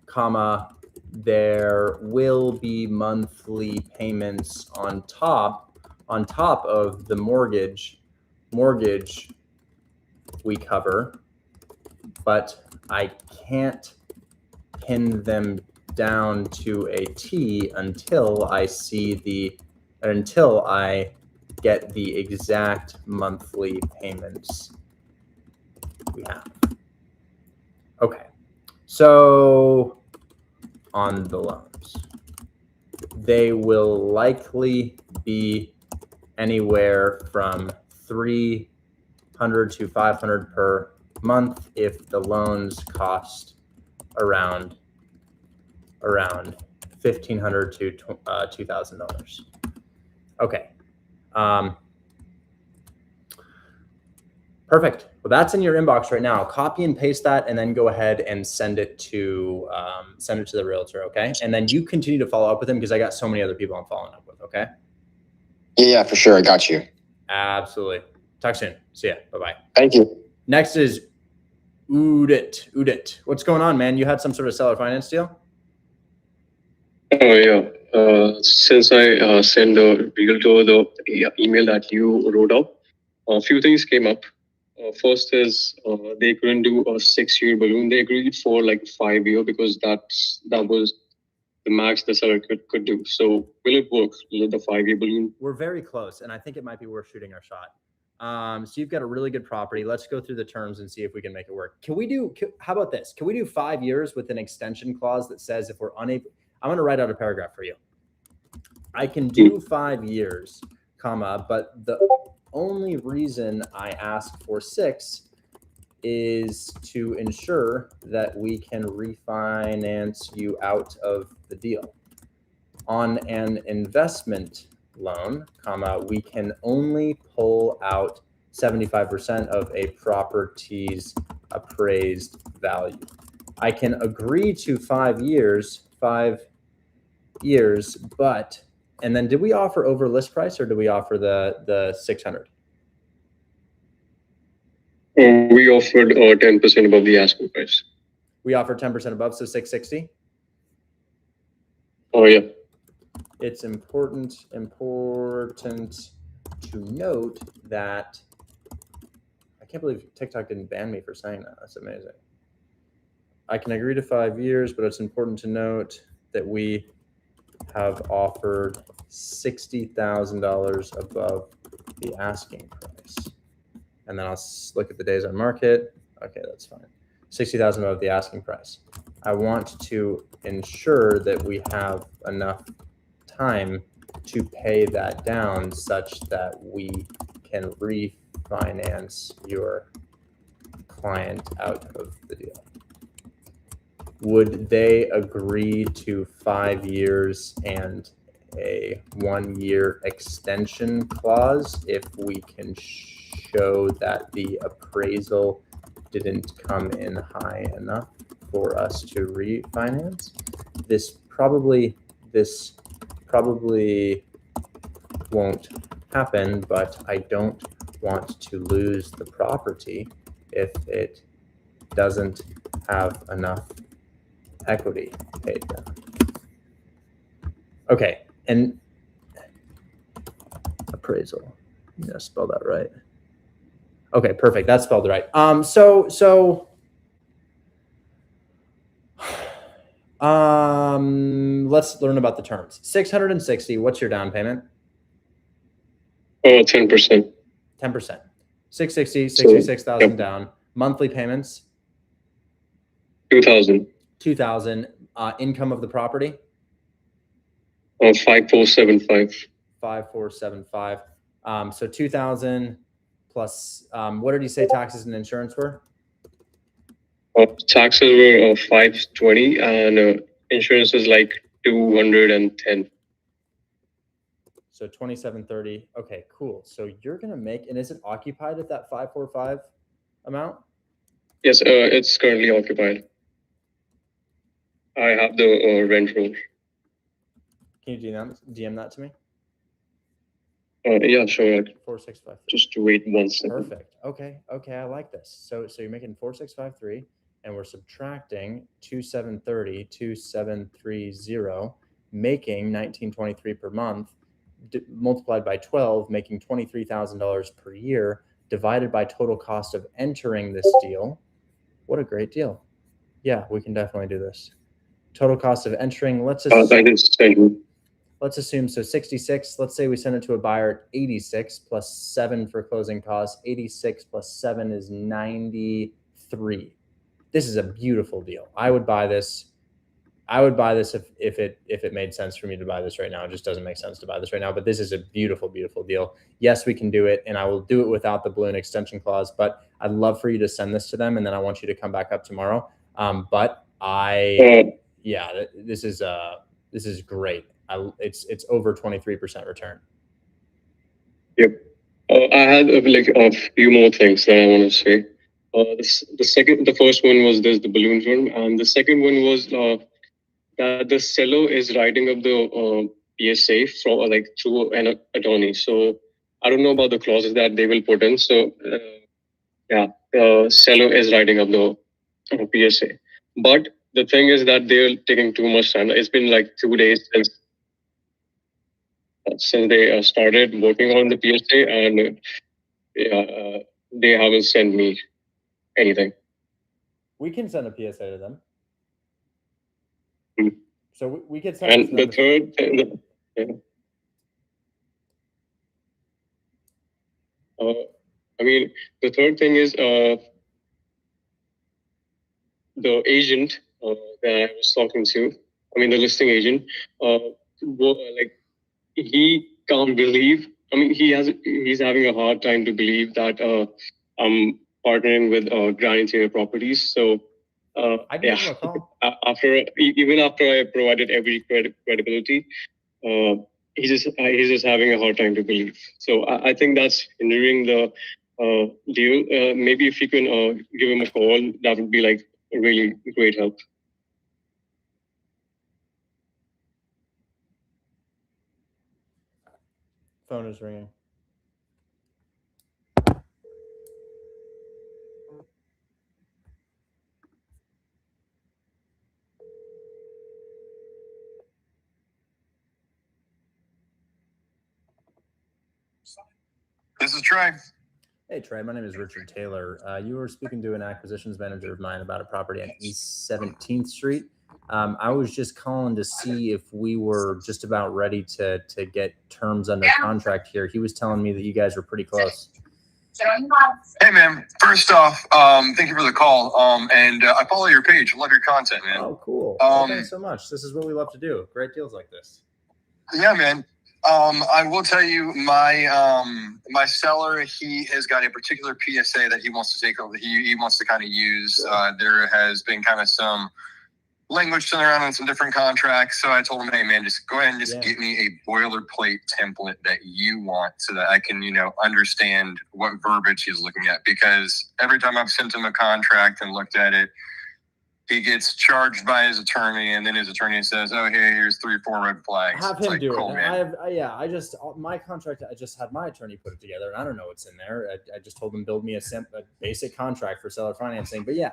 comma, there will be monthly payments on top of the mortgage we cover, but I can't pin them down to a T until I get the exact monthly payments we have. Okay, so on the loans, they will likely be anywhere from $300 to $500 per month if the loans cost around $1,500 to $2,000. Okay. Perfect. Well, that's in your inbox right now. Copy and paste that, and then go ahead and send it to the realtor. Okay. And then you continue to follow up with him because I got so many other people I'm following up with. Okay. Yeah, for sure. I got you. Absolutely. Talk soon. See ya. Bye-bye. Thank you. Next is Udit. What's going on, man? You had some sort of seller finance deal? Oh, yeah. Since I sent the realtor the email that you wrote out, a few things came up. First is they couldn't do a 6-year balloon. They agreed for like 5-year because that was the max the seller could do. So will it work with the 5-year balloon? We're very close, and I think it might be worth shooting our shot. So you've got a really good property. Let's go through the terms and see if we can make it work. How about this? Can we do 5 years with an extension clause that says if we're unable, I'm going to write out a paragraph for you. I can do 5 years, comma, but the only reason I ask for 6 is to ensure that we can refinance you out of the deal. On an investment loan, comma, we can only pull out 75% of a property's appraised value. I can agree to 5 years, but, and then did we offer over list price or did we offer the 600? We offered 10% above the asking price. We offered 10% above, so 660. Oh, yeah. It's important to note that I can't believe TikTok didn't ban me for saying that. That's amazing. I can agree to 5 years, but it's important to note that we have offered $60,000 above the asking price. And then I'll look at the days on market. Okay, that's fine. 60,000 above the asking price. I want to ensure that we have enough time to pay that down such that we can refinance your client out of the deal. Would they agree to 5 years and a 1-year extension clause if we can show that the appraisal didn't come in high enough for us to refinance? This probably won't happen, but I don't want to lose the property if it doesn't have enough equity paid down. Okay, and appraisal. I'm gonna spell that right. Okay, perfect. That's spelled right. Let's learn about the terms. 660. What's your down payment? 10%. 10%. 660, 66,000 down. Monthly payments? 2,000. 2,000. Income of the property? 5475. 5475. So 2,000 plus. What did you say taxes and insurance were? Taxes were 520 and insurance is like 210. So 2730. Okay, cool. So you're gonna make, and is it occupied at that 545 amount? Yes, it's currently occupied. I have the rent roll. Can you DM that to me? Yeah, sure. 4653. Just wait 1 second. Perfect. Okay. I like this. So you're making 4653, and we're subtracting 2730, 2730, making 1923 per month, multiplied by 12, making $23,000 per year, divided by total cost of entering this deal. What a great deal. Yeah, we can definitely do this. Total cost of entering, let's assume so 66. Let's say we send it to a buyer at 86 plus 7 for closing costs. 86 plus 7 is 93. This is a beautiful deal. I would buy this. if it made sense for me to buy this right now. It just doesn't make sense to buy this right now, but this is a beautiful, beautiful deal. Yes, we can do it, and I will do it without the balloon extension clause, but I'd love for you to send this to them, and then I want you to come back up tomorrow. This is great. It's over 23% return. Yep. I had a few more things that I want to say. The first one was the balloon term, and the second one was that the seller is writing up the PSA through an attorney. So I don't know about the clauses that they will put in. So the seller is writing up the PSA, but the thing is that they're taking too much time. It's been like 2 days since they started working on the PSA, and they haven't sent me anything. We can send a PSA to them. Mm. So we could send. And the third thing, the third thing is the agent that I was talking to. The listing agent. He can't believe. He's having a hard time to believe that I'm partnering with Grand Interior Properties. So I gave him a call. After I provided every credibility, he's just having a hard time to believe. So I think that's hindering the deal. Maybe if you can give him a call, that would be like a really great help. Phone is ringing. This is Trey. Hey, Trey, my name is Richard Taylor. You were speaking to an acquisitions manager of mine about a property on East 17th Street. I was just calling to see if we were just about ready to get terms under contract here. He was telling me that you guys were pretty close. Hey, man. First off, thank you for the call. And I follow your page. Love your content, man. Oh, cool. Thanks so much. This is what we love to do. Great deals like this. Yeah, man. I will tell you, my seller, he has got a particular PSA that he wants to take over. He wants to kind of use. There has been kind of some language sent around on some different contracts. So I told him, hey, man, just go ahead and just get me a boilerplate template that you want so that I can, understand what verbiage he's looking at. Because every time I've sent him a contract and looked at it, he gets charged by his attorney, and then his attorney says, "Oh, here's 3 or 4 red flags." Have him do cool, it. Man. My contract. I just had my attorney put it together, and I don't know what's in there. I just told him build me a basic contract for seller financing. But yeah,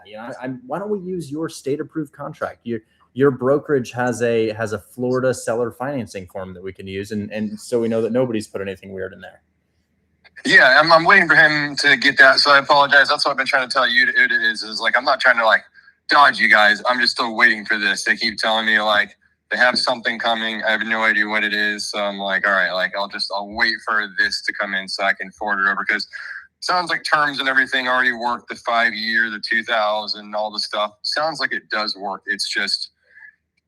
why don't we use your state-approved contract? Your brokerage has a Florida seller financing form that we can use, and so we know that nobody's put anything weird in there. Yeah, I'm waiting for him to get that. So I apologize. That's what I've been trying to tell you. It is like I'm not trying to dodge you guys. I'm just still waiting for this. They keep telling me they have something coming. I have no idea what it is. So I'm like, all right, I'll wait for this to come in so I can forward it over, because it sounds like terms and everything already work. The 5-year, the 2000, all the stuff sounds like it does work. It's just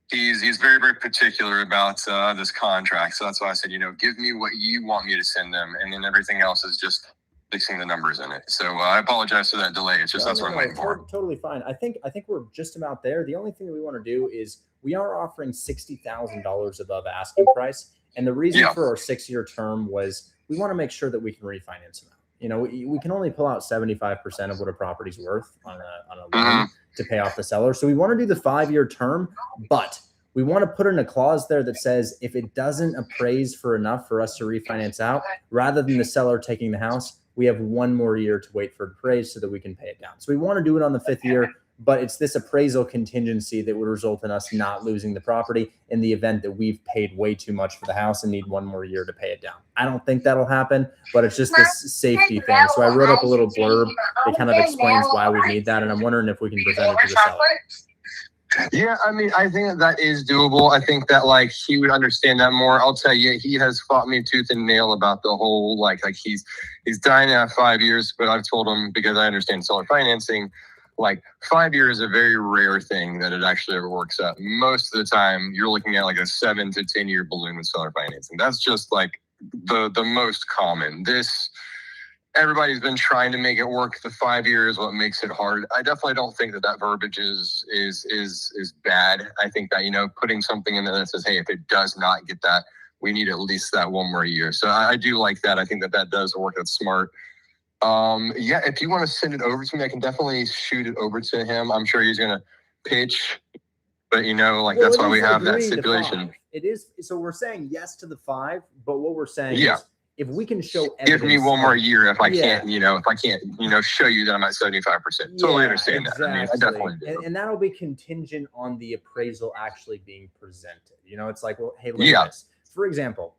he's very, very particular about this contract. So that's why I said, give me what you want me to send them, and then everything else is just fixing the numbers in it. So I apologize for that delay. It's just that's what I'm waiting for. Totally fine. I think we're just about there. The only thing that we want to do is we are offering $60,000 above asking price, and the reason for our 6-year term was we want to make sure that we can refinance them out. We can only pull out 75% of what a property's worth on a loan to pay off the seller. So we want to do the 5-year term, but we want to put in a clause there that says if it doesn't appraise for enough for us to refinance out, rather than the seller taking the house, we have 1 more year to wait for it to appraise so that we can pay it down. So we want to do it on the 5th year, but it's this appraisal contingency that would result in us not losing the property in the event that we've paid way too much for the house and need 1 more year to pay it down. I don't think that'll happen, but it's just this safety thing. So I wrote up a little blurb that kind of explains why we need that, and I'm wondering if we can present it to the seller. Yeah, I mean, I think that is doable. I think that like he would understand that more. I'll tell you, he has fought me tooth and nail about the whole like he's dying to have 5 years, but I've told him, because I understand seller financing, like 5 years is a very rare thing that it actually ever works out. Most of the time, you're looking at like a 7 to 10 year balloon with seller financing. That's just like the most common. Everybody's been trying to make it work. The 5 years, what makes it hard. I definitely don't think that verbiage is bad. I think that, you know, putting something in there that says, hey, if it does not get that, we need at least that 1 more year. So I do like that. I think that does work. That's smart. Yeah, if you want to send it over to me, I can definitely shoot it over to him. I'm sure he's gonna pitch, but you know, like that's why we have that stipulation. It is. So we're saying yes to the 5, but what we're saying is, if we can show evidence, give me 1 more year if I can't, you know, show you that I'm at 75%. Totally understand that. I mean, I definitely do. And that'll be contingent on the appraisal actually being presented. You know, it's like, well, hey, look at this. For example,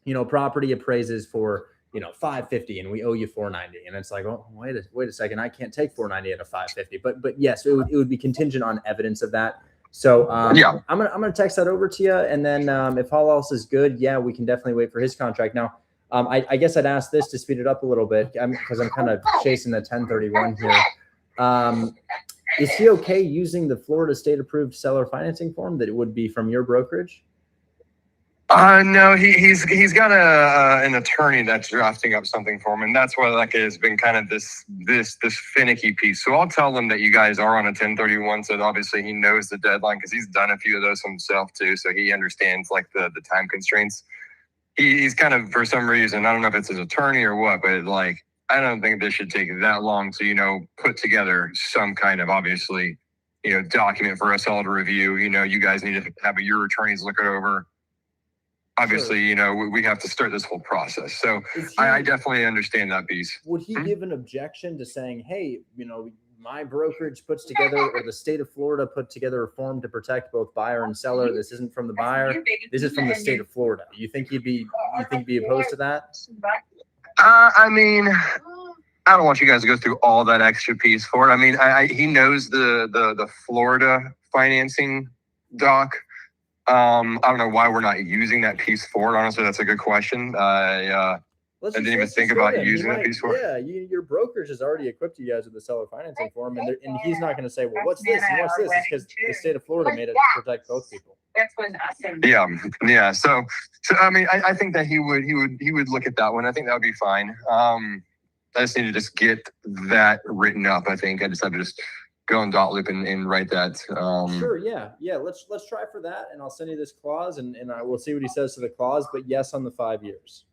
you know, property appraises for, you know, $550 and we owe you $490. And it's like, oh, wait a second. I can't take $490 at a $550. But yes, it would be contingent on evidence of that. So I'm gonna text that over to you. And then if all else is good, yeah, we can definitely wait for his contract. Now, I guess I'd ask this to speed it up a little bit because I'm kind of chasing the 1031 here. Is he okay using the Florida state approved seller financing form that it would be from your brokerage? No, he's got an attorney that's drafting up something for him, and that's why like it has been kind of this finicky piece. So I'll tell him that you guys are on a 1031, so obviously he knows the deadline because he's done a few of those himself too, so he understands like the time constraints. He's kind of, for some reason, I don't know if it's his attorney or what, but like I don't think this should take that long to, you know, put together some kind of obviously, you know, document for us all to review. You know, you guys need to have your attorneys look it over. Obviously, you know, we have to start this whole process. So I definitely understand that piece. Would he give an objection to saying, hey, you know, my brokerage puts together, or the state of Florida put together a form to protect both buyer and seller. This isn't from the buyer. This is from the state of Florida. You think he'd be opposed to that? I mean, I don't want you guys to go through all that extra piece for it. I mean, he knows the Florida financing doc. I don't know why we're not using that piece for it. Honestly, that's a good question. I didn't even think about using that piece for it. Yeah, your brokerage has already equipped you guys with the seller financing form, and he's not going to say, well, what's this and what's this? It's because the state of Florida made it to protect both people. Yeah. So I mean, I think that he would look at that one. I think that would be fine. I just need to just get that written up. I think I just have to go and dot loop and write that. Sure. Yeah. Let's try for that, and I'll send you this clause, and I will see what he says to the clause. But yes, on the 5 years.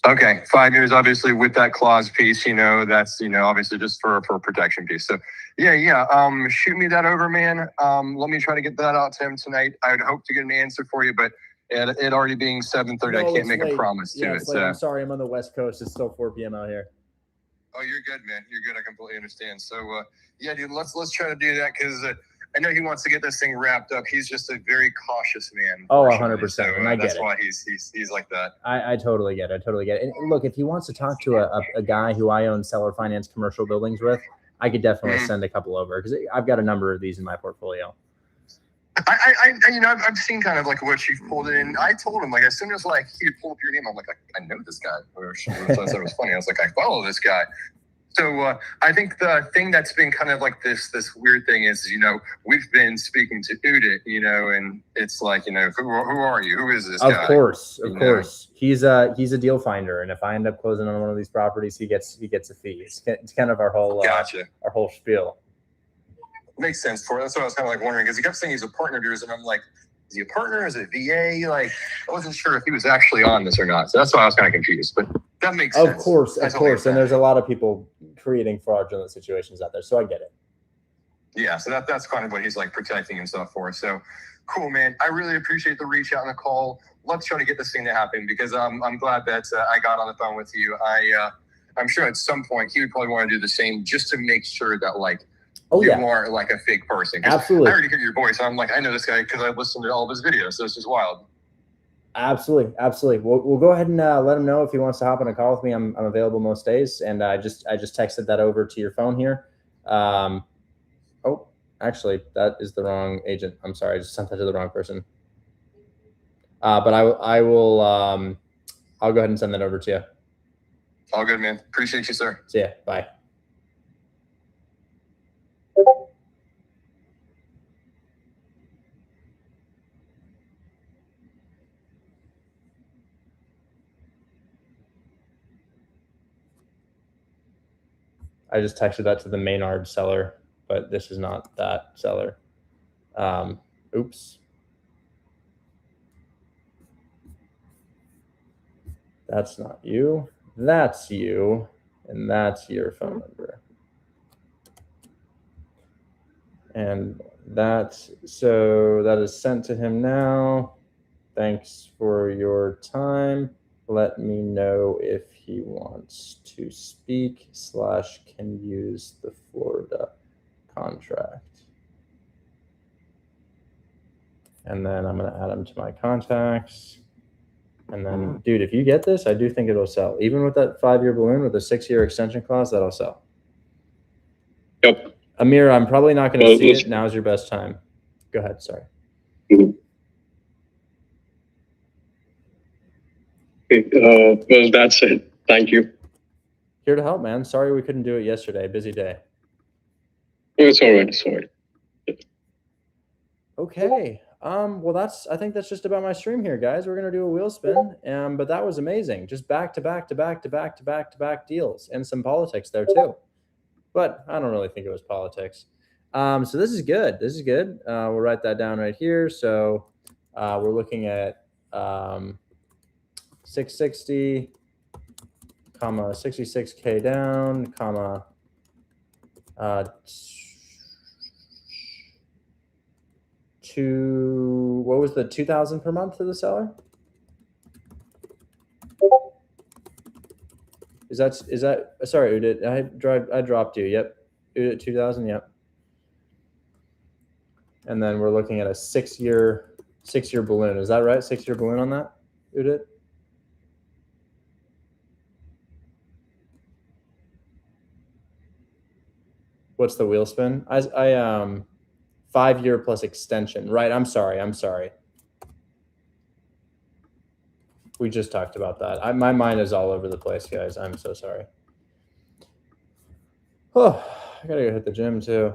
Okay, 5 years, obviously with that clause piece, you know, that's, you know, obviously just for protection piece. So yeah. Shoot me that over, man. Let me try to get that out to him tonight. I would hope to get an answer for you, but it already being 7:30, I can't make a promise to it. So I'm sorry, I'm on the West Coast. It's still 4 p.m. out here. Oh, you're good, man. You're good. I completely understand. So yeah, dude, let's try to do that because I know he wants to get this thing wrapped up. He's just a very cautious man. Oh, 100%. So, and I get that's it. why he's like that. I totally get it. And look, if he wants to talk to a guy who I own seller finance commercial buildings with, I could definitely send a couple over because I've got a number of these in my portfolio. I've seen kind of like what you've pulled in. I told him, like, as soon as like he pulled up your name, I'm like, I know this guy. So I thought it was funny. I was like, I follow this guy. So I think the thing that's been kind of like this weird thing is, you know, we've been speaking to Udit, you know, and it's like, you know, who are you? Who is this guy? Of course. He's a deal finder, and if I end up closing on one of these properties, he gets a fee. It's kind of our whole our whole spiel. Makes sense for it. That's what I was kind of like wondering, because he kept saying he's a partner of yours, and I'm like, is he a partner? Is it VA? Like, I wasn't sure if he was actually on this or not. So that's why I was kind of confused. But that makes sense. Of course. And there's a lot of people creating fraudulent situations out there. So I get it. Yeah. So that's kind of what he's like protecting himself for. So Cool, man. I really appreciate the reach out and the call. Let's try to get this thing to happen because I'm glad that I got on the phone with you. I'm sure at some point he would probably want to do the same just to make sure that you aren't like a fake person. 'Cause Absolutely. I already hear your voice. I'm like, I know this guy because I listened to all of his videos. So this is wild. Absolutely. We'll go ahead and let him know if he wants to hop on a call with me. I'm available most days, and I just texted that over to your phone here. Oh, actually, that is the wrong agent. I'm sorry, I just sent that to the wrong person. But I will. I'll go ahead and send that over to you. All good, man. Appreciate you, sir. See ya. Bye. I just texted that to the Maynard seller, but this is not that seller. Oops. That's not you. That's you. And that's your phone number. And so that is sent to him now. Thanks for your time. Let me know if he wants to speak / can use the Florida contract. And then I'm going to add him to my contacts. And then, dude, if you get this, I do think it'll sell. Even with that 5-year balloon with a 6-year extension clause, that'll sell. Yep. Amir, I'm probably not going to see it. Now's your best time. Go ahead. Sorry. Okay, well, that's it. Thank you. Here to help, man. Sorry we couldn't do it yesterday. Busy day. It's all right. It's all right. Okay. Well, I think that's just about my stream here, guys. We're gonna do a wheel spin. But that was amazing. Just back to back deals and some politics there too. But I don't really think it was politics. So this is good. This is good. We'll write that down right here. So we're looking at 660, comma 66K down, comma what was the 2,000 per month to the seller? Is that sorry, Udit, I dropped you. Yep. Udit 2,000, yep. And then we're looking at a 6-year balloon. Is that right? 6-year balloon on that, Udit? What's the wheel spin? I 5-year plus extension. Right. I'm sorry. We just talked about that. My mind is all over the place, guys. I'm so sorry. Oh, I gotta go hit the gym too.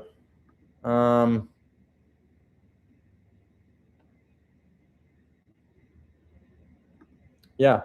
Yeah.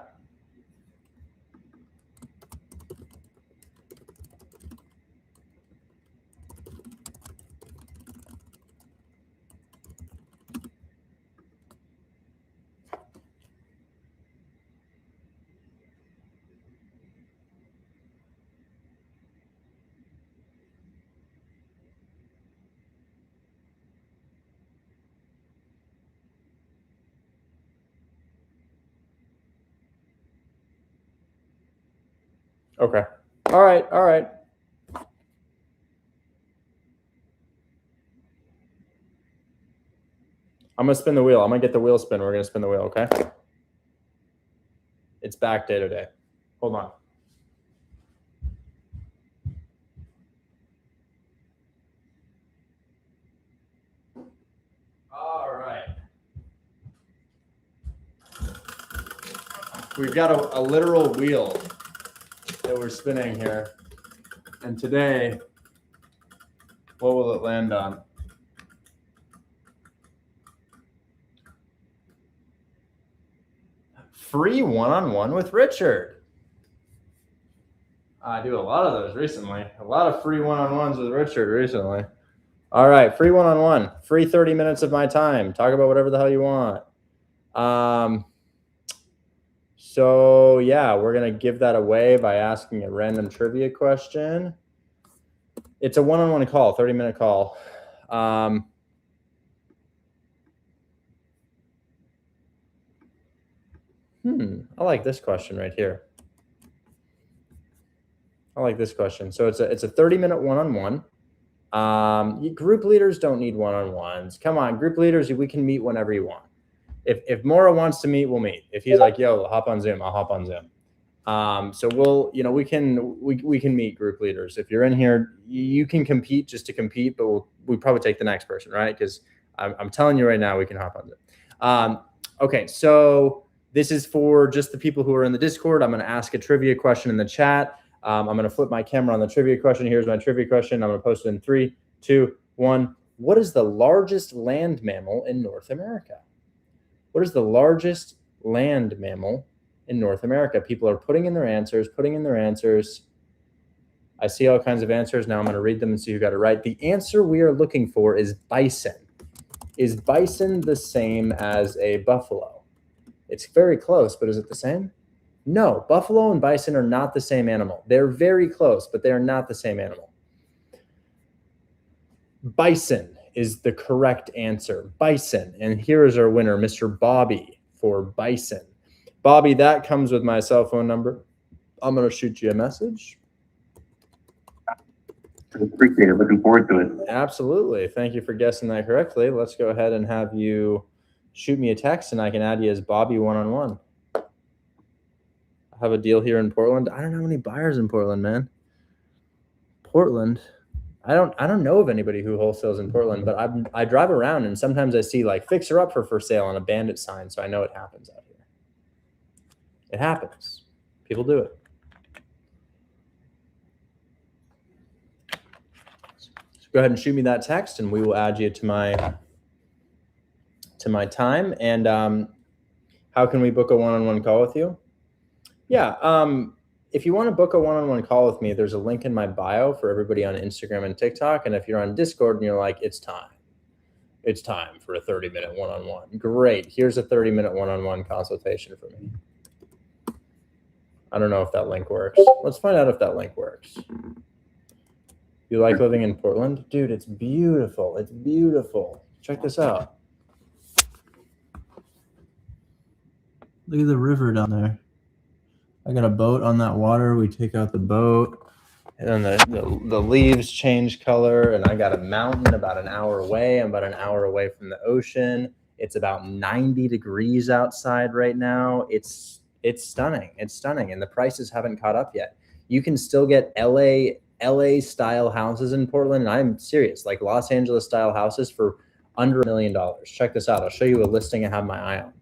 Okay. All right. I'm gonna spin the wheel. I'm gonna get the wheel spin. We're gonna spin the wheel, okay? It's back day today. Hold on. All right. We've got a literal wheel that we're spinning here. And today, what will it land on? Free one-on-one with Richard. I do a lot of those recently. A lot of free one-on-ones with Richard recently. All right, free one-on-one. Free 30 minutes of my time. Talk about whatever the hell you want. So yeah, we're going to give that away by asking a random trivia question. It's a one-on-one call, 30-minute call. I like this question right here. I like this question. So it's a 30-minute one-on-one. Group leaders don't need one-on-ones. Come on, group leaders, we can meet whenever you want. If Maura wants to meet, we'll meet. If he's like, yo, hop on Zoom, I'll hop on Zoom. So we'll, we can meet group leaders. If you're in here, you can compete just to compete, but we probably take the next person, right? Because I'm telling you right now, we can hop on Zoom. Okay, so this is for just the people who are in the Discord. I'm going to ask a trivia question in the chat. I'm going to flip my camera on the trivia question. Here's my trivia question. I'm going to post it in 3, 2, 1. What is the largest land mammal in North America? What is the largest land mammal in North America? People are putting in their answers, I see all kinds of answers. Now I'm going to read them and see who got it right. The answer we are looking for is bison. Is bison the same as a buffalo? It's very close, but is it the same? No, buffalo and bison are not the same animal. They're very close, but they are not the same animal. Bison is the correct answer. Bison. And here is our winner, Mr. Bobby, for bison. Bobby, that comes with my cell phone number. I'm going to shoot you a message. Appreciate it. Looking forward to it. Absolutely. Thank you for guessing that correctly. Let's go ahead and have you shoot me a text, and I can add you as Bobby one-on-one. I have a deal here in Portland. I don't know any buyers in Portland, man. Portland. I don't know of anybody who wholesales in Portland, but I drive around and sometimes I see like fixer up for sale on a bandit sign, so I know it happens out here. It happens. People do it. So go ahead and shoot me that text, and we will add you to my time. And how can we book a one-on-one call with you? Yeah. If you want to book a one-on-one call with me, there's a link in my bio for everybody on Instagram and TikTok. And if you're on Discord and you're like, it's time for a 30-minute one-on-one. Great. Here's a 30-minute one-on-one consultation for me. I don't know if that link works. Let's find out if that link works. You like living in Portland? Dude, it's beautiful. It's beautiful. Check this out. Look at the river down there. I got a boat on that water. We take out the boat, and then the leaves change color, and I got a mountain about an hour away. I'm about an hour away from the ocean. It's about 90 degrees outside right now. It's stunning. It's stunning, and the prices haven't caught up yet. You can still get LA style houses in Portland, and I'm serious, like Los Angeles style houses for under $1 million. Check this out. I'll show you a listing I have my eye on.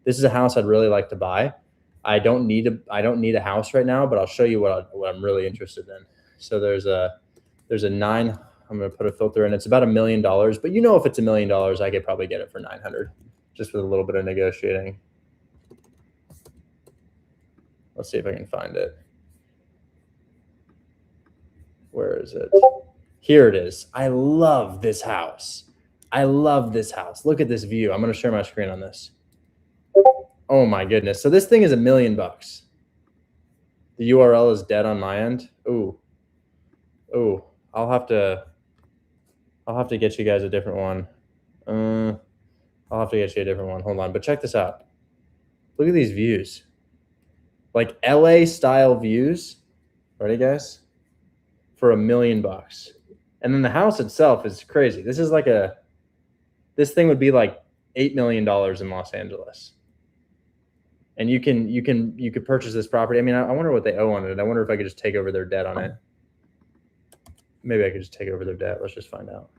This is a house I'd really like to buy. I don't need a house right now, but I'll show you what I'm really interested in. So there's a 9. I'm going to put a filter in. It's about $1 million, but if it's $1 million, I could probably get it for 900, just with a little bit of negotiating. Let's see if I can find it. Where is it? Here it is. I love this house. Look at this view. I'm going to share my screen on this. Oh my goodness. So this thing is $1 million. The URL is dead on my end. Ooh. I'll have to get you guys a different one. I'll have to get you a different one. Hold on. But check this out. Look at these views. Like LA style views. Ready, guys? For $1 million. And then the house itself is crazy. This thing would be like $8 million in Los Angeles. And you could purchase this property. I mean, I wonder what they owe on it. I wonder if I could just take over their debt on it. Maybe I could just take over their debt. Let's just find out.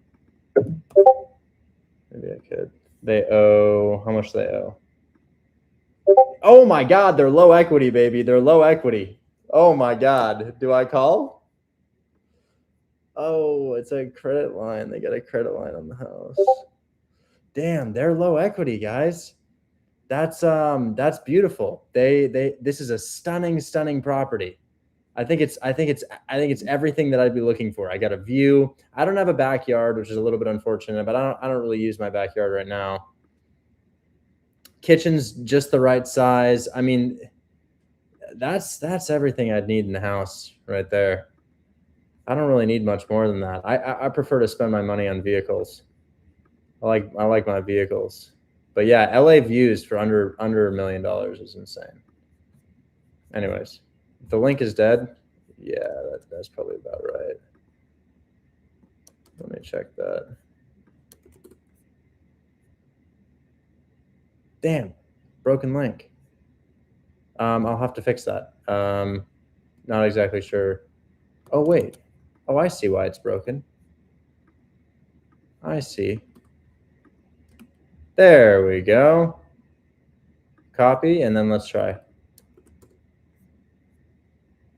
Maybe I could. They owe, how much do they owe? Oh my God, they're low equity, baby. They're low equity. Oh my God. Do I call? Oh, it's a credit line. They got a credit line on the house. Damn, they're low equity, guys. That's beautiful. This is a stunning property. I think it's everything that I'd be looking for. I got a view. I don't have a backyard, which is a little bit unfortunate, but I don't really use my backyard right now. Kitchen's just the right size. I mean, that's everything I'd need in the house right there. I don't really need much more than that. I prefer to spend my money on vehicles. I like my vehicles. But yeah, LA views for under $1 million is insane. Anyways, the link is dead. Yeah, that's probably about right. Let me check that. Damn, broken link. I'll have to fix that. Not exactly sure. Oh, wait. Oh, I see why it's broken. I see. There we go. Copy, and then let's try.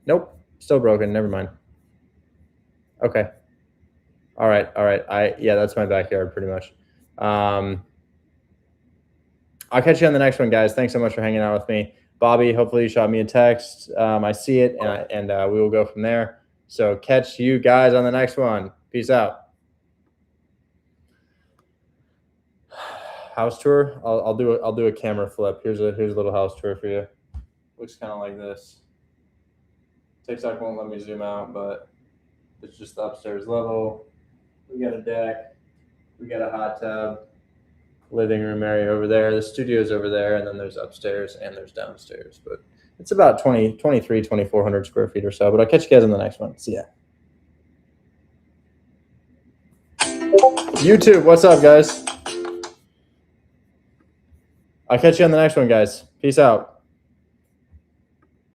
Nope, still broken. Never mind. Okay. All right. Yeah, that's my backyard pretty much. I'll catch you on the next one, guys. Thanks so much for hanging out with me. Bobby, hopefully you shot me a text. I see it, and we will go from there. So catch you guys on the next one. Peace out. House tour. I'll do a camera flip. Here's a little house tour for you. Looks kind of like this. TikTok won't let me zoom out, but it's just the upstairs level. We got a deck. We got a hot tub. Living room area over there. The studio's over there, and then there's upstairs and there's downstairs. But it's about 2,400 square feet or so. But I'll catch you guys on the next one. See ya. YouTube, what's up, guys? I'll catch you on the next one, guys. Peace out.